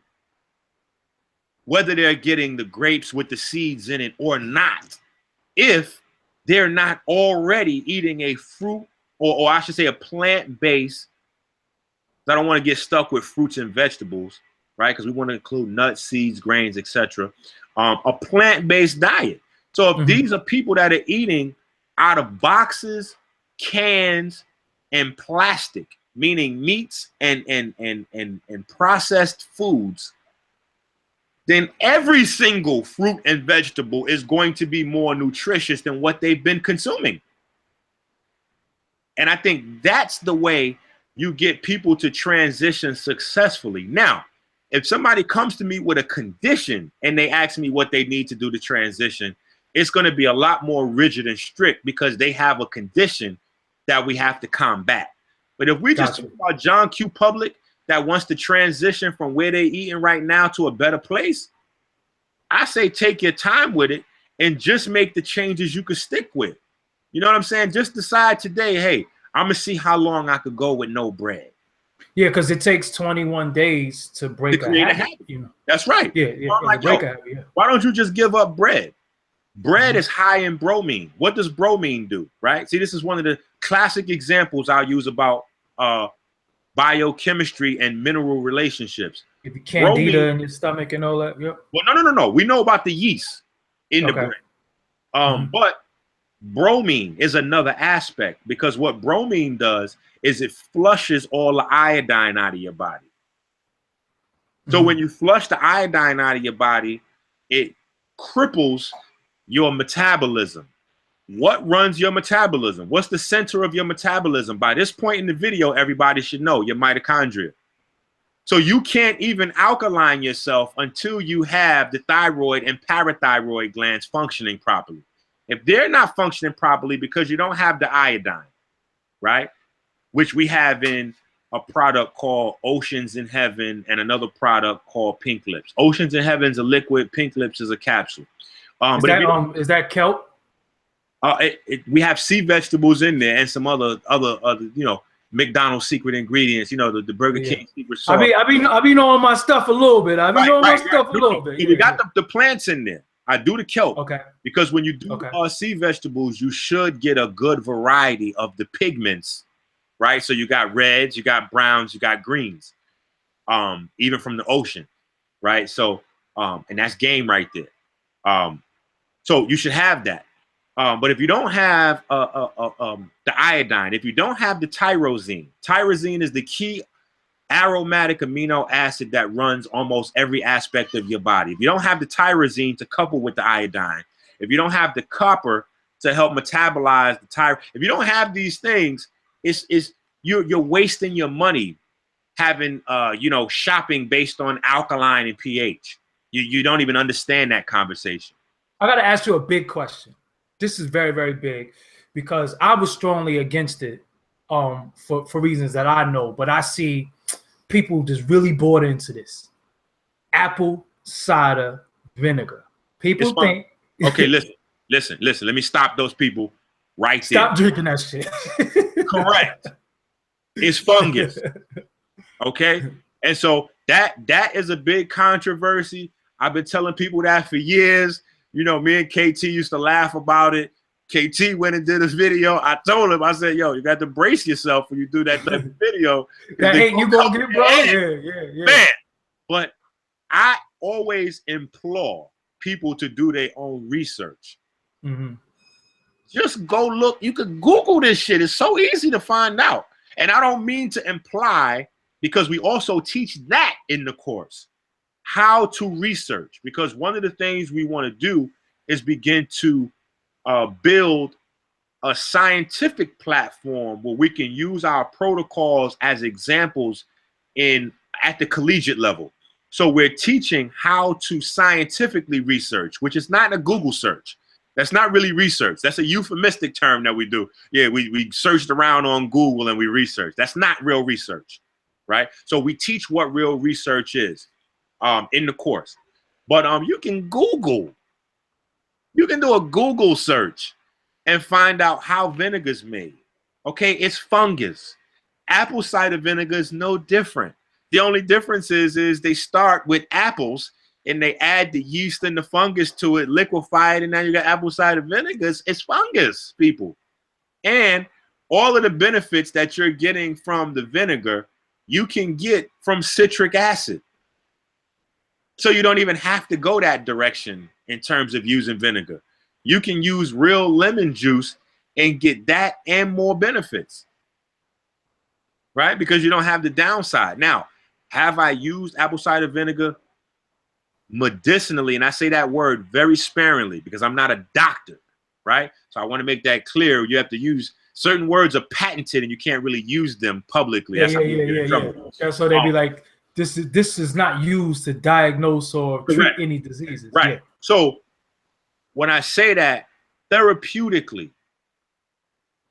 Speaker 2: whether they're getting the grapes with the seeds in it or not, if they're not already eating a fruit, or I should say a plant-based. I don't want to get stuck with fruits and vegetables, right? Because we want to include nuts, seeds, grains, etc. A plant-based diet. So if these are people that are eating out of boxes, cans, and plastic, meaning meats and processed foods, then every single fruit and vegetable is going to be more nutritious than what they've been consuming. And I think that's the way you get people to transition successfully. Now, if somebody comes to me with a condition and they ask me what they need to do to transition, it's going to be a lot more rigid and strict because they have a condition that we have to combat. But if we just talk about John Q. Public that wants to transition from where they're eating right now to a better place, I say take your time with it and just make the changes you could stick with. You know what I'm saying? Just decide today, hey, I'm going to see how long I could go with no bread.
Speaker 1: Yeah, because it takes 21 days to break a habit. You know?
Speaker 2: That's right.
Speaker 1: Yeah,
Speaker 2: like, break a habit, yeah. Why don't you just give up bread? Bread is high in bromine. What does bromine do, right? See, this is one of the classic examples I'll use about biochemistry and mineral relationships.
Speaker 1: If you candida in your stomach and all that. Yep.
Speaker 2: Well, no. We know about the yeast in the bread. But bromine is another aspect, because what bromine does is it flushes all the iodine out of your body. So when you flush the iodine out of your body, it cripples your metabolism. What runs your metabolism? What's the center of your metabolism? By this point in the video, everybody should know your mitochondria. So you can't even alkaline yourself until you have the thyroid and parathyroid glands functioning properly. If they're not functioning properly because you don't have the iodine, right, which we have in a product called Oceans in Heaven and another product called Pink Lips. Oceans in Heaven's a liquid, Pink Lips is a capsule.
Speaker 1: Is that kelp?
Speaker 2: We have sea vegetables in there and some other you know, McDonald's secret ingredients, you know, the Burger King secret sauce.
Speaker 1: I be knowing my stuff a little bit. I be knowing my stuff a little bit.
Speaker 2: We got the plants in there. I do the kelp.
Speaker 1: Okay.
Speaker 2: Because when you do sea vegetables, you should get a good variety of the pigments, right? So you got reds, you got browns, you got greens, even from the ocean, right? So, and that's game right there. So you should have that. But if you don't have the iodine, if you don't have the tyrosine is the key aromatic amino acid that runs almost every aspect of your body. If you don't have the tyrosine to couple with the iodine, if you don't have the copper to help metabolize the if you don't have these things, you're wasting your money having you know, shopping based on alkaline and pH. You don't even understand that conversation.
Speaker 1: I got to ask you a big question. This is very, very big, because I was strongly against it for reasons that I know, but I see people just really bought into this. Apple cider vinegar. People think.
Speaker 2: Okay, listen. Let me stop those people right there.
Speaker 1: Stop drinking that shit.
Speaker 2: Correct. It's fungus. Okay, and so that is a big controversy. I've been telling people that for years. You know, me and KT used to laugh about it. KT went and did this video. I told him, I said, yo, you got to brace yourself when you do that video.
Speaker 1: That ain't you gonna get, bro. Yeah.
Speaker 2: Man, but I always implore people to do their own research. Just go look. You could Google this shit. It's so easy to find out. And I don't mean to imply, because we also teach that in the course, how to research, because one of the things we want to do is begin to build a scientific platform where we can use our protocols as examples at the collegiate level. So we're teaching how to scientifically research, which is not a Google search. That's not really research. That's a euphemistic term that we do. Yeah, we searched around on Google and we researched. That's not real research, right? So we teach what real research is in the course. But you can Google. You can do a Google search and find out how vinegar is made. Okay, it's fungus. Apple cider vinegar is no different. The only difference is they start with apples and they add the yeast and the fungus to it, liquefy it, and now you got apple cider vinegar. It's fungus, people. And all of the benefits that you're getting from the vinegar, you can get from citric acid. So you don't even have to go that direction in terms of using vinegar. You can use real lemon juice and get that and more benefits, right? Because you don't have the downside. Now, have I used apple cider vinegar medicinally? And I say that word very sparingly because I'm not a doctor, right? So I want to make that clear. You have to use certain words are patented and you can't really use them publicly.
Speaker 1: Yeah. So they'd be like, this is not used to diagnose or treat any diseases.
Speaker 2: Right.
Speaker 1: Yeah.
Speaker 2: So when I say that, therapeutically,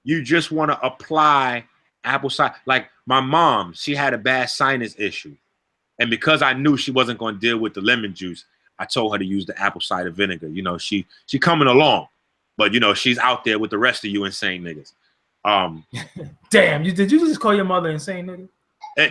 Speaker 2: you just want to apply apple cider. Like my mom, she had a bad sinus issue. And because I knew she wasn't going to deal with the lemon juice, I told her to use the apple cider vinegar. You know, she coming along, but you know, she's out there with the rest of you insane niggas.
Speaker 1: Damn, did you just call your mother insane nigga?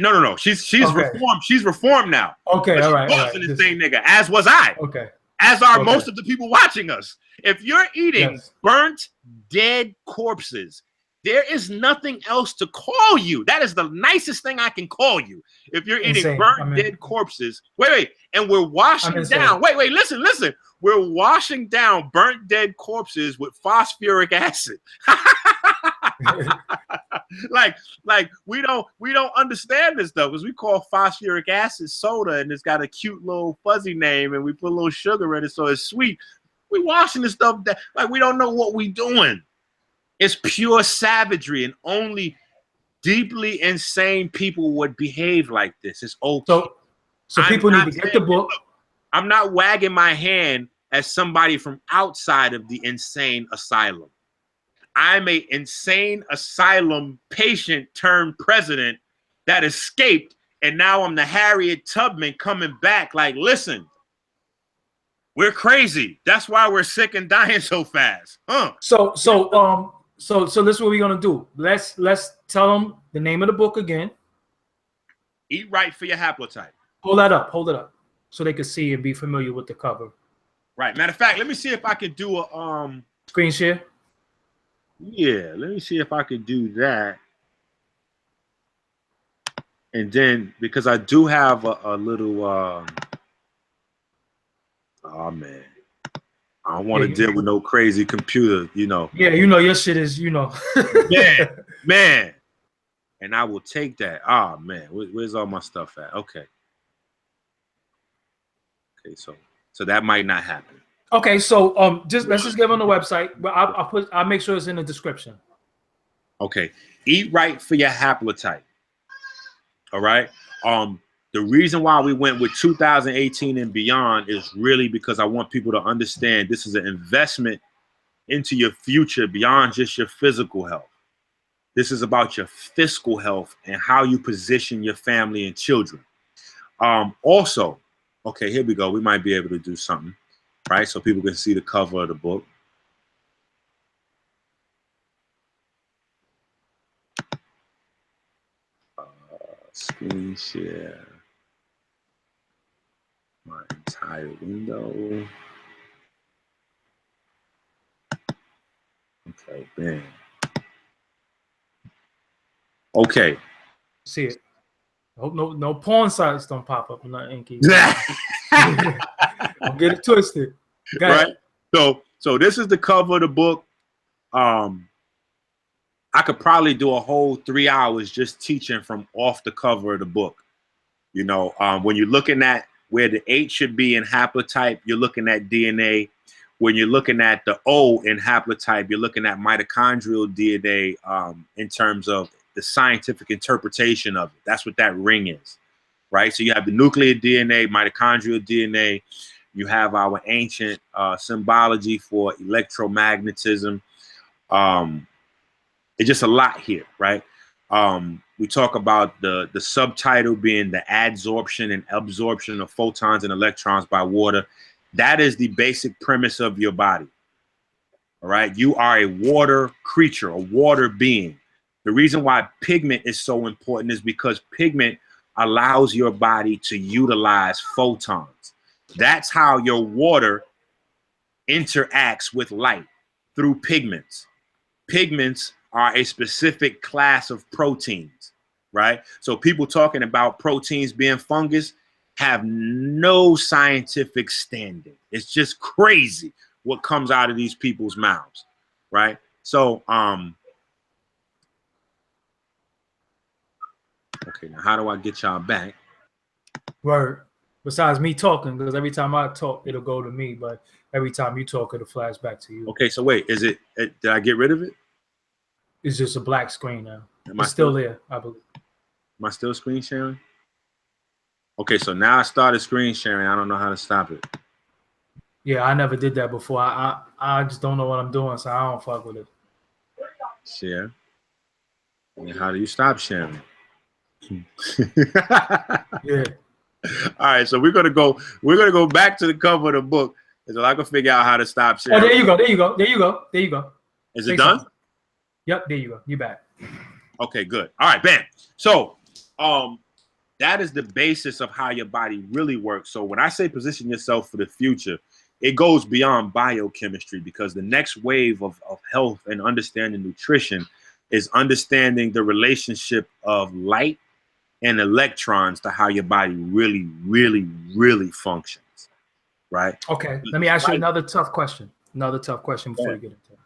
Speaker 2: No. She's reformed. She's reformed now.
Speaker 1: Okay, all right.
Speaker 2: She was an insane nigga, as was I.
Speaker 1: Okay.
Speaker 2: As are most of the people watching us. If you're eating burnt, dead corpses, there is nothing else to call you. That is the nicest thing I can call you. If you're eating burnt, dead corpses. Wait. And we're washing down. Wait, listen. We're washing down burnt, dead corpses with phosphoric acid. like we don't understand this stuff because we call phosphoric acid soda and it's got a cute little fuzzy name and we put a little sugar in it so it's sweet. We washing this stuff that like we don't know what we doing. It's pure savagery and only deeply insane people would behave like this. It's okay.
Speaker 1: So people need to get the book.
Speaker 2: I'm not wagging my hand as somebody from outside of the insane asylum. I'm an insane asylum patient turned president that escaped, and now I'm the Harriet Tubman coming back. Like, listen, we're crazy. That's why we're sick and dying so fast, huh?
Speaker 1: So this is what we're gonna do. Let's tell them the name of the book again.
Speaker 2: Eat Right for Your Haplotype.
Speaker 1: Hold it up, so they can see and be familiar with the cover.
Speaker 2: Right. Matter of fact, let me see if I can do a
Speaker 1: screen share.
Speaker 2: Yeah, let me see if I can do that. And then, because I do have a little, oh man, I don't want to deal with no crazy computer, you know.
Speaker 1: Yeah, you know, your shit is, you know.
Speaker 2: man. And I will take that. Oh man, where's all my stuff at? Okay, so that might not happen.
Speaker 1: Okay, so let's just give on the website. But I'll make sure it's in the description.
Speaker 2: Okay, Eat Right for Your Haplotype. All right. The reason why we went with 2018 and beyond is really because I want people to understand this is an investment into your future beyond just your physical health. This is about your fiscal health and how you position your family and children. Also, okay, here we go. We might be able to do something. Right, so people can see the cover of the book. Screen share my entire window. Okay, bam. Okay.
Speaker 1: See it. I hope no porn sites don't pop up on that EnQi. Don't get it twisted.
Speaker 2: Right. So this is the cover of the book. I could probably do a whole 3 hours just teaching from off the cover of the book. You know, when you're looking at where the H should be in haplotype, you're looking at DNA. When you're looking at the O in haplotype, you're looking at mitochondrial DNA in terms of the scientific interpretation of it. That's what that ring is, right? So you have the nuclear DNA, mitochondrial DNA. You have our ancient symbology for electromagnetism. It's just a lot here, right? We talk about the subtitle being the adsorption and absorption of photons and electrons by water. That is the basic premise of your body, all right? You are a water creature, a water being. The reason why pigment is so important is because pigment allows your body to utilize photons. That's how your water interacts with light, through pigments. Pigments are a specific class of proteins, right? So people talking about proteins being fungus have no scientific standing. It's just crazy what comes out of these people's mouths, right? So, okay, now how do I get y'all back?
Speaker 1: Word. Besides me talking, because every time I talk, it'll go to me, but every time you talk, it'll flash back to you.
Speaker 2: Okay, so wait, did I get rid of it?
Speaker 1: It's just a black screen now.
Speaker 2: Am I
Speaker 1: It's still there, I believe.
Speaker 2: Am I still screen sharing? Okay, so now I started screen sharing. I don't know how to stop it.
Speaker 1: Yeah, I never did that before. I just don't know what I'm doing, so I don't fuck with it.
Speaker 2: Share. And how do you stop sharing?
Speaker 1: Yeah.
Speaker 2: All right, so we're gonna go back to the cover of the book so I can figure out how to stop sharing.
Speaker 1: Oh, there you go. There you go. There you go. There you go.
Speaker 2: Is it done?
Speaker 1: Something. Yep, there you go. You back.
Speaker 2: Okay, good. All right, bam. So that is the basis of how your body really works. So when I say position yourself for the future, it goes beyond biochemistry, because the next wave of health and understanding nutrition is understanding the relationship of light and electrons to how your body really, really, really functions, right?
Speaker 1: Okay, let me ask you another tough question. Another tough question before you get into it.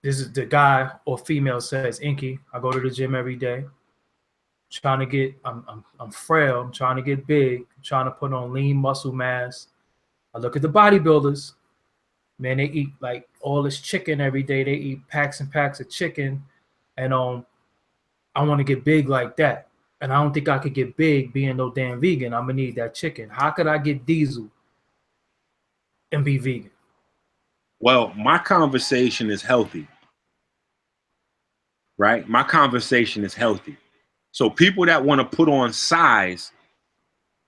Speaker 1: This is the guy or female says, EnQi, I go to the gym every day. Trying to get, I'm frail. I'm trying to get big. I'm trying to put on lean muscle mass. I look at the bodybuilders. Man, they eat like all this chicken every day. They eat packs and packs of chicken, and I want to get big like that. And I don't think I could get big being no damn vegan. I'm gonna need that chicken. How could I get diesel and be vegan?
Speaker 2: Well, my conversation is healthy, right? My conversation is healthy. So people that want to put on size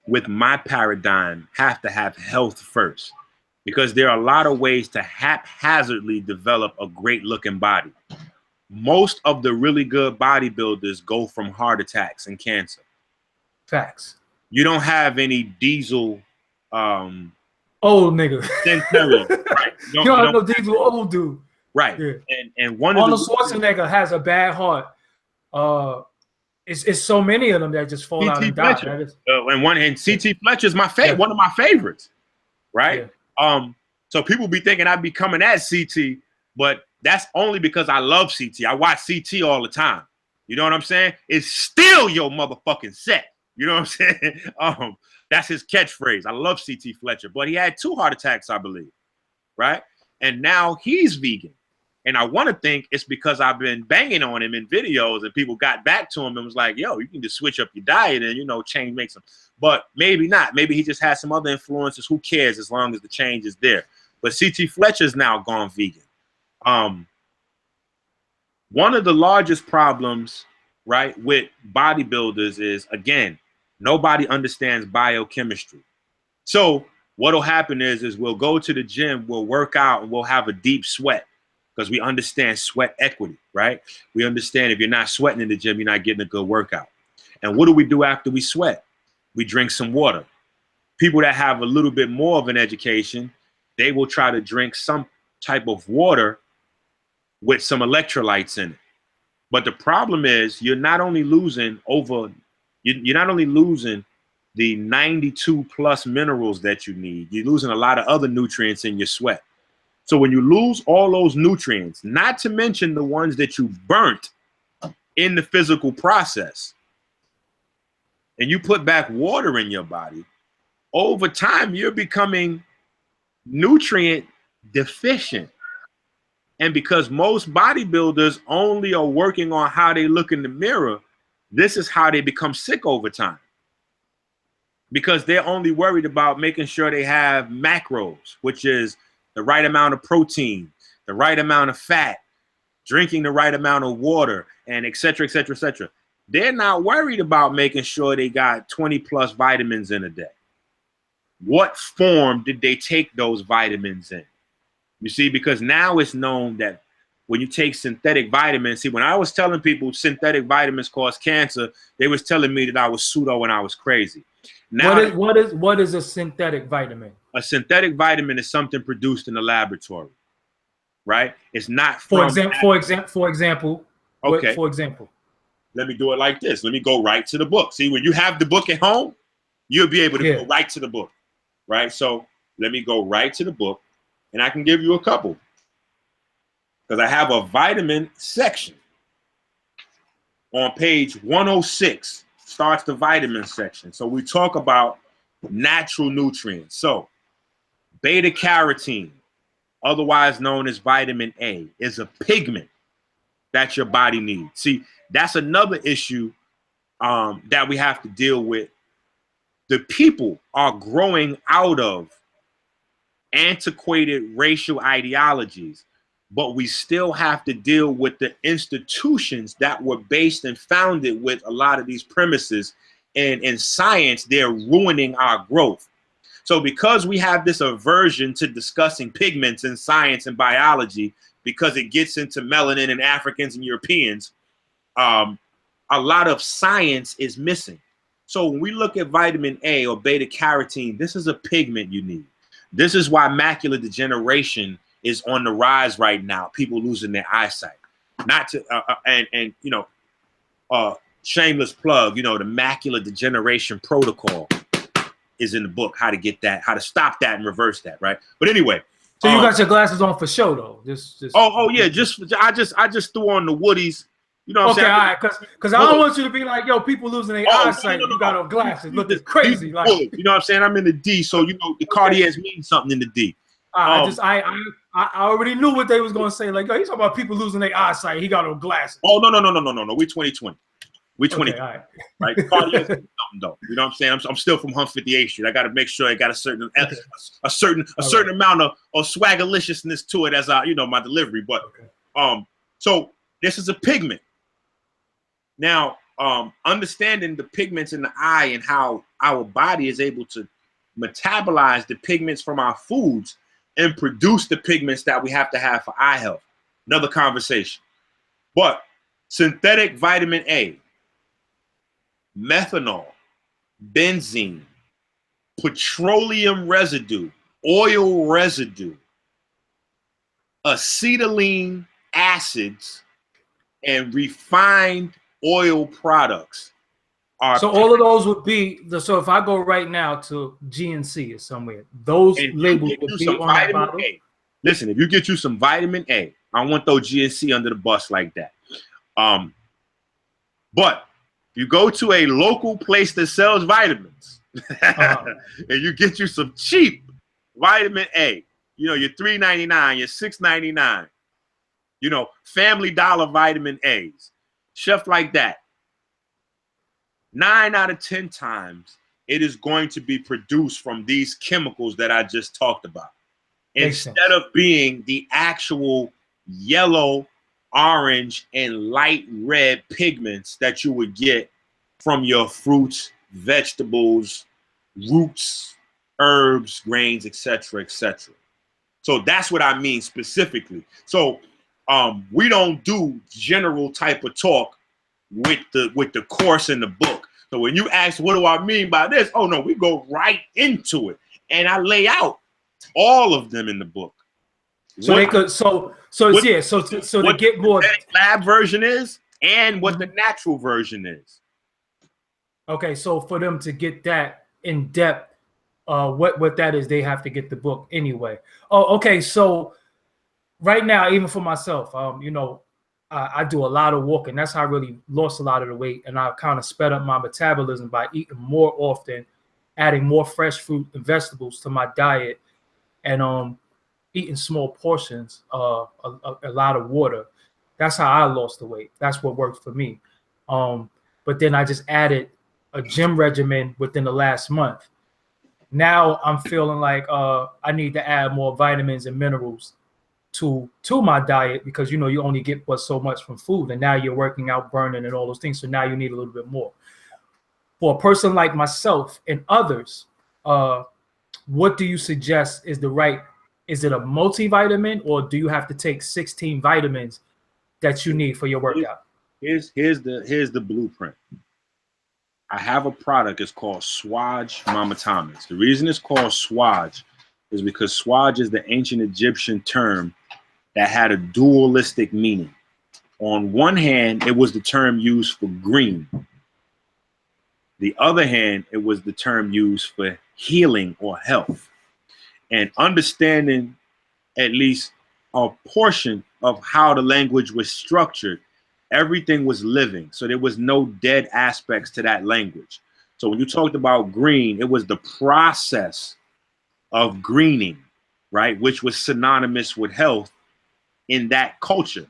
Speaker 2: with my paradigm have to have health first, because there are a lot of ways to haphazardly develop a great looking body. Most of the really good bodybuilders go from heart attacks and cancer.
Speaker 1: Facts.
Speaker 2: You don't have any diesel
Speaker 1: old nigga.
Speaker 2: Right.
Speaker 1: You don't have no diesel old dude.
Speaker 2: Right. Yeah. And one
Speaker 1: Arnold Schwarzenegger has a bad heart. It's so many of them that just fall out and die.
Speaker 2: And CT Fletcher's one of my favorites. Right. Yeah. So people be thinking I'd be coming at CT, but that's only because I love CT. I watch CT all the time. You know what I'm saying? It's still your motherfucking set. You know what I'm saying? That's his catchphrase. I love CT Fletcher, but he had 2 heart attacks, I believe. Right. And now he's vegan. And I want to think it's because I've been banging on him in videos and people got back to him and was like, yo, you can just switch up your diet and, change makes them. But maybe not. Maybe he just has some other influences. Who cares as long as the change is there? But CT Fletcher's now gone vegan. One of the largest problems, right, with bodybuilders is, again, nobody understands biochemistry. So what'll happen is we'll go to the gym, we'll work out, and we'll have a deep sweat, because we understand sweat equity, right? We understand if you're not sweating in the gym, you're not getting a good workout. And what do we do after we sweat? We drink some water. People that have a little bit more of an education, they will try to drink some type of water with some electrolytes in it. But the problem is you're not only losing the 92 plus minerals that you need, you're losing a lot of other nutrients in your sweat. So when you lose all those nutrients, not to mention the ones that you burnt in the physical process, and you put back water in your body, over time, you're becoming nutrient deficient. And because most bodybuilders only are working on how they look in the mirror, this is how they become sick over time. Because they're only worried about making sure they have macros, which is the right amount of protein, the right amount of fat, drinking the right amount of water, and et cetera, et cetera, et cetera. They're not worried about making sure they got 20 plus vitamins in a day. What form did they take those vitamins in? You see, because now it's known that when you take synthetic vitamins. See, when I was telling people synthetic vitamins cause cancer, they was telling me that I was pseudo and I was crazy. Now,
Speaker 1: what is a synthetic vitamin?
Speaker 2: A synthetic vitamin is something produced in the laboratory, right? It's not
Speaker 1: For
Speaker 2: from.
Speaker 1: example.
Speaker 2: Okay.
Speaker 1: For example.
Speaker 2: Let me do it like this. Let me go right to the book. See, when you have the book at home, you'll be able to go right to the book, right? So let me go right to the book, and I can give you a couple because I have a vitamin section. On page 106 starts the vitamin section. So we talk about natural nutrients. So beta carotene, otherwise known as vitamin A, is a pigment that your body needs. See, that's another issue that we have to deal with. The people are growing out of antiquated racial ideologies, but we still have to deal with the institutions that were based and founded with a lot of these premises. And in science, they're ruining our growth. So because we have this aversion to discussing pigments in science and biology, because it gets into melanin and Africans and Europeans, a lot of science is missing. So when we look at vitamin A or beta carotene, this is a pigment you need. This is why macular degeneration is on the rise right now. People losing their eyesight. Not to and you know, shameless plug. You know, the macular degeneration protocol is in the book. How to get that, how to stop that and reverse that. Right. But anyway.
Speaker 1: So you got your glasses on for show though. Just
Speaker 2: yeah. I just threw on the Woodies. You know what I'm saying?
Speaker 1: Okay, all right, because I don't want you to be like, yo, people losing their eyesight. You got on glasses, looking crazy. Like,
Speaker 2: you know what I'm saying? I'm in the D, so you know the Cartiers mean something in the D.
Speaker 1: I already knew what they was gonna say. Like, yo, he's talking about people losing their eyesight. He got on glasses.
Speaker 2: Oh no. We 2020. We 20.
Speaker 1: Okay, all right.
Speaker 2: Right? Cartiers mean something though. You know what I'm saying? I'm still from 158th Street. I got to make sure I got a certain amount of swaggerliciousness to it as my delivery. But so this is a pigment. Now, understanding the pigments in the eye and how our body is able to metabolize the pigments from our foods and produce the pigments that we have to have for eye health. Another conversation. But synthetic vitamin A, methanol, benzene, petroleum residue, oil residue, acetylene acids, and refined oil products are.
Speaker 1: So all of those would be so if I go right now to GNC or somewhere, those labels would be on that bottle.
Speaker 2: Listen, if you get you some vitamin A, I won't throw GNC under the bus like that. But if you go to a local place that sells vitamins and you get you some cheap vitamin A, you know, your $3.99, your $6.99, you know, Family Dollar vitamin A's, stuff like that. 9 out of 10 times, it is going to be produced from these chemicals that I just talked about. Instead of being the actual yellow, orange, and light red pigments that you would get from your fruits, vegetables, roots, herbs, grains, etc., etc. So that's what I mean specifically. So we don't do general type of talk with the course in the book. So when you ask, what do I mean by this? Oh no, we go right into it, and I lay out all of them in the book.
Speaker 1: So they could so to get more
Speaker 2: lab version is and what the natural version is.
Speaker 1: Okay, so for them to get that in depth, what that is, they have to get the book anyway. Oh, okay. So right now, even for myself, you know, I do a lot of walking. That's how I really lost a lot of the weight, and I kind of sped up my metabolism by eating more often, adding more fresh fruit and vegetables to my diet, and eating small portions, a lot of water. That's how I lost the weight. That's what worked for me. But then I just added a gym regimen within the last month. Now I'm feeling like I need to add more vitamins and minerals to my diet, because you know you only get but so much from food, and now you're working out, burning, and all those things. So now you need a little bit more. For a person like myself and others, what do you suggest is the right Is it a multivitamin, or do you have to take 16 vitamins that you need for your workout?
Speaker 2: Here's the blueprint. I have a product. It's called Swaj Mamatomics. The reason it's called Swaj is because Swaj is the ancient Egyptian term that had a dualistic meaning. On one hand, it was the term used for green. The other hand, it was the term used for healing or health. And understanding at least a portion of how the language was structured, everything was living. So there was no dead aspects to that language. So when you talked about green, it was the process of greening, right? Which was synonymous with health in that culture.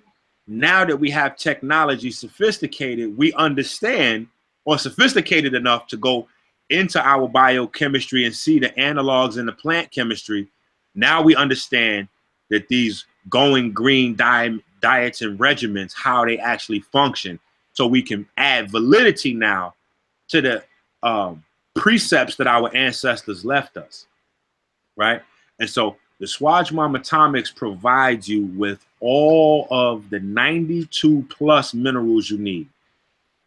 Speaker 2: Now that we have technology sophisticated, we understand, or sophisticated enough to go into our biochemistry and see the analogs in the plant chemistry. Now we understand that these going green diets and regimens, how they actually function. So we can add validity now to the precepts that our ancestors left us, right? And so the Swaj Mamatomics provides you with all of the 92 plus minerals you need,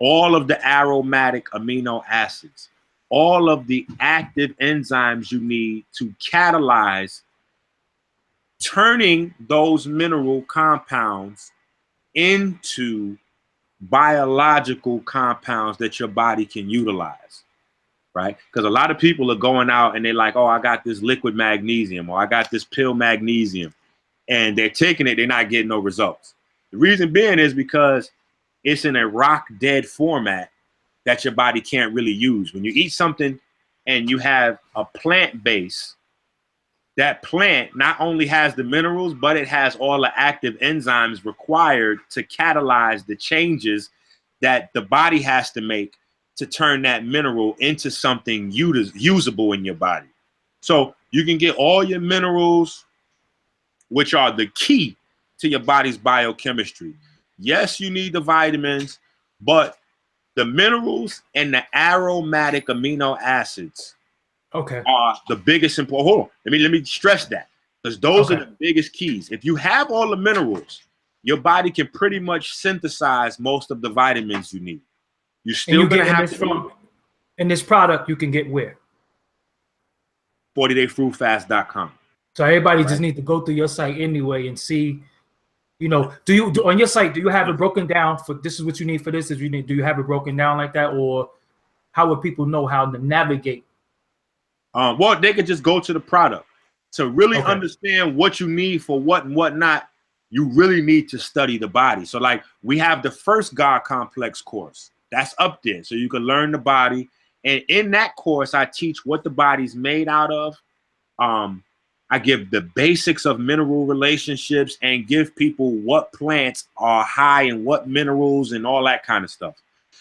Speaker 2: all of the aromatic amino acids, all of the active enzymes you need to catalyze turning those mineral compounds into biological compounds that your body can utilize, right? Because a lot of people are going out and they're like, oh, I got this liquid magnesium, or I got this pill magnesium, and they're taking it, they're not getting no results. The reason being is because it's in a rock dead format that your body can't really use. When you eat something and you have a plant base, that plant not only has the minerals, but it has all the active enzymes required to catalyze the changes that the body has to make to turn that mineral into something usable in your body. So you can get all your minerals, which are the key to your body's biochemistry. Yes, you need the vitamins, but the minerals and the aromatic amino acids are the biggest important. Hold on, let me stress that, because those are the biggest keys. If you have all the minerals, your body can pretty much synthesize most of the vitamins you need. You're still gonna have to.
Speaker 1: And this product you can get where?
Speaker 2: 40dayfruitfast.com.
Speaker 1: So everybody just needs to go through your site anyway and see. You know, on your site, do you have it broken down for this is what you need for this? Do you have it broken down like that, or how would people know how to navigate?
Speaker 2: Well, they could just go to the product to really understand what you need for what and what not. You really need to study the body. So like we have the first God complex course that's up there. So you can learn the body. And in that course, I teach what the body's made out of. I give the basics of mineral relationships and give people what plants are high in what minerals and all that kind of stuff.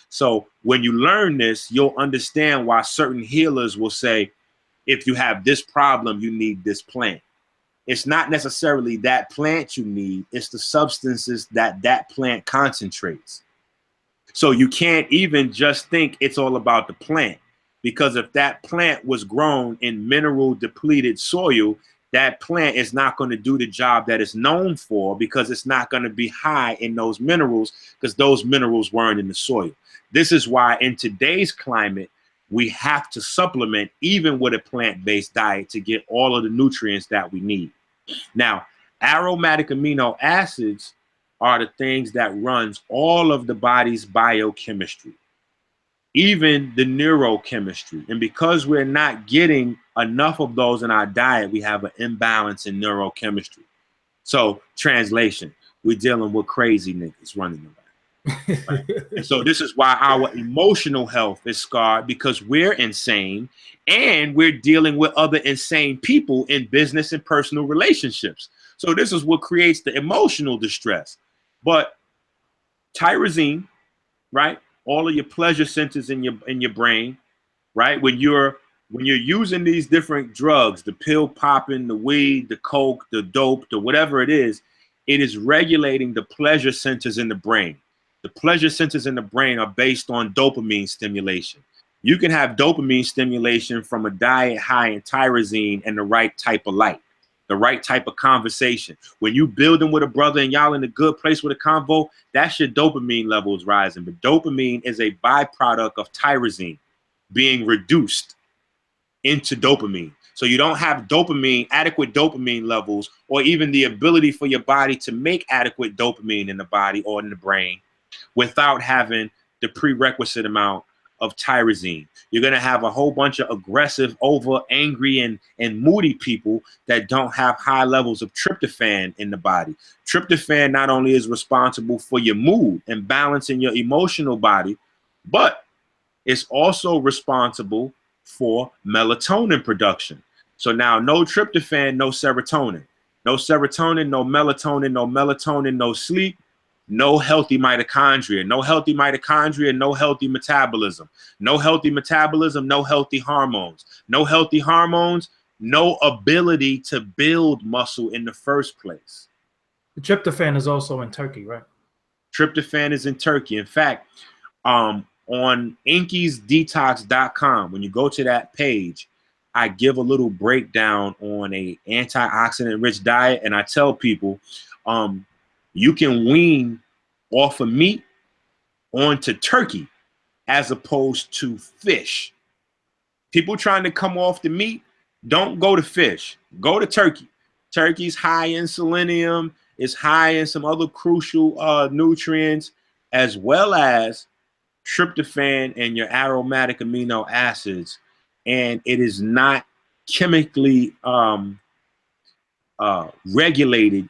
Speaker 2: So when you learn this, you'll understand why certain healers will say, if you have this problem, you need this plant. It's not necessarily that plant you need. It's the substances that that plant concentrates. So you can't even just think it's all about the plant, because if that plant was grown in mineral depleted soil, that plant is not going to do the job that it's known for, because it's not going to be high in those minerals, because those minerals weren't in the soil. This is why in today's climate, we have to supplement even with a plant-based diet to get all of the nutrients that we need. Now, aromatic amino acids are the things that runs all of the body's biochemistry, even the neurochemistry. And because we're not getting enough of those in our diet, we have an imbalance in neurochemistry. So translation, we're dealing with crazy niggas running around. Right? And so this is why our emotional health is scarred, because we're insane and we're dealing with other insane people in business and personal relationships. So this is what creates the emotional distress. But tyrosine, right? All of your pleasure centers in your brain, right? When you're using these different drugs, the pill popping, the weed, the coke, the dope, the whatever it is regulating the pleasure centers in the brain. The pleasure centers in the brain are based on dopamine stimulation. You can have dopamine stimulation from a diet high in tyrosine and the right type of light. the right type of conversation. When you building with a brother and y'all in a good place with a convo, that's your dopamine levels rising. But dopamine is a byproduct of tyrosine being reduced into dopamine. So you don't have dopamine, adequate dopamine levels, or even the ability for your body to make adequate dopamine in the body or in the brain without having the prerequisite amount of tyrosine. You're going to have a whole bunch of aggressive, over angry and moody people that don't have high levels of tryptophan in the body. Tryptophan not only is responsible for your mood and balancing your emotional body, but it's also responsible for melatonin production. So now no tryptophan, no serotonin. No serotonin, no melatonin, no melatonin, no sleep, no healthy mitochondria. No healthy mitochondria, no healthy metabolism. No healthy metabolism, no healthy hormones. No healthy hormones, no ability to build muscle in the first place.
Speaker 1: The tryptophan is also in turkey, right?
Speaker 2: Tryptophan is in turkey. In fact, on EnQi'sDetox.com, when you go to that page, I give a little breakdown on a antioxidant rich diet, and I tell people you can wean off of meat onto turkey as opposed to fish. People trying to come off the meat, don't go to fish, go to turkey. Turkey's high in selenium, it's high in some other crucial nutrients, as well as tryptophan and your aromatic amino acids, and it is not chemically regulated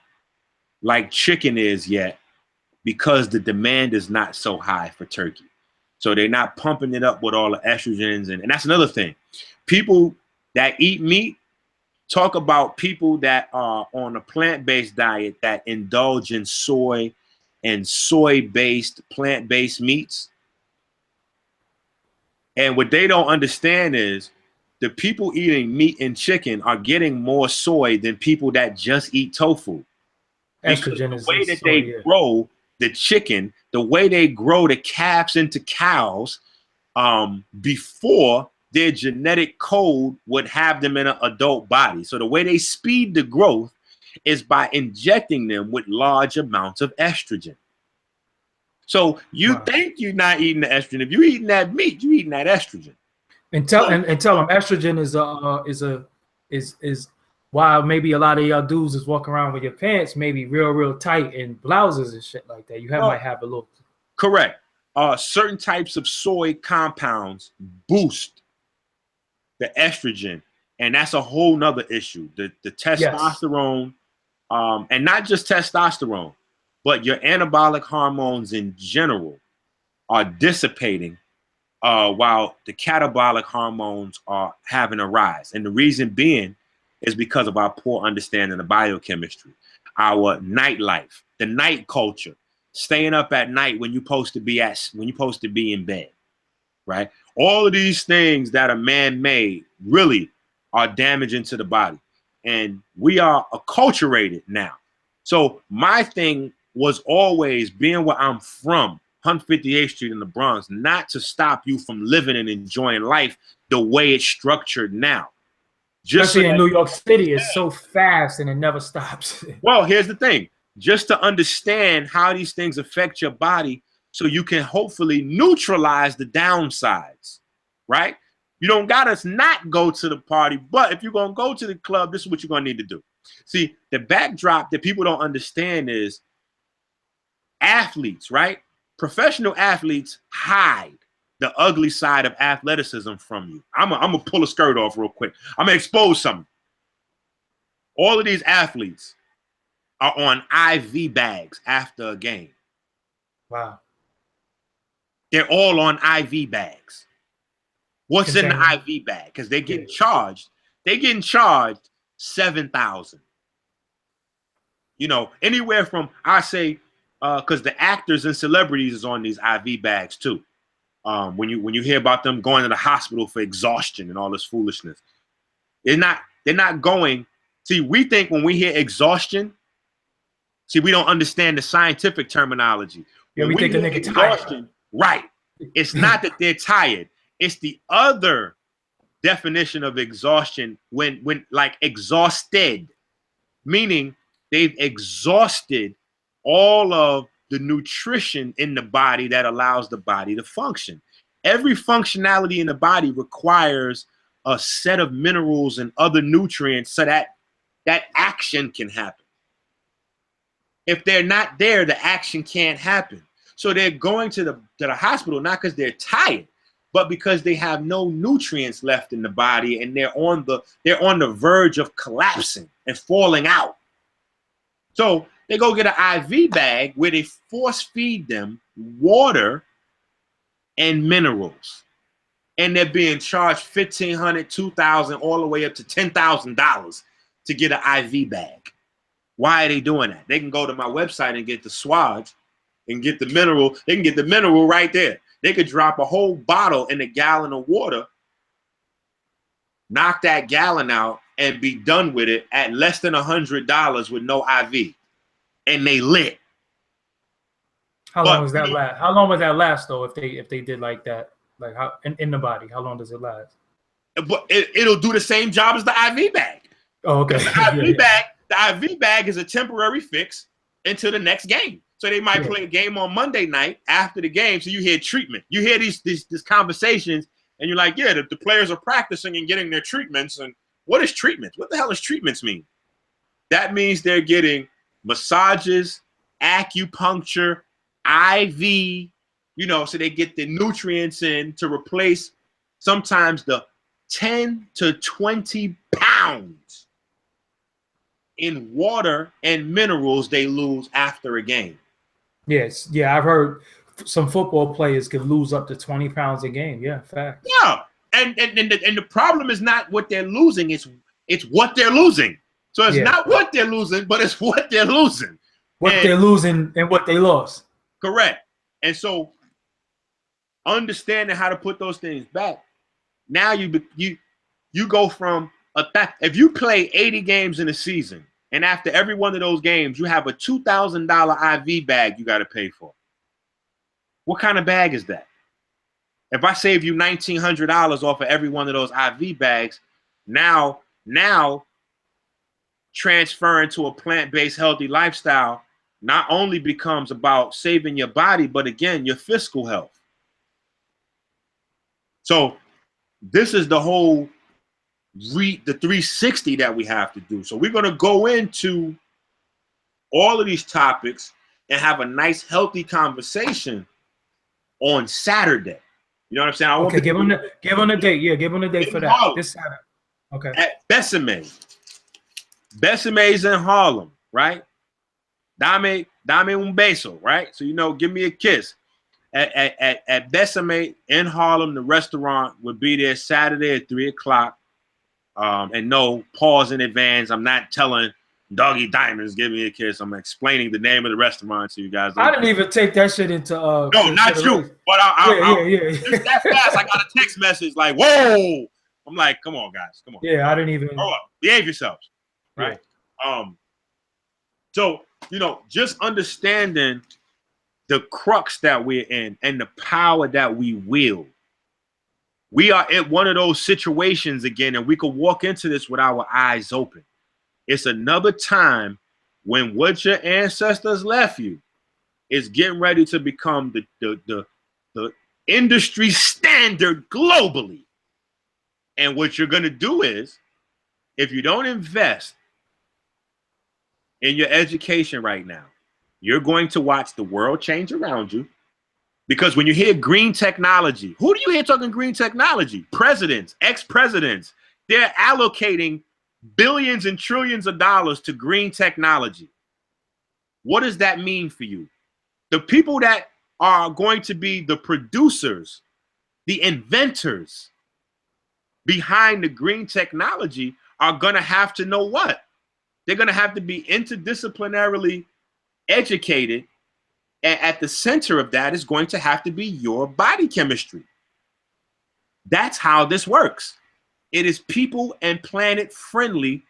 Speaker 2: like chicken is yet, because the demand is not so high for turkey. So they're not pumping it up with all the estrogens, and that's another thing. People that eat meat talk about people that are on a plant-based diet that indulge in soy and soy-based plant-based meats. And what they don't understand is the people eating meat and chicken are getting more soy than people that just eat tofu. Because
Speaker 1: Estrogen
Speaker 2: the way that
Speaker 1: soy,
Speaker 2: they grow the chicken, the way they grow the calves into cows, before their genetic code would have them in an adult body. So the way they speed the growth is by injecting them with large amounts of estrogen. So you think you're not eating the estrogen. If you're eating that meat, you're eating that estrogen.
Speaker 1: And tell them estrogen is why maybe a lot of y'all dudes is walking around with your pants maybe real tight and blouses and shit like that. You might have a little.
Speaker 2: Correct. Certain types of soy compounds boost the estrogen, and that's a whole nother issue. The testosterone, and not just testosterone, but your anabolic hormones in general are dissipating while the catabolic hormones are having a rise. And the reason being is because of our poor understanding of biochemistry, our nightlife, the night culture, staying up at night when you're supposed to be in bed, right? All of these things that are man-made really are damaging to the body. And we are acculturated now. So my thing was always, being where I'm from, 158th Street in the Bronx, not to stop you from living and enjoying life the way it's structured now.
Speaker 1: Especially in New York City, it's so fast and it never stops.
Speaker 2: Well, here's the thing. Just to understand how these things affect your body so you can hopefully neutralize the downsides, right? You don't gotta not go to the party, but if you're gonna go to the club, this is what you're gonna need to do. See, the backdrop that people don't understand is athletes, right? Professional athletes hide the ugly side of athleticism from you. I'm gonna pull a skirt off real quick. I'm gonna expose something. All of these athletes are on IV bags after a game.
Speaker 1: Wow.
Speaker 2: They're all on IV bags. What's in the IV bag? Because they're getting charged. They're getting charged $7,000. You know, anywhere from, I say, because the actors and celebrities is on these IV bags too. When you hear about them going to the hospital for exhaustion and all this foolishness, they're not going. See, we think when we hear exhaustion, we don't understand the scientific terminology.
Speaker 1: Yeah, we think the nigga exhaustion,
Speaker 2: right? It's not that they're tired. It's the other definition of exhaustion when like exhausted. meaning they've exhausted all of the nutrition in the body that allows the body to function. Every functionality in the body requires a set of minerals and other nutrients so that that action can happen. If they're not there, the action can't happen. So they're going to the hospital, not because they're tired, but because they have no nutrients left in the body, and they're on the verge of collapsing and falling out. So they go get an IV bag where they force feed them water and minerals, and they're being charged $1,500, $2,000, all the way up to $10,000 to get an IV bag. Why are they doing that? They can go to my website and get the swabs and get the mineral. They can get the mineral right there. They could drop a whole bottle in a gallon of water, knock that gallon out, and be done with it at less than $100 with no IV, and they lit.
Speaker 1: How long does that last? How long would that last though? If they did like that, like how in the body, how long does it last?
Speaker 2: But it'll do the same job as the IV bag.
Speaker 1: Oh, okay.
Speaker 2: The IV bag is a temporary fix until the next game. So they might play a game on Monday night after the game. So you hear treatment. You hear these conversations, and you're like, yeah, the players are practicing and getting their treatments. And what is treatments? What the hell does treatments mean? That means they're getting massages, acupuncture, IV, so they get the nutrients in to replace sometimes the 10 to 20 pounds in water and minerals they lose after a game. Yes.
Speaker 1: Yeah, I've heard some football players can lose up to 20 pounds a game. Yeah, fact.
Speaker 2: Yeah. And the problem is not what they're losing, it's what they're losing. So it's not what they're losing, but it's what they're losing.
Speaker 1: They're losing and what they lost.
Speaker 2: Correct. And so understanding how to put those things back. Now you go from if you play 80 games in a season, and after every one of those games, you have a $2,000 IV bag you got to pay for. What kind of bag is that? If I save you $1,900 off of every one of those IV bags, now transferring to a plant-based healthy lifestyle not only becomes about saving your body, but again, your fiscal health. So this is the whole the 360 that we have to do. So we're going to go into all of these topics and have a nice, healthy conversation on Saturday. You know what I'm saying?
Speaker 1: Okay, give them a date. Yeah, give them a date for that. Harlem. This Saturday. Okay.
Speaker 2: At Besame. Besame's in Harlem, right? Dame un beso, right? So, give me a kiss. At Besame in Harlem, the restaurant would be there Saturday at 3 o'clock. And no, pause in advance. I'm not telling Doggie Diamonds give me a kiss. I'm explaining the name of the restaurant to you guys.
Speaker 1: I didn't even take that shit into
Speaker 2: no, not you. But just that fast, I got a text message like, whoa. I'm like, come on, guys. Come on.
Speaker 1: Yeah, I didn't even
Speaker 2: grow up. Behave yourselves. Right. Yeah. So, just understanding the crux that we're in and the power that we wield. We are in one of those situations again, and we could walk into this with our eyes open. It's another time when what your ancestors left you is getting ready to become the industry standard globally. And what you're going to do is, if you don't invest in your education right now, you're going to watch the world change around you. Because when you hear green technology, who do you hear talking green technology? Presidents, ex-presidents. They're allocating billions and trillions of dollars to green technology. What does that mean for you? The people that are going to be the producers, the inventors behind the green technology are going to have to know what? They're going to have to be interdisciplinarily educated. And at the center of that is going to have to be your body chemistry. That's how this works. It is people and planet friendly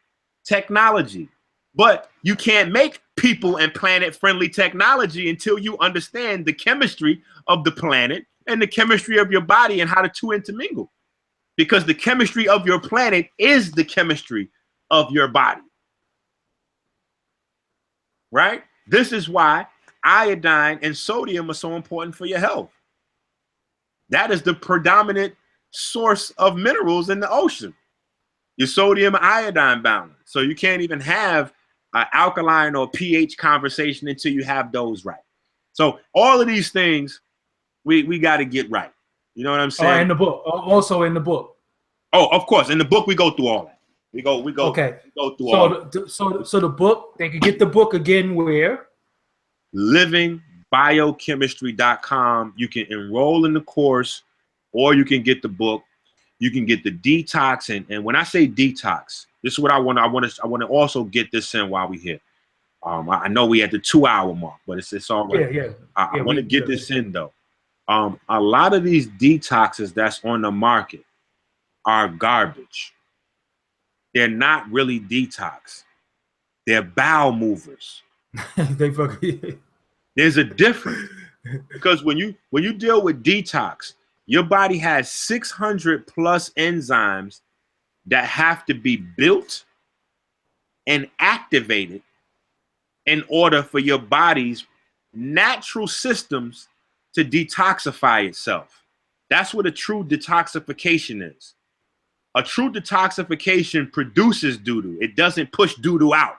Speaker 2: technology. But you can't make people and planet friendly technology until you understand the chemistry of the planet and the chemistry of your body and how the two intermingle. Because the chemistry of your planet is the chemistry of your body. right? This is why iodine and sodium are so important for your health. That is the predominant source of minerals in the ocean, your sodium iodine balance. So you can't even have an alkaline or pH conversation until you have those right. So all of these things we got to get right. You know what I'm saying?
Speaker 1: in the book. Also in the book.
Speaker 2: Oh, of course. In the book, we go through all that. We go
Speaker 1: Okay.
Speaker 2: we go through all
Speaker 1: So the book, they could get the book again where?
Speaker 2: livingbiochemistry.com. You can enroll in the course, or you can get the book. You can get the detox, and when I say detox, this is what I want to also get this in while we're here. I know we at the 2-hour mark, but it's all right.
Speaker 1: Yeah.
Speaker 2: I want to get this in though. A lot of these detoxes that's on the market are garbage. They're not really detox. They're bowel movers.
Speaker 1: They fucking.
Speaker 2: There's a difference, because when you deal with detox, your body has 600 plus enzymes that have to be built and activated in order for your body's natural systems to detoxify itself. That's what a true detoxification is. A true detoxification produces doo-doo. It doesn't push doo-doo out,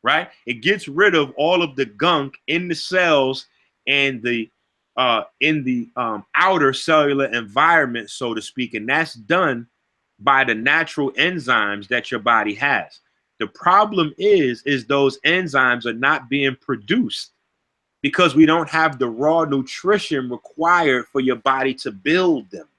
Speaker 2: right? It gets rid of all of the gunk in the cells and the outer cellular environment, so to speak, and that's done by the natural enzymes that your body has. The problem is those enzymes are not being produced because we don't have the raw nutrition required for your body to build them.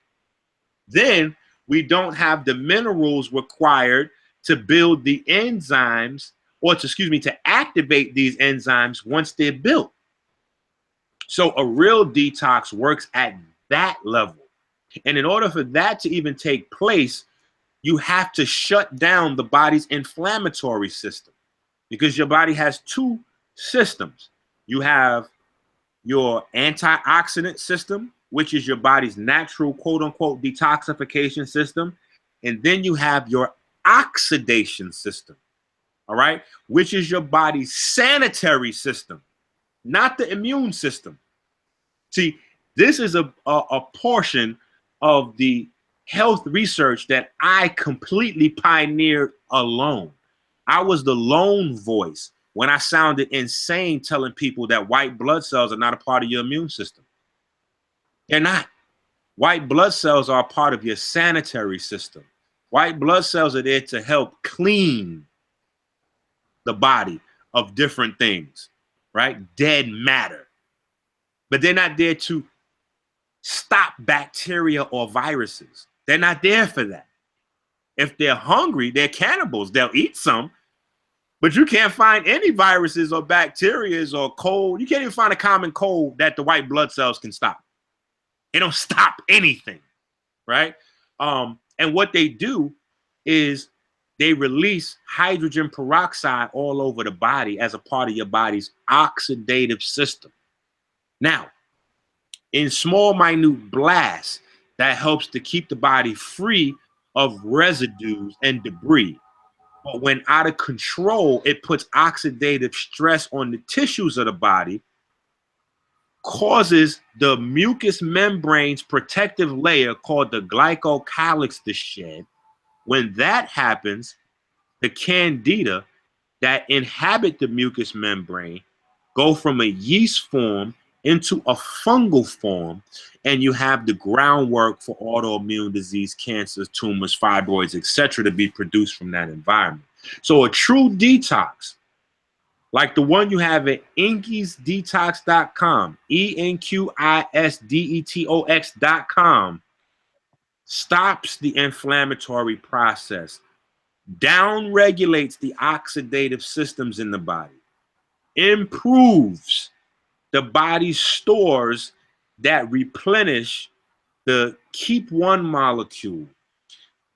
Speaker 2: Then we don't have the minerals required to build the enzymes, or to activate these enzymes once they're built. So a real detox works at that level. And in order for that to even take place, you have to shut down the body's inflammatory system, because your body has two systems. You have your antioxidant system, which is your body's natural, quote unquote, detoxification system. And then you have your oxidation system, all right, which is your body's sanitary system, not the immune system. See, this is a portion of the health research that I completely pioneered alone. I was the lone voice when I sounded insane telling people that white blood cells are not a part of your immune system. They're not. White blood cells are a part of your sanitary system. White blood cells are there to help clean the body of different things, right? Dead matter. But they're not there to stop bacteria or viruses. They're not there for that. If they're hungry, they're cannibals. They'll eat some, but you can't find any viruses or bacteria or cold. You can't even find a common cold that the white blood cells can stop. They don't stop anything, right? And what they do is they release hydrogen peroxide all over the body as a part of your body's oxidative system. Now, in small, minute blasts, that helps to keep the body free of residues and debris. But when out of control, it puts oxidative stress on the tissues of the body, causes the mucous membrane's protective layer called the glycocalyx to shed. When that happens, the candida that inhabit the mucous membrane go from a yeast form into a fungal form, and you have the groundwork for autoimmune disease, cancers, tumors, fibroids, etc., to be produced from that environment. So a true detox, like the one you have at EnQi'sDetox.com, EnQi'sDetox.com, stops the inflammatory process, down regulates the oxidative systems in the body, improves the body's stores that replenish the keep one molecule,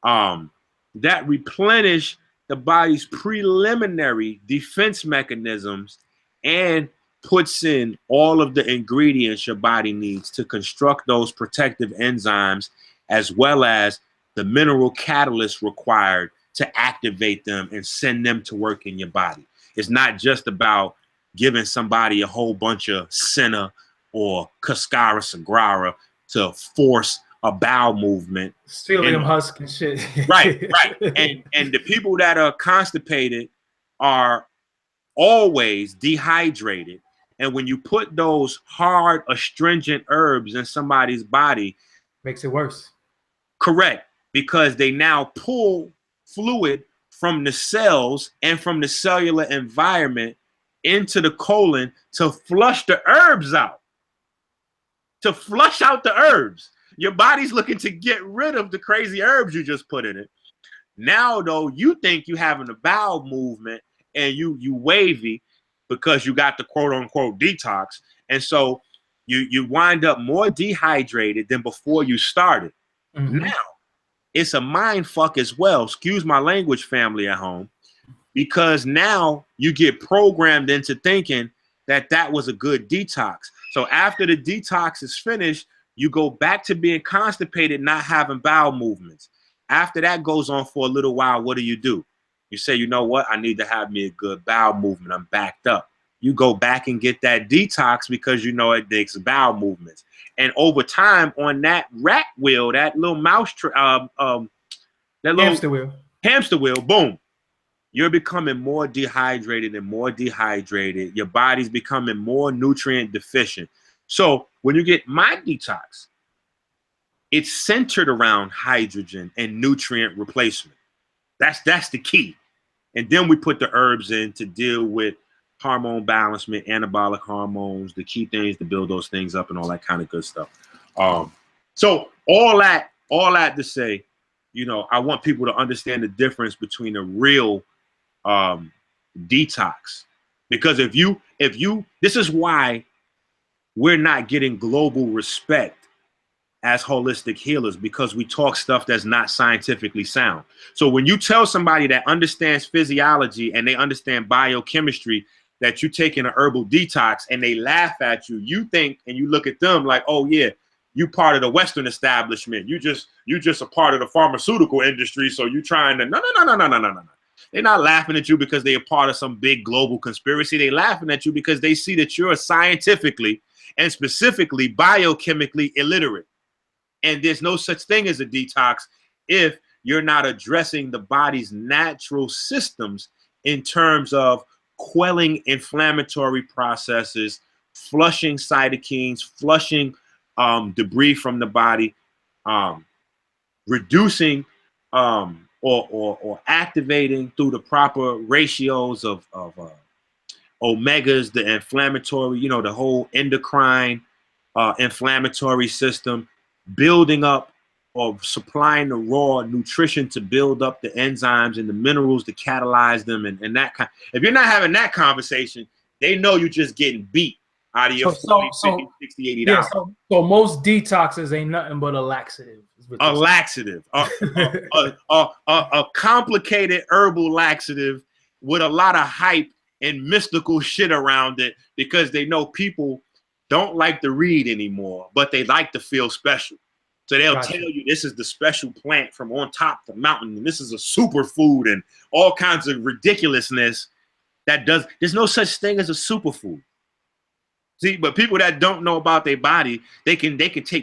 Speaker 2: that replenish the body's preliminary defense mechanisms, and puts in all of the ingredients your body needs to construct those protective enzymes, as well as the mineral catalysts required to activate them and send them to work in your body. It's not just about giving somebody a whole bunch of senna or cascara sagrara to force a bowel movement.
Speaker 1: Psyllium husk and shit.
Speaker 2: Right. And the people that are constipated are always dehydrated. And when you put those hard, astringent herbs in somebody's body,
Speaker 1: makes it worse.
Speaker 2: Correct, because they now pull fluid from the cells and from the cellular environment into the colon to flush the herbs out. To flush out the herbs. Your body's looking to get rid of the crazy herbs you just put in it. Now, though, you think you having a bowel movement and you wavy because you got the quote unquote detox. And so you wind up more dehydrated than before you started. Now, it's a mind fuck as well. Excuse my language, family at home, because now you get programmed into thinking that that was a good detox. So after the detox is finished, you go back to being constipated, not having bowel movements. After that goes on for a little while, what do? You say, you know what? I need to have me a good bowel movement. I'm backed up. You go back and get that detox because you know it takes bowel movements. And over time on that rat wheel, that little mouse, that little hamster wheel, boom, you're becoming more dehydrated and more dehydrated. Your body's becoming more nutrient deficient. So when you get my detox, it's centered around hydrogen and nutrient replacement. That's the key. And then we put the herbs in to deal with hormone balancement, anabolic hormones, the key things to build those things up and all that kind of good stuff. So all that to say, you know, I want people to understand the difference between a real detox. Because if you, this is why we're not getting global respect as holistic healers, because we talk stuff that's not scientifically sound. So when you tell somebody that understands physiology and they understand biochemistry that you're taking an herbal detox and they laugh at you, you think and you look at them like, oh yeah, you part of the Western establishment. You just a part of the pharmaceutical industry. So you trying to no. They're not laughing at you because they're a part of some big global conspiracy. They're laughing at you because they see that you're scientifically and specifically biochemically illiterate. And there's no such thing as a detox if you're not addressing the body's natural systems in terms of quelling inflammatory processes, flushing cytokines, flushing debris from the body, reducing or activating through the proper ratios of omegas, the inflammatory, you know, the whole endocrine inflammatory system, building up or supplying the raw nutrition to build up the enzymes and the minerals to catalyze them and that kind. If you're not having that conversation, they know you're just getting beat out of your 40, 50, 60, $80.
Speaker 1: Yeah, so most detoxes ain't nothing but a laxative.
Speaker 2: A laxative, a complicated herbal laxative with a lot of hype and mystical shit around it because they know people don't like to read anymore, but they like to feel special. So they'll tell you this is the special plant from on top of the mountain, and this is a superfood and all kinds of ridiculousness there's no such thing as a superfood. See, but people that don't know about their body, they can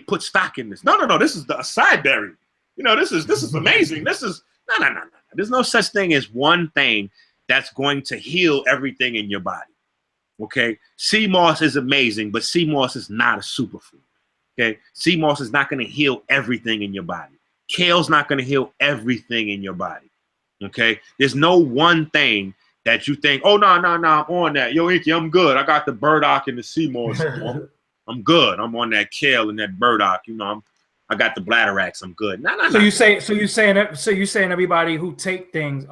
Speaker 2: put stock in this. No, this is the acai berry. You know, this is amazing. This is no. There's no such thing as one thing that's going to heal everything in your body. Okay, sea moss is amazing, but sea moss is not a superfood. Okay, sea moss is not going to heal everything in your body. Kale's not going to heal everything in your body. Okay, there's no one thing that you think, oh no, I'm on that. Yo, EnQi, I'm good. I got the burdock and the sea moss. I'm good. I'm on that kale and that burdock. You know, I got the bladderwracks. I'm good. No.
Speaker 1: So you saying everybody who take things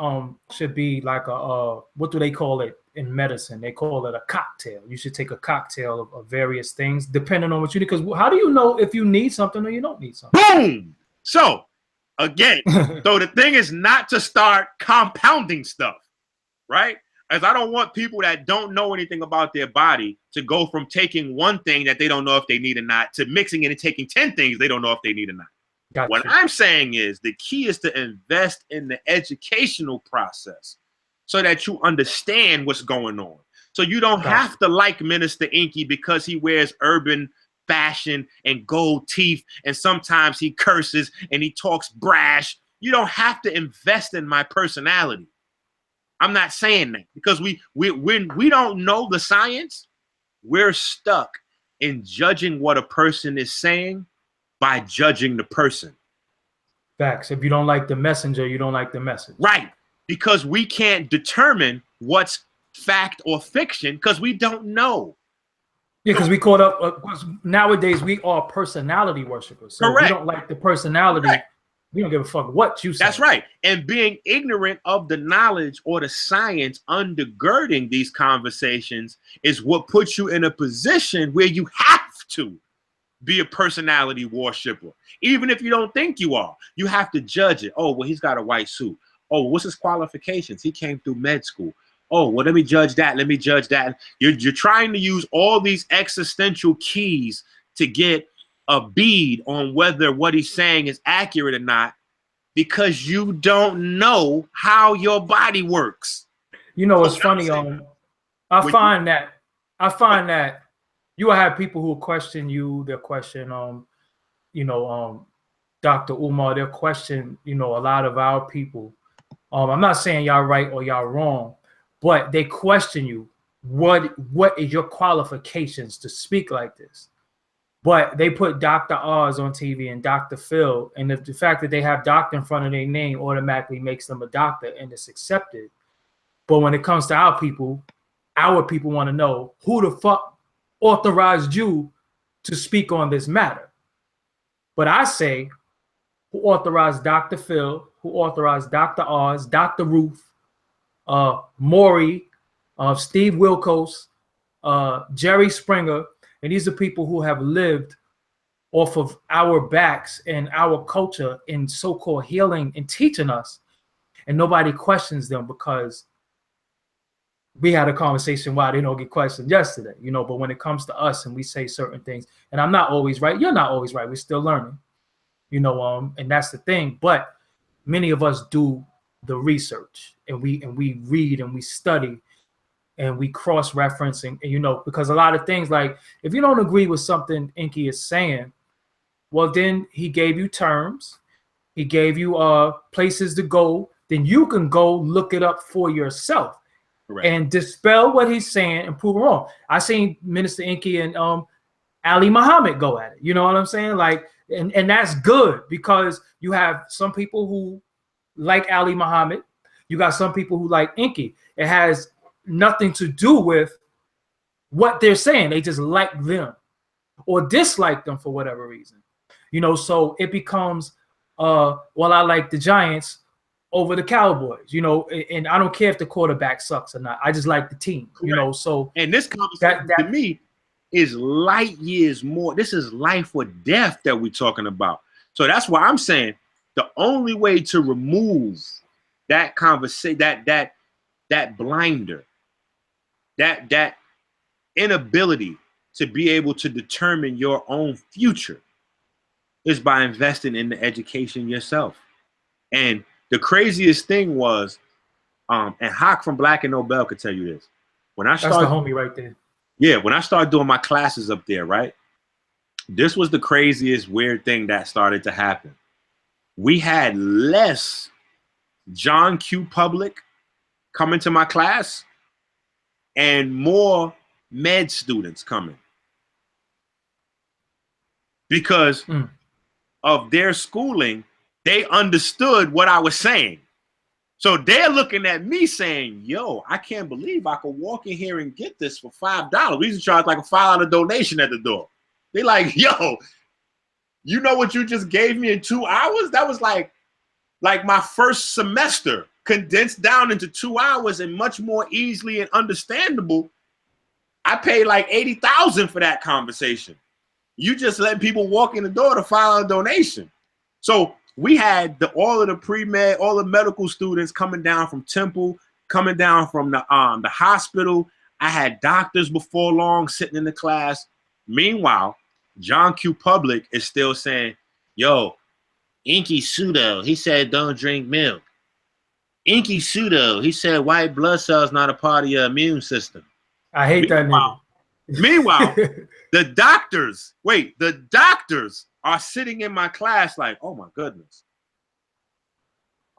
Speaker 1: should be like a what do they call it in medicine? They call it a cocktail. You should take a cocktail of various things depending on what you need. Because how do you know if you need something or you don't need something?
Speaker 2: Boom. So again, so the thing is not to start compounding stuff, right? As I don't want people that don't know anything about their body to go from taking one thing that they don't know if they need or not to mixing it and taking 10 things they don't know if they need or not. Gotcha. What I'm saying is the key is to invest in the educational process so that you understand what's going on. So you don't
Speaker 1: Gotcha.
Speaker 2: have to like Minister EnQi because he wears urban fashion and gold teeth, and sometimes he curses and he talks brash. You don't have to invest in my personality. I'm not saying that, because when we don't know the science, we're stuck in judging what a person is saying by judging the person.
Speaker 1: Facts. If you don't like the messenger, you don't like the message.
Speaker 2: Right. Because we can't determine what's fact or fiction because we don't know.
Speaker 1: Yeah, because we caught up. Nowadays, we are personality worshipers. So
Speaker 2: Correct.
Speaker 1: we don't like the personality.
Speaker 2: Correct.
Speaker 1: We don't give a fuck what you say.
Speaker 2: That's right. And being ignorant of the knowledge or the science undergirding these conversations is what puts you in a position where you have to be a personality worshiper. Even if you don't think you are, you have to judge it. Oh, well, he's got a white suit. Oh, what's his qualifications? He came through med school. Oh, well, let me judge that. Let me judge that. You're trying to use all these existential keys to get a bead on whether what he's saying is accurate or not, because you don't know how your body works.
Speaker 1: You know, it's funny. I find that you will have people who question you. They'll question, Dr. Umar. They'll question, a lot of our people. I'm not saying y'all right or y'all wrong, but they question you. What is your qualifications to speak like this? But they put Dr. Oz on TV and Dr. Phil, and the fact that they have doctor in front of their name automatically makes them a doctor, and it's accepted. But when it comes to our people want to know who the fuck authorized you to speak on this matter. But I say, who authorized Dr. Phil, who authorized Dr. Oz, Dr. Ruth, Maury, Steve Wilkos, Jerry Springer, and these are people who have lived off of our backs and our culture in so-called healing and teaching us, and nobody questions them because we had a conversation why they don't get questioned yesterday, but when it comes to us and we say certain things, and I'm not always right, you're not always right, we're still learning, and that's the thing. But many of us do the research, and we read and we study and we cross-reference, and because a lot of things, like if you don't agree with something EnQi is saying, well, then he gave you terms, he gave you places to go, then you can go look it up for yourself. Correct. And dispel what he's saying and prove it wrong. I seen Minister EnQi and Ali Muhammad go at it. You know what I'm saying? Like, and that's good, because you have some people who like Ali Muhammad. You got some people who like EnQi. It has nothing to do with what they're saying. They just like them or dislike them for whatever reason. So it becomes, well, I like the Giants over the Cowboys, and I don't care if the quarterback sucks or not. I just like the team, so.
Speaker 2: And this conversation to me is light years more. This is life or death that we're talking about. So that's why I'm saying the only way to remove that conversation, that blinder, that inability to be able to determine your own future is by investing in the education yourself. And the craziest thing was, and Hawk from Black and Nobel could tell you this. When I started,
Speaker 1: that's the homie right there.
Speaker 2: Yeah, when I started doing my classes up there, right? This was the craziest weird thing that started to happen. We had less John Q. Public coming to my class and more med students coming because of their schooling. They understood what I was saying. So they're looking at me saying, yo, I can't believe I could walk in here and get this for $5. We used to charge like a $5 donation at the door. They like, yo, you know what you just gave me in 2 hours? That was like my first semester condensed down into 2 hours and much more easily and understandable. I paid like $80,000 for that conversation. You just letting people walk in the door to file a donation. So we had all of the pre-med, all the medical students coming down from Temple, coming down from the hospital. I had doctors before long sitting in the class. Meanwhile, John Q. Public is still saying, yo, EnQi pseudo, he said don't drink milk. EnQi pseudo, he said white blood cells not a part of your immune system.
Speaker 1: I hate that nigga.
Speaker 2: Meanwhile, the doctors are sitting in my class like, oh my goodness.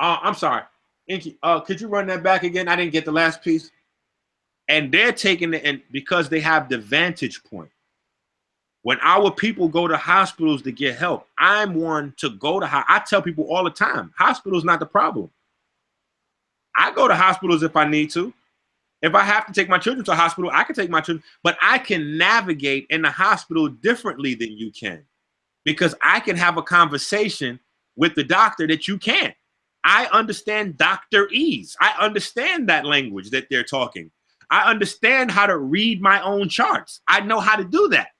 Speaker 2: I'm sorry. EnQi, could you run that back again? I didn't get the last piece. And they're taking it, and because they have the vantage point. When our people go to hospitals to get help, I'm one to go to. I tell people all the time, hospitals not the problem. I go to hospitals if I need to. If I have to take my children to a hospital, I can take my children, but I can navigate in the hospital differently than you can, because I can have a conversation with the doctor that you can't. I understand doctorese. I understand that language that they're talking. I understand how to read my own charts. I know how to do that.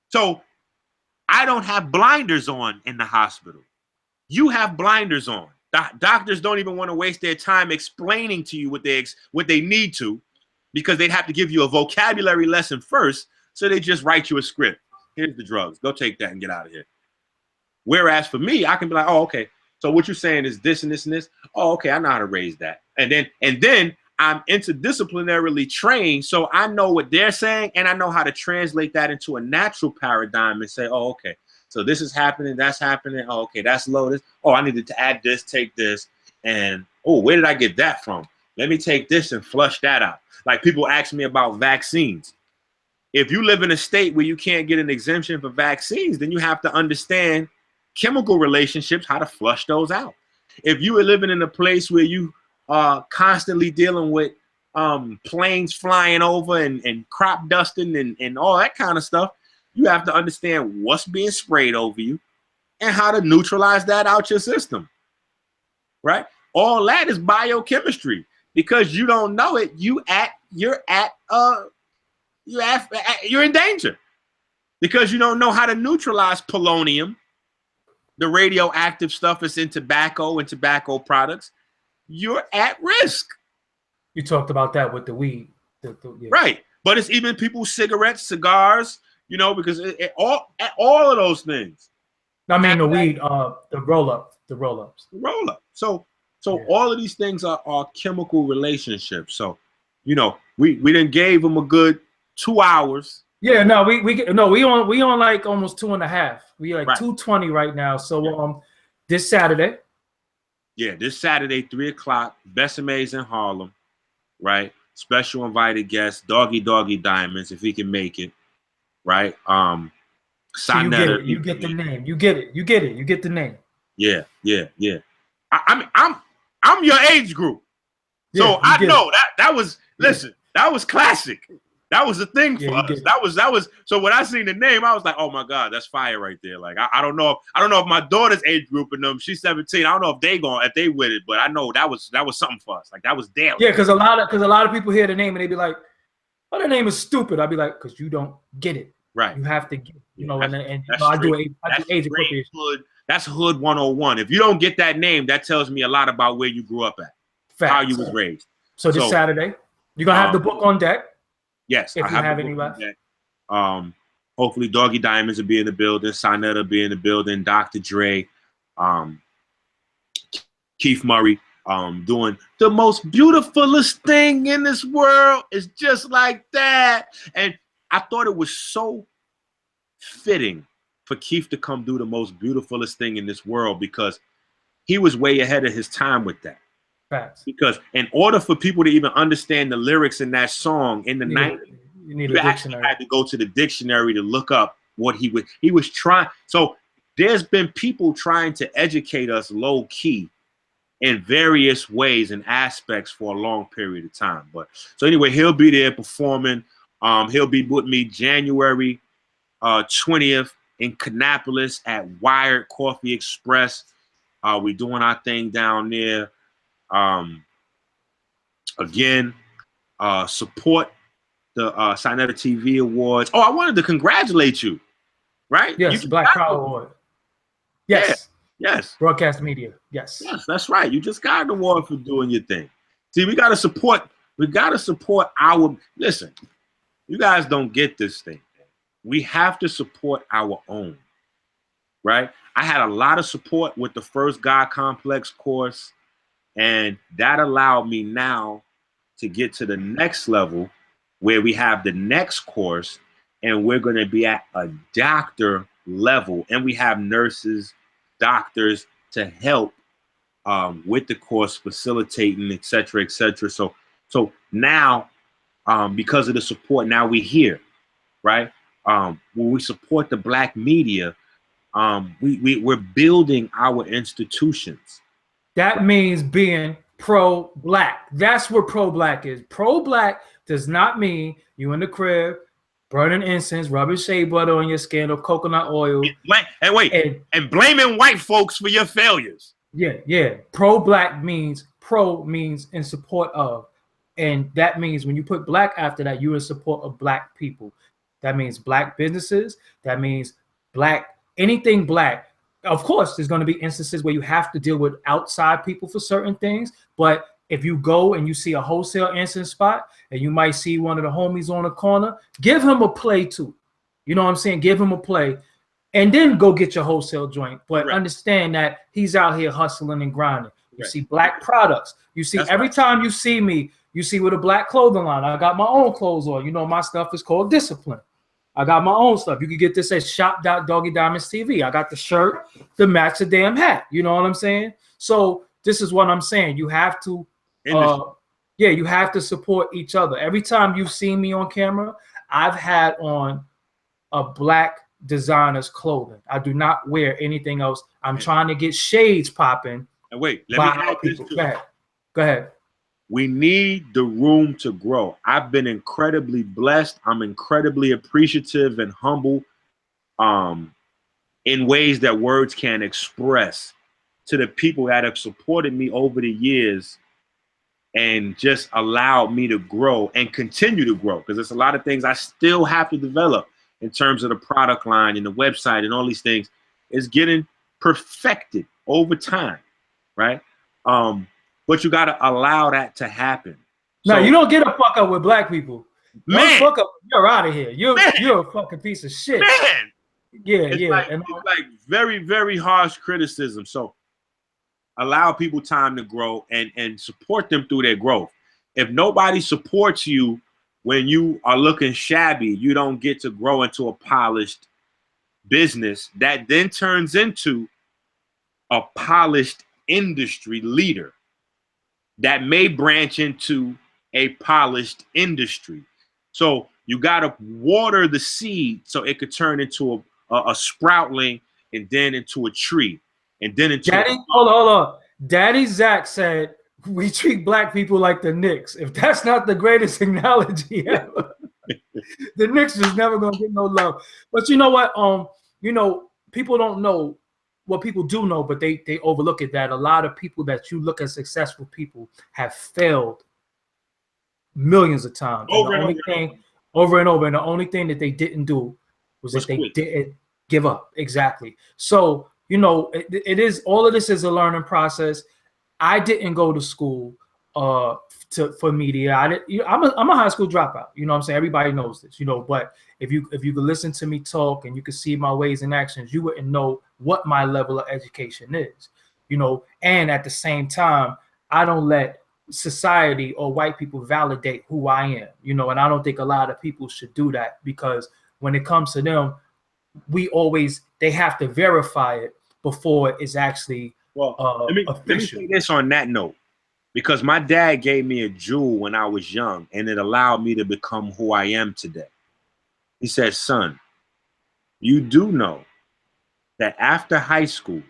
Speaker 2: So I don't have blinders on in the hospital. You have blinders on. Doctors don't even want to waste their time explaining to you what they need to, because they'd have to give you a vocabulary lesson first. So they just write you a script. Here's the drugs. Go take that and get out of here. Whereas for me, I can be like, oh, okay. So what you're saying is this and this and this. Oh, okay. I know how to raise that. And then I'm interdisciplinarily trained, so I know what they're saying, and I know how to translate that into a natural paradigm and say, oh, okay. So this is happening, that's happening. Oh, okay, that's low. This. Oh, I needed to add this, take this, and oh, where did I get that from? Let me take this and flush that out. Like people ask me about vaccines. If you live in a state where you can't get an exemption for vaccines, then you have to understand chemical relationships, how to flush those out. If you are living in a place where you are constantly dealing with planes flying over and crop dusting and all that kind of stuff, you have to understand what's being sprayed over you and how to neutralize that out your system, right? All that is biochemistry. Because you don't know it, you're in danger, because you don't know how to neutralize polonium, the radioactive stuff that's in tobacco and tobacco products. You're at risk.
Speaker 1: You talked about that with the weed. Yeah.
Speaker 2: Right. But it's even people's cigarettes, cigars, you know, because all of those things.
Speaker 1: I mean, the weed, the roll-ups.
Speaker 2: Roll-up. So
Speaker 1: yeah.
Speaker 2: all of these things are chemical relationships. So, you know, we done gave them a good 2 hours.
Speaker 1: Yeah, no, we on like almost 2.5. We like
Speaker 2: right.
Speaker 1: 2:20 right now. So this Saturday.
Speaker 2: Yeah, this Saturday, 3 o'clock, Besseme's in Harlem, right? Special invited guest, Doggie Diamonds, if he can make it, right?
Speaker 1: So you get it. You get the name. You get it. You get the name.
Speaker 2: Yeah. I'm your age group, so yeah, I know that was that was classic. That was a thing for us. That was. So when I seen the name, I was like, oh my God, that's fire right there. Like I don't know if my daughter's age group and them, she's 17. I don't know if they with it, but I know that was something for us. Like that was daily.
Speaker 1: Yeah, because a lot of people hear the name and they be like, oh, the name is stupid. I'd be like, because you don't get it.
Speaker 2: Right.
Speaker 1: You have to get it. You know, and
Speaker 2: I do age appropriation. That's Hood 101. If you don't get that name, that tells me a lot about where you grew up at. Facts. How you was raised.
Speaker 1: So this Saturday, you're gonna have the book on deck.
Speaker 2: Yes,
Speaker 1: if you have any left.
Speaker 2: Hopefully Doggie Diamonds will be in the building, Sinetta will be in the building, Dr. Dre, Keith Murray, doing the most beautifulest thing in this world is just like that. And I thought it was so fitting for Keith to come do the most beautifulest thing in this world, because he was way ahead of his time with that.
Speaker 1: Facts.
Speaker 2: Because in order for people to even understand the lyrics in that song in the 90s, you actually had to go to the dictionary to look up what he was trying. So there's been people trying to educate us low key in various ways and aspects for a long period of time. But so anyway, he'll be there performing. He'll be with me January 20th in Kannapolis at Wired Coffee Express. We're doing our thing down there. Again, support the Sinetta TV Awards. Oh, I wanted to congratulate you, right?
Speaker 1: Yes, Black Power Award. Yes.
Speaker 2: Yeah. Yes.
Speaker 1: Broadcast media. Yes.
Speaker 2: Yes, that's right. You just got an award for doing your thing. See, we gotta support our listen, you guys don't get this thing. We have to support our own, right? I had a lot of support with the first God Complex course, and that allowed me now to get to the next level where we have the next course and we're going to be at a doctor level, and we have nurses, doctors to help with the course, facilitating, et cetera, et cetera. So now, because of the support, now we're here, right? When we support the Black media, we're building our institutions.
Speaker 1: That means being pro-Black. That's what pro-Black is. Pro-Black does not mean you in the crib burning incense, rubbing shea butter on your skin or coconut oil.
Speaker 2: And blaming white folks for your failures.
Speaker 1: Yeah. Pro-Black means in support of. And that means when you put Black after that, you're in support of Black people. That means Black businesses. That means anything Black. Of course, there's going to be instances where you have to deal with outside people for certain things. But if you go and you see a wholesale incense spot and you might see one of the homies on the corner, give him a play too. You know what I'm saying? Give him a play and then go get your wholesale joint. But understand that he's out here hustling and grinding. You see Black products. You see every time you see me, you see with a Black clothing line. I got my own clothes on. You know, my stuff is called Discipline. I got my own stuff. You can get this at shop.Doggie Diamonds TV. I got the shirt, the match, the damn hat. You know what I'm saying? So this is what I'm saying. You have to, you have to support each other. Every time you've seen me on camera, I've had on a Black designer's clothing. I do not wear anything else. I'm trying to get shades popping.
Speaker 2: And wait, let me add this too.
Speaker 1: Go ahead.
Speaker 2: We need the room to grow. I've been incredibly blessed. I'm incredibly appreciative and humble in ways that words can't express to the people that have supported me over the years and just allowed me to grow and continue to grow, because there's a lot of things I still have to develop in terms of the product line and the website and all these things. Is getting perfected over time, right? But you got to allow that to happen.
Speaker 1: No, you don't get a fuck up with Black people.
Speaker 2: Man,
Speaker 1: fuck up. You're out of here. You're a fucking piece of shit.
Speaker 2: Man,
Speaker 1: it's
Speaker 2: like very, very harsh criticism. So allow people time to grow and support them through their growth. If nobody supports you when you are looking shabby, you don't get to grow into a polished business that then turns into a polished industry leader that may branch into a polished industry. So you got to water the seed so it could turn into a sproutling and then into a tree and then into
Speaker 1: hold on. Daddy Zach said we treat Black people like the Knicks. If that's not the greatest analogy ever, the Knicks is never gonna get no love. But you know what? People don't know what people do know, but they overlook it, that a lot of people that you look at successful people have failed millions of times. Over and over. And the only thing that they didn't do was that they didn't give up. Exactly. So, it is, all of this is a learning process. I didn't go to school for media. I'm a high school dropout. You know what I'm saying? Everybody knows this, but if you could listen to me talk and you could see my ways and actions, you wouldn't know what my level of education is, and at the same time, I don't let society or white people validate who I am, and I don't think a lot of people should do that, because when it comes to them, they have to verify it before it's actually
Speaker 2: let me say this on that note, because my dad gave me a jewel when I was young, and it allowed me to become who I am today. He said, son, you do know that after high school,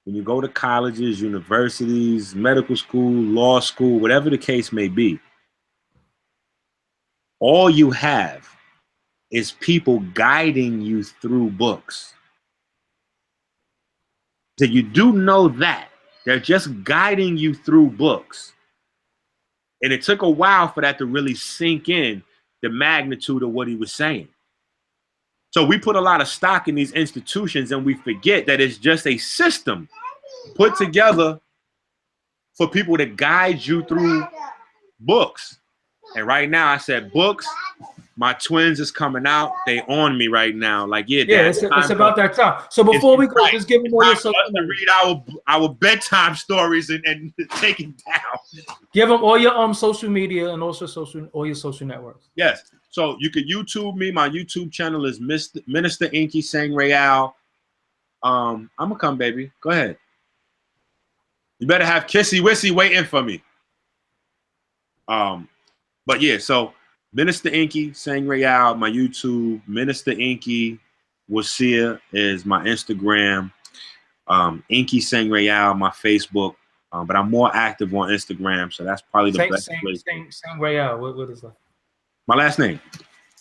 Speaker 2: when you go to colleges, universities, medical school, law school, whatever the case may be, all you have is people guiding you through books. So you do know that. They're just guiding you through books. And it took a while for that to really sink in, the magnitude of what he was saying. So we put a lot of stock in these institutions and we forget that it's just a system put together for people to guide you through books. And right now I said books, My twins is coming out. They on me right now. Like, yeah,
Speaker 1: Yeah,
Speaker 2: Dad.
Speaker 1: it's about that time. So before we go,
Speaker 2: right.
Speaker 1: just give them all your social
Speaker 2: to read our bedtime stories and take it down.
Speaker 1: Give them all your social media and also all your social networks.
Speaker 2: Yes. So you can YouTube me. My YouTube channel is Minister EnQi Sang Real. I'm gonna come, baby. Go ahead. You better have Kissy Wissy waiting for me. But yeah, so Minister EnQi Sang Real, my YouTube. Minister EnQi Wasia is my Instagram. EnQi Sang Real, my Facebook. But I'm more active on Instagram, so that's probably the best place.
Speaker 1: Sang Real. What is that?
Speaker 2: My last name.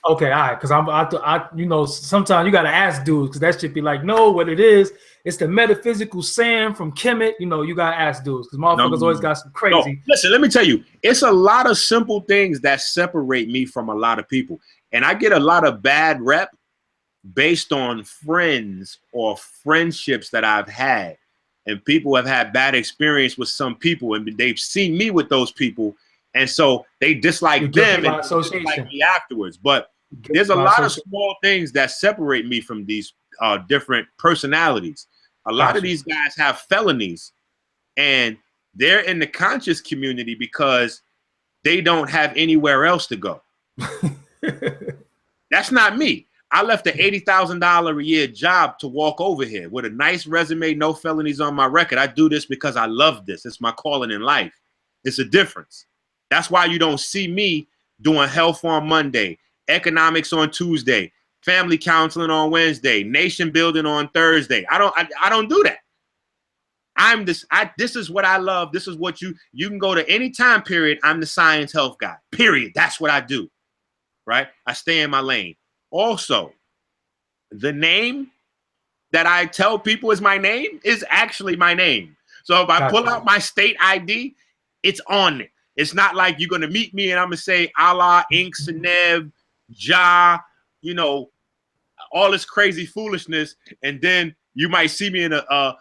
Speaker 1: Okay, all right. Because you know, sometimes you gotta ask dudes because that should be like, no, what it is, it's the metaphysical Sam from Kemet. You know, you gotta ask dudes because motherfuckers always got some crazy.
Speaker 2: No, listen, let me tell you, it's a lot of simple things that separate me from a lot of people, and I get a lot of bad rep based on friends or friendships that I've had, and people have had bad experience with some people, and they've seen me with those people. And so they dislike them and dislike me afterwards. But there's a lot of small things that separate me from these different personalities. A lot of these guys have felonies, and they're in the conscious community because they don't have anywhere else to go. That's not me. I left an $80,000 a year job to walk over here with a nice resume, no felonies on my record. I do this because I love this. It's my calling in life. It's a difference. That's why you don't see me doing health on Monday, economics on Tuesday, family counseling on Wednesday, nation building on Thursday. I don't do that. This is what I love. This is what you can go to any time period. I'm the science health guy, period. That's what I do, right? I stay in my lane. Also, the name that I tell people is my name is actually my name. So if I pull out my state ID, it's on it. It's not like you're going to meet me and I'm going to say Allah, Ink, Seneb, Ja, you know, all this crazy foolishness. And then you might see me in a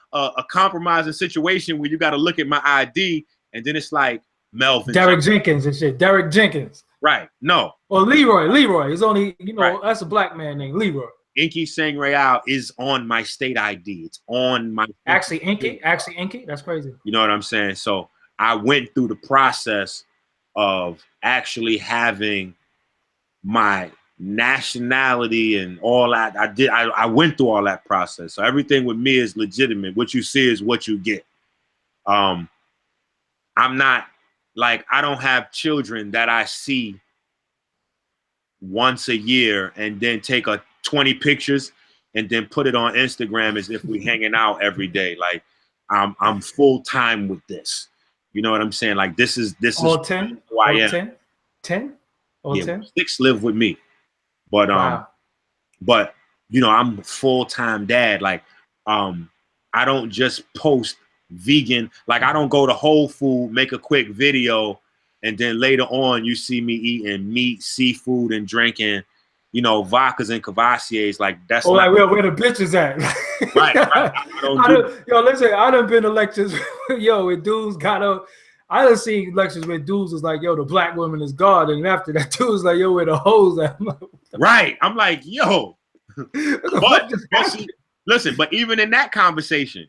Speaker 2: compromising situation where you got to look at my ID. And then it's like Melvin.
Speaker 1: Derek Jenkins and shit. Derek Jenkins.
Speaker 2: Right. No.
Speaker 1: Or Leroy. Leroy is only, you know, that's a black man named Leroy.
Speaker 2: EnQi Sang Real is on my state ID. It's on my.
Speaker 1: Actually, EnQi. That's crazy.
Speaker 2: You know what I'm saying? So I went through the process of actually having my nationality and all that. I went through all that process. So everything with me is legitimate. What you see is what you get. I'm not like, I don't have children that I see once a year and then take 20 pictures and then put it on Instagram as if we hanging out every day. Like I'm full time with this. You know what I'm saying? Like this is
Speaker 1: all 10?
Speaker 2: Who I am.
Speaker 1: 10? All 10?
Speaker 2: 6 live with me. But
Speaker 1: wow.
Speaker 2: But you know, I'm a full-time dad. Like I don't just post vegan. Like I don't go to Whole Food, make a quick video, and then later on you see me eating meat, seafood, and drinking, you know, vodkas and Cavassiers. Like that's
Speaker 1: like where the bitches at.
Speaker 2: right.
Speaker 1: Yo, listen, I done been to lectures, yo, with dudes got up. I done seen lectures where dudes was like, yo, the black woman is God. And after that, dudes like, yo, where the hoes at?
Speaker 2: Right. I'm like, yo. But listen, but even in that conversation,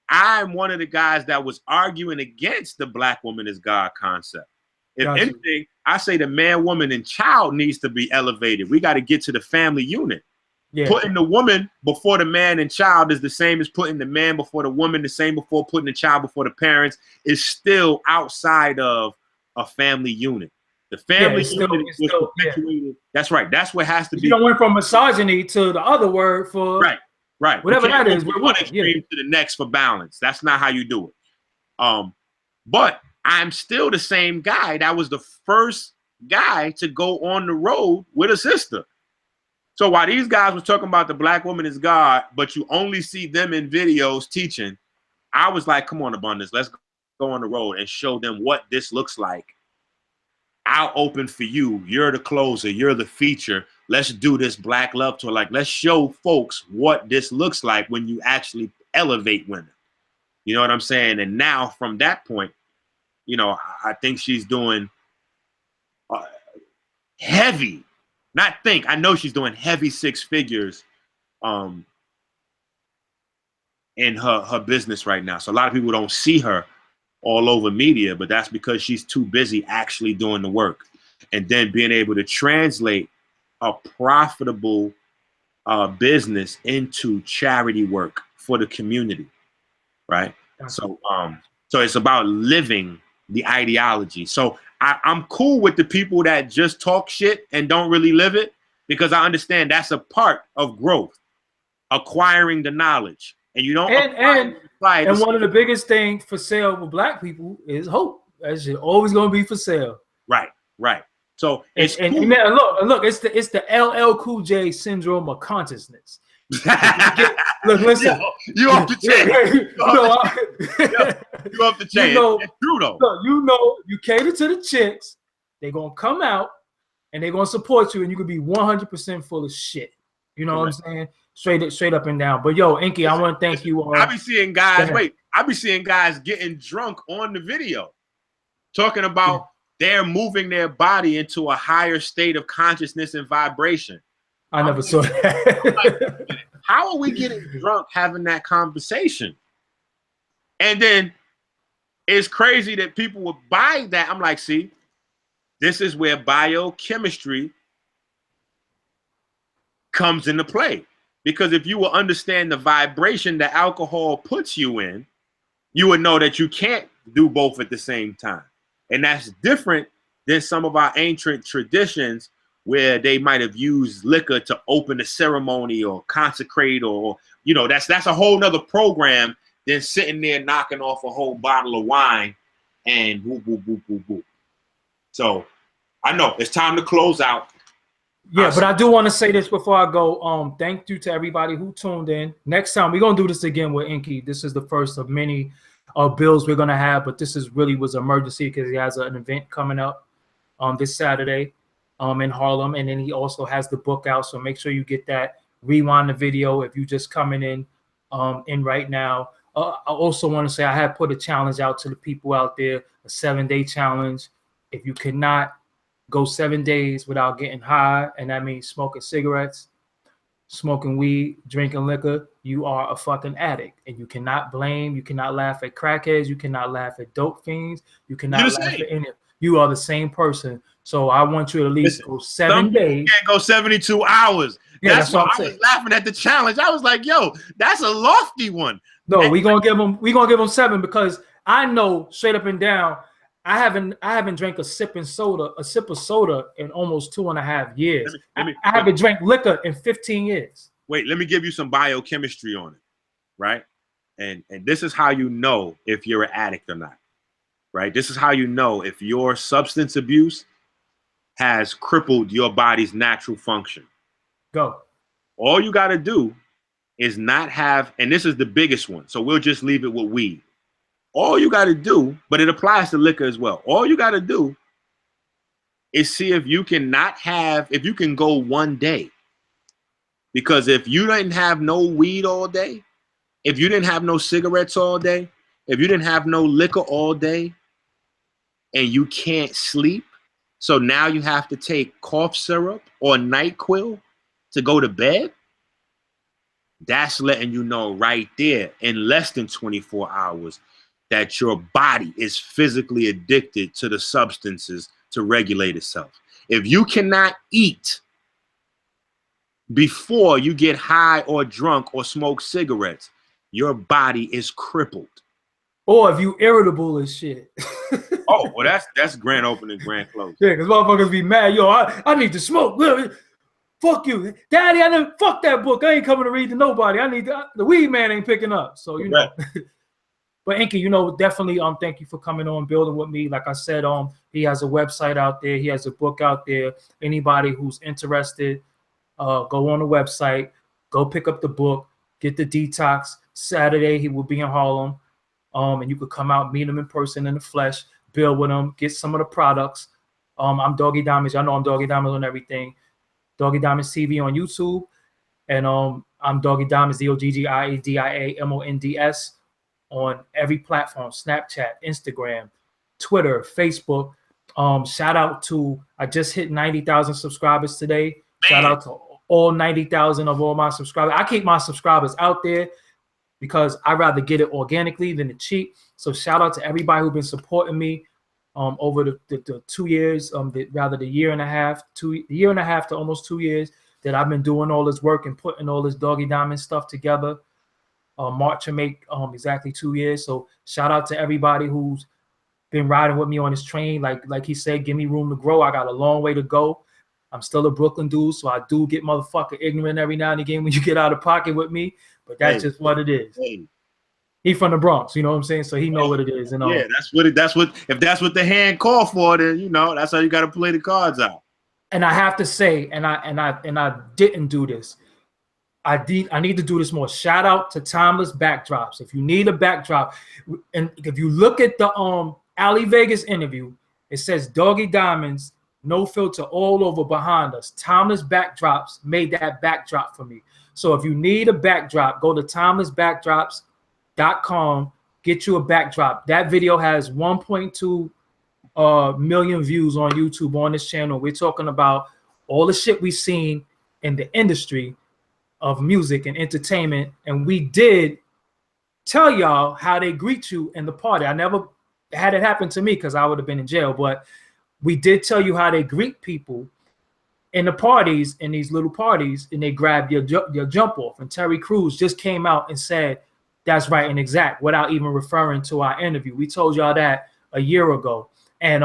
Speaker 2: I'm one of the guys that was arguing against the black woman is God concept. If anything, I say the man, woman, and child needs to be elevated. We got to get to the family unit. Yeah. Putting the woman before the man and child is the same as putting the man before the woman, the same before putting the child before the parents, is still outside of a family unit. The family unit is perpetuated. Yeah. That's right. That's what has to be.
Speaker 1: You don't went from misogyny to the other word for
Speaker 2: right.
Speaker 1: Whatever that is.
Speaker 2: One extreme to the next for balance. That's not how you do it. But I'm still the same guy that was the first guy to go on the road with a sister. So while these guys were talking about the black woman is God, but you only see them in videos teaching, I was like, come on, Abundance, let's go on the road and show them what this looks like. I'll open for you. You're the closer. You're the feature. Let's do this black love tour. Like, let's show folks what this looks like when you actually elevate women. You know what I'm saying? And now from that point, you know, I think she's doing heavy. I know she's doing heavy six figures in her business right now. So a lot of people don't see her all over media, but that's because she's too busy actually doing the work and then being able to translate a profitable business into charity work for the community, right? So it's about living the ideology. So I'm cool with the people that just talk shit and don't really live it, because I understand that's a part of growth, acquiring the knowledge. And you don't
Speaker 1: and one of the biggest things for sale with Black people is hope. That shit always gonna be for sale.
Speaker 2: Right. So it's
Speaker 1: and
Speaker 2: cool.
Speaker 1: look, it's the LL Cool J syndrome of consciousness. Look, listen,
Speaker 2: you off the chain. You off the chain. It's true though.
Speaker 1: Look, you cater to the chicks, they're gonna come out and they're gonna support you, and you could be 100% full of shit. You know what I'm saying? Straight up and down. But yo, EnQi, I want to thank you.
Speaker 2: I be seeing guys. I be seeing guys getting drunk on the video, talking about they're moving their body into a higher state of consciousness and vibration.
Speaker 1: I never saw that.
Speaker 2: How are we getting drunk having that conversation? And then it's crazy that people would buy that. I'm like, see, this is where biochemistry comes into play. Because if you will understand the vibration that alcohol puts you in, you would know that you can't do both at the same time. And that's different than some of our ancient traditions where they might have used liquor to open a ceremony or consecrate, or, you know, that's a whole nother program than sitting there knocking off a whole bottle of wine and whoop, whoop, whoop, whoop, whoop. So I know it's time to close out.
Speaker 1: Yeah, but I do want to say this before I go. Thank you to everybody who tuned in. Next time we're gonna do this again with EnQi. This is the first of many bills we're gonna have, but this was emergency because he has an event coming up this Saturday in Harlem, and then he also has the book out. So make sure you get that. Rewind the video if you just coming in right now. I also want to say I have put a challenge out to the people out there, a 7-day challenge. If you cannot go 7 days without getting high, and that means smoking cigarettes, smoking weed, drinking liquor, you are a fucking addict. And you cannot laugh at crackheads, you cannot laugh at dope fiends, you cannot laugh at any. You are the same person. So I want you to at least go 7 days.
Speaker 2: You can't go 72 hours.
Speaker 1: Yeah,
Speaker 2: that's why I was laughing at the challenge. I was like, yo, that's a lofty one.
Speaker 1: No, we're gonna give them 7, because I know straight up and down, I haven't drank a sip of soda in almost 2.5 years. I haven't drank liquor in 15 years.
Speaker 2: Wait, let me give you some biochemistry on it, right? And this is how you know if you're an addict or not, right? This is how you know if your substance abuse has crippled your body's natural function.
Speaker 1: Go.
Speaker 2: All you got to do is not have, and this is the biggest one, so we'll just leave it with weed. All you got to do, but it applies to liquor as well. All you got to do is see if you can go 1 day. Because if you didn't have no weed all day, if you didn't have no cigarettes all day, if you didn't have no liquor all day, and you can't sleep, so now you have to take cough syrup or NyQuil to go to bed, that's letting you know right there in less than 24 hours that your body is physically addicted to the substances to regulate itself. If you cannot eat before you get high or drunk or smoke cigarettes, your body is crippled.
Speaker 1: Or if you irritable as shit.
Speaker 2: Oh, well, that's grand opening, grand close.
Speaker 1: Yeah, because motherfuckers be mad. Yo, I need to smoke. Fuck you. Daddy, I didn't fuck that book. I ain't coming to read to nobody. The weed man ain't picking up. So, you know. But EnQi, definitely thank you for coming on, building with me. Like I said, he has a website out there. He has a book out there. Anybody who's interested, go on the website, go pick up the book, get the detox. Saturday, he will be in Harlem. And you could come out, meet him in person in the flesh, build with him, get some of the products. I'm Doggie Diamonds. Y'all know I'm Doggie Diamonds on everything. Doggie Diamonds TV on YouTube. And I'm Doggie Diamonds, DOGGIEDIAMONDS. On every platform, Snapchat, Instagram, Twitter, Facebook. Shout out to, I just hit 90,000 subscribers today Shout out to all 90,000 of all my subscribers. I keep my subscribers out there because I'd rather get it organically than it cheap. So shout out to everybody who's been supporting me over the 2 years, rather the year and a half to almost 2 years that I've been doing all this work and putting all this Doggie Diamond stuff together. March will make exactly 2 years. So shout out to everybody who's been riding with me on this train. Like he said, give me room to grow. I got a long way to go. I'm still a Brooklyn dude, so I do get motherfucker ignorant every now and again when you get out of pocket with me. But that's just what it is. He from the Bronx, you know what I'm saying? So he know what it is. And
Speaker 2: yeah, if that's what the hand called for, then you know that's how you got to play the cards out.
Speaker 1: And I have to say, and I didn't do this. I need to do this more. Shout out to Timeless Backdrops. If you need a backdrop, and if you look at the Ali Vegas interview, it says Doggie Diamonds, no filter all over behind us. Timeless Backdrops made that backdrop for me. So if you need a backdrop, go to timelessbackdrops.com, get you a backdrop. That video has 1.2 million views on YouTube on this channel. We're talking about all the shit we've seen in the industry of music and entertainment. And we did tell y'all how they greet you in the party. I never had it happen to me because I would have been in jail, but we did tell you how they greet people in the parties, in these little parties, and they grab your jump off. And Terry Crews just came out and said, that's right and exact, without even referring to our interview. We told y'all that a year ago. And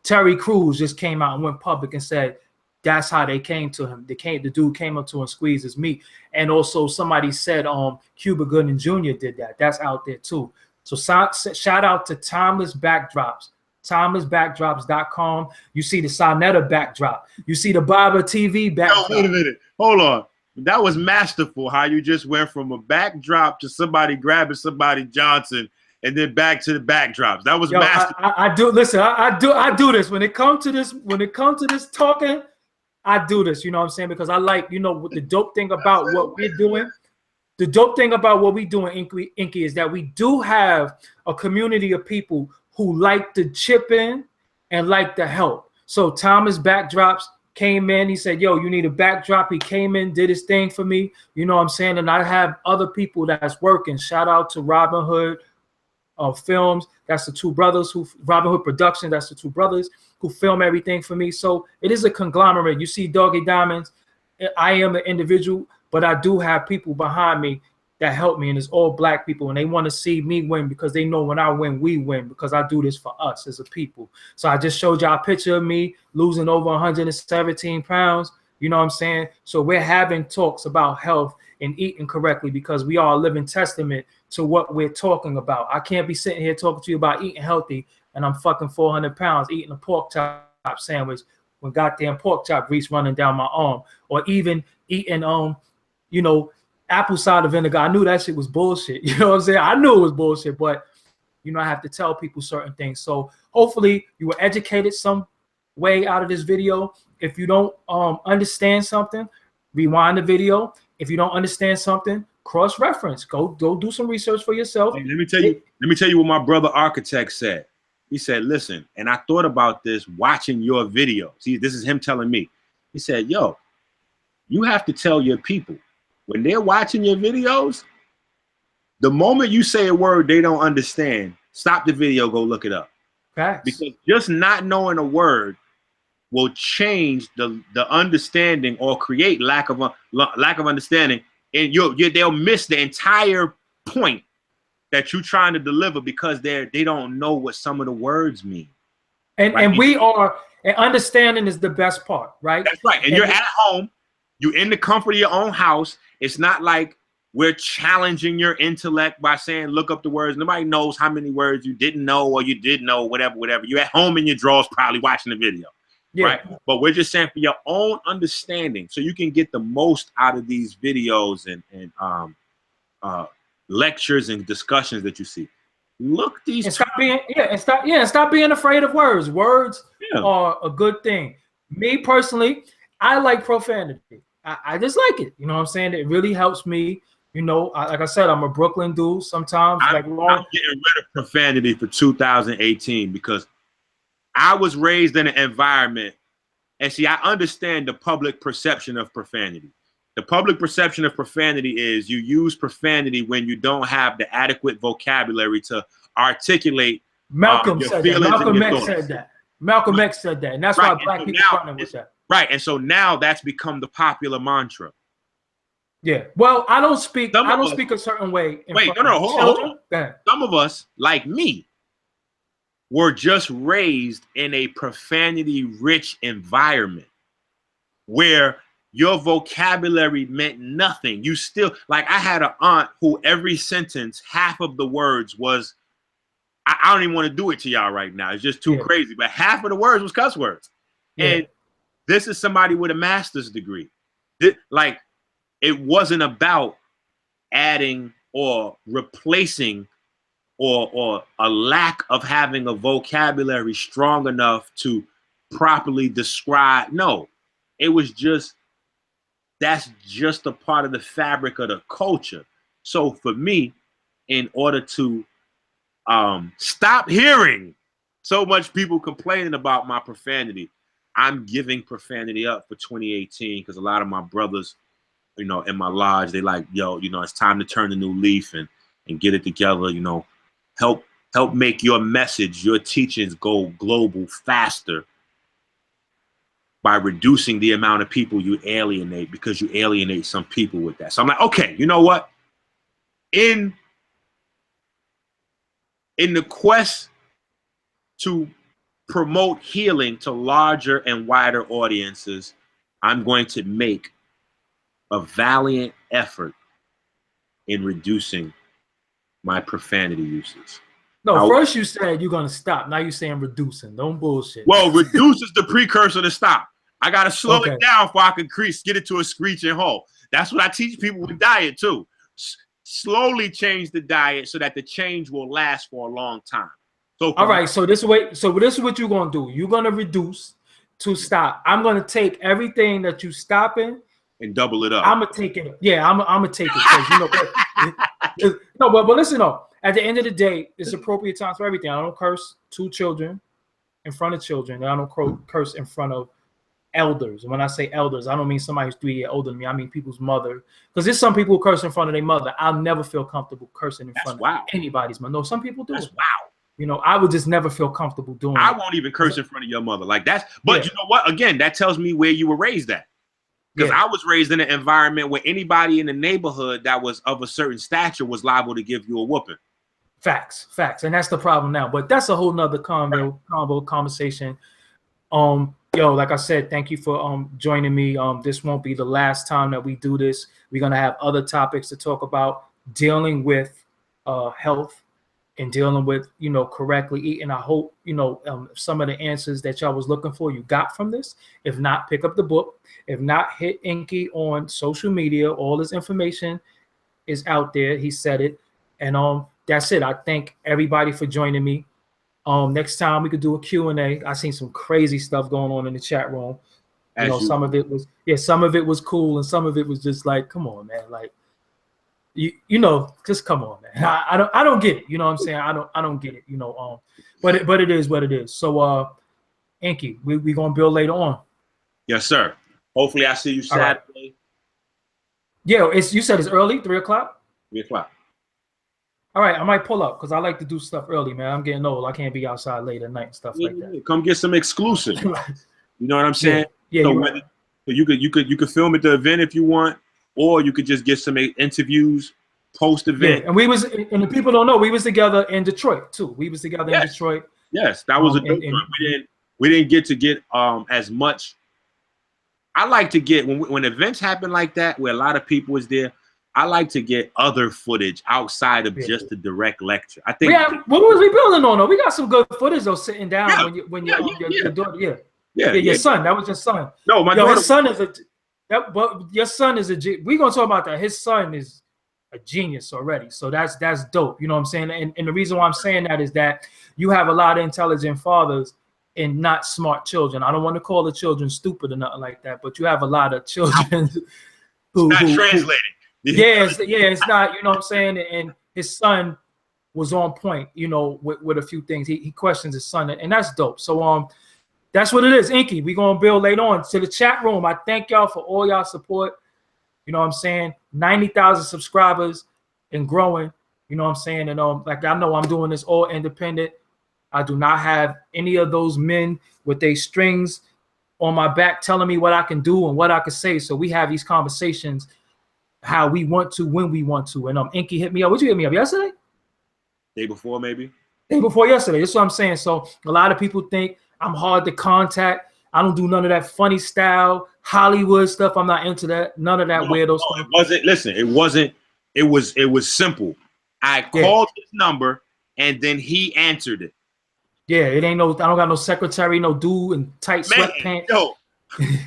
Speaker 1: Terry Crews just came out and went public and said, that's how they came to him. The dude came up to him and squeezed his meat. And also somebody said Cuba Gooding Jr. did that. That's out there too. So shout out to Timeless Backdrops. timelessbackdrops.com. You see the Sonetta backdrop. You see the Baba TV backdrop.
Speaker 2: No, wait a minute. Hold on. That was masterful how you just went from a backdrop to somebody grabbing somebody Johnson and then back to the backdrops. That was masterful.
Speaker 1: I do listen. I do this when it comes to this. When it comes to this talking, I do this. You know what I'm saying? Because I like, you know, what the dope thing about what we're doing. The dope thing about what we do in EnQi is that we do have a community of people who like to chip in and like to help. So Thomas Backdrops came in. He said, yo, you need a backdrop. He came in, did his thing for me. You know what I'm saying? And I have other people that's working. Shout out to Robin Hood Films. That's the two brothers Robin Hood Productions. That's the two brothers who film everything for me. So it is a conglomerate. You see Doggie Diamonds. I am an individual, but I do have people behind me that help me, and it's all black people, and they want to see me win because they know when I win, we win, because I do this for us as a people. So I just showed y'all a picture of me losing over 117 pounds. You know what I'm saying? So we're having talks about health and eating correctly because we are a living testament to what we're talking about. I can't be sitting here talking to you about eating healthy and I'm fucking 400 pounds eating a pork chop sandwich when goddamn pork chop grease running down my arm, or even eating you know, apple cider vinegar. I knew that shit was bullshit. You know what I'm saying? I knew it was bullshit, but you know, I have to tell people certain things. So hopefully you were educated some way out of this video. If you don't understand something, rewind the video. If you don't understand something, cross-reference. Go do some research for yourself.
Speaker 2: Hey, let me tell you what my brother architect said. He said, listen, and I thought about this watching your video. See, this is him telling me. He said, yo, you have to tell your people when they're watching your videos, the moment you say a word they don't understand, stop the video, go look it up.
Speaker 1: Facts.
Speaker 2: Because just not knowing a word will change the understanding or create lack of understanding, and they'll miss the entire point that you're trying to deliver because they don't know what some of the words mean.
Speaker 1: And understanding is the best part, right?
Speaker 2: That's right. And you're at home, you're in the comfort of your own house. It's not like we're challenging your intellect by saying, look up the words. Nobody knows how many words you didn't know or you did know, whatever. You're at home in your drawers probably watching the video. Yeah. Right. But we're just saying for your own understanding, so you can get the most out of these videos and lectures and discussions that you see. Look these
Speaker 1: and stop being afraid of words. Words are a good thing. Me personally, I like profanity. I just like it. You know what I'm saying? It really helps me. You know, like I said, I'm a Brooklyn dude. Sometimes I'm getting rid
Speaker 2: of profanity for 2018 because I was raised in an environment And see, I understand the public perception of profanity. The public perception of profanity is you use profanity when you don't have the adequate vocabulary to articulate
Speaker 1: Malcolm
Speaker 2: your
Speaker 1: said that.
Speaker 2: feelings and
Speaker 1: Malcolm
Speaker 2: your
Speaker 1: X
Speaker 2: thoughts.
Speaker 1: said that. Malcolm X said that. And that's
Speaker 2: Right.
Speaker 1: why black
Speaker 2: so
Speaker 1: people
Speaker 2: now
Speaker 1: running with that.
Speaker 2: Right. And so now that's become the popular mantra.
Speaker 1: Yeah. Well, I don't speak
Speaker 2: Some
Speaker 1: speak a certain way.
Speaker 2: Wait, no, hold on.
Speaker 1: Go ahead.
Speaker 2: Some of us, like me, were just raised in a profanity-rich environment where your vocabulary meant nothing. You still, like, I had an aunt who every sentence, half of the words was, I don't even want to do it to y'all right now. It's just too crazy. But half of the words was cuss words.
Speaker 1: Yeah.
Speaker 2: And this is somebody with a master's degree. Like, it wasn't about adding or replacing or a lack of having a vocabulary strong enough to properly describe. No, it was just, that's just a part of the fabric of the culture. So for me, in order to stop hearing so much people complaining about my profanity, I'm giving profanity up for 2018 because a lot of my brothers, you know, in my lodge, they like, yo, you know, it's time to turn a new leaf and get it together, you know, help make your message, your teachings go global faster by reducing the amount of people you alienate, because you alienate some people with that. So I'm like, okay, you know what? In the quest to promote healing to larger and wider audiences, I'm going to make a valiant effort in reducing my profanity uses.
Speaker 1: No, first you said you're going to stop. Now you're saying reducing. Don't bullshit.
Speaker 2: Well, reduce is the precursor to stop. I got to slow it down before I can get it to a screeching halt. That's what I teach people with diet too. Slowly change the diet so that the change will last for a long time. So
Speaker 1: all right, so this is what you're going to do. You're going to reduce to stop. I'm going to take everything that you stopping
Speaker 2: and double it up.
Speaker 1: I'm going to take it. Yeah, I'm going to take it. You know, no, but listen though. At the end of the day, it's appropriate times for everything. I don't curse to children in front of children. And I don't curse in front of elders. And when I say elders, I don't mean somebody who's 3 years older than me. I mean people's mother. Because there's some people who curse in front of their mother. I'll never feel comfortable cursing in front of anybody's mother. No, some people do.
Speaker 2: That's wow.
Speaker 1: You know, I would just never feel comfortable doing it.
Speaker 2: I won't even curse in front of your mother. Like that's, but you know what? Again, that tells me where you were raised at. Because I was raised in an environment where anybody in the neighborhood that was of a certain stature was liable to give you a whooping.
Speaker 1: Facts. And that's the problem now. But that's a whole nother conversation. Yo, like I said, thank you for joining me. This won't be the last time that we do this. We're gonna have other topics to talk about, dealing with health and dealing with, you know, correctly eating. I hope, you know, some of the answers that y'all was looking for, you got from this. If not, pick up the book. If not, hit EnQi on social media. All this information is out there. He said it. And that's it. I thank everybody for joining me. Next time we could do a Q&A. I seen some crazy stuff going on in the chat room. You know, some of it was cool, and some of it was just like, come on, man. Like, you know, just come on, man. I don't get it. You know what I'm saying? I don't get it. You know, but it is what it is. So EnQi, we gonna build later on.
Speaker 2: Yes, sir. Hopefully I see you Saturday. Right.
Speaker 1: Yeah, you said it's early, 3 o'clock?
Speaker 2: 3 o'clock.
Speaker 1: All right, I might pull up because I like to do stuff early, man. I'm getting old. I can't be outside late at night and stuff like that.
Speaker 2: Come get some exclusive. You know what I'm saying?
Speaker 1: Yeah.
Speaker 2: So right. You could film at the event if you want, or you could just get some interviews post event.
Speaker 1: Yeah, and the people don't know, we was together in Detroit too. We was together in Detroit.
Speaker 2: Yes, that was a dope one. We didn't get as much. I like to get when events happen like that where a lot of people is there. I like to get other footage outside of just the direct lecture. I think.
Speaker 1: Yeah, what was we building on though? We got some good footage though, sitting down when your daughter. Your son. That was your son.
Speaker 2: No, my daughter.
Speaker 1: His son is your son is a. We're gonna talk about that. His son is a genius already. So that's dope. You know what I'm saying? And the reason why I'm saying that is that you have a lot of intelligent fathers and not smart children. I don't want to call the children stupid or nothing like that, but you have a lot of children who translating. It's not, you know what I'm saying? And his son was on point, you know, with a few things. He questions his son, and that's dope. So That's what it is, EnQi. We're going to build later on. To the chat room, I thank y'all for all y'all support. You know what I'm saying? 90,000 subscribers and growing. You know what I'm saying? And like, I know I'm doing this all independent. I do not have any of those men with their strings on my back telling me what I can do and what I can say. So we have these conversations how we want to, when we want to. And EnQi hit me up. Would you hit me up yesterday?
Speaker 2: Day before, maybe.
Speaker 1: Day before yesterday. That's what I'm saying. So a lot of people think I'm hard to contact. I don't do none of that funny style Hollywood stuff. I'm not into that. None of that weirdo stuff.
Speaker 2: It wasn't. Listen, it wasn't. It was simple. I called his number and then he answered it.
Speaker 1: Yeah, it ain't no. I don't got no secretary, no dude in tight sweatpants.
Speaker 2: Yo,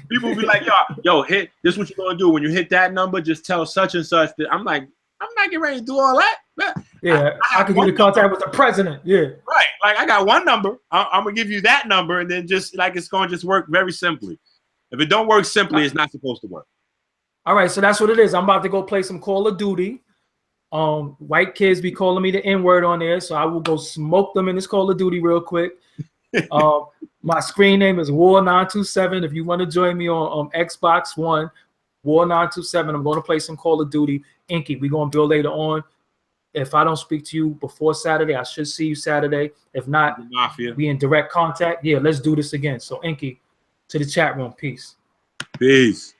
Speaker 2: people be like, yo, hit this. What you gonna do when you hit that number? Just tell such and such that I'm like, I'm not getting ready to do all that.
Speaker 1: Yeah, I can get in contact with the president. Yeah,
Speaker 2: right. Like I got one number. I'm gonna give you that number, and then just like it's gonna just work very simply. If it don't work simply, it's not supposed to work.
Speaker 1: All right, so that's what it is. I'm about to go play some Call of Duty. White kids be calling me the N-word on there, so I will go smoke them in this Call of Duty real quick. My screen name is War927. If you want to join me on Xbox One, War927. I'm going to play some Call of Duty. EnQi, we're going to build later on. If I don't speak to you before Saturday, I should see you Saturday. If not, we in direct contact. Yeah, let's do this again. So EnQi, to the chat room. Peace.
Speaker 2: Peace.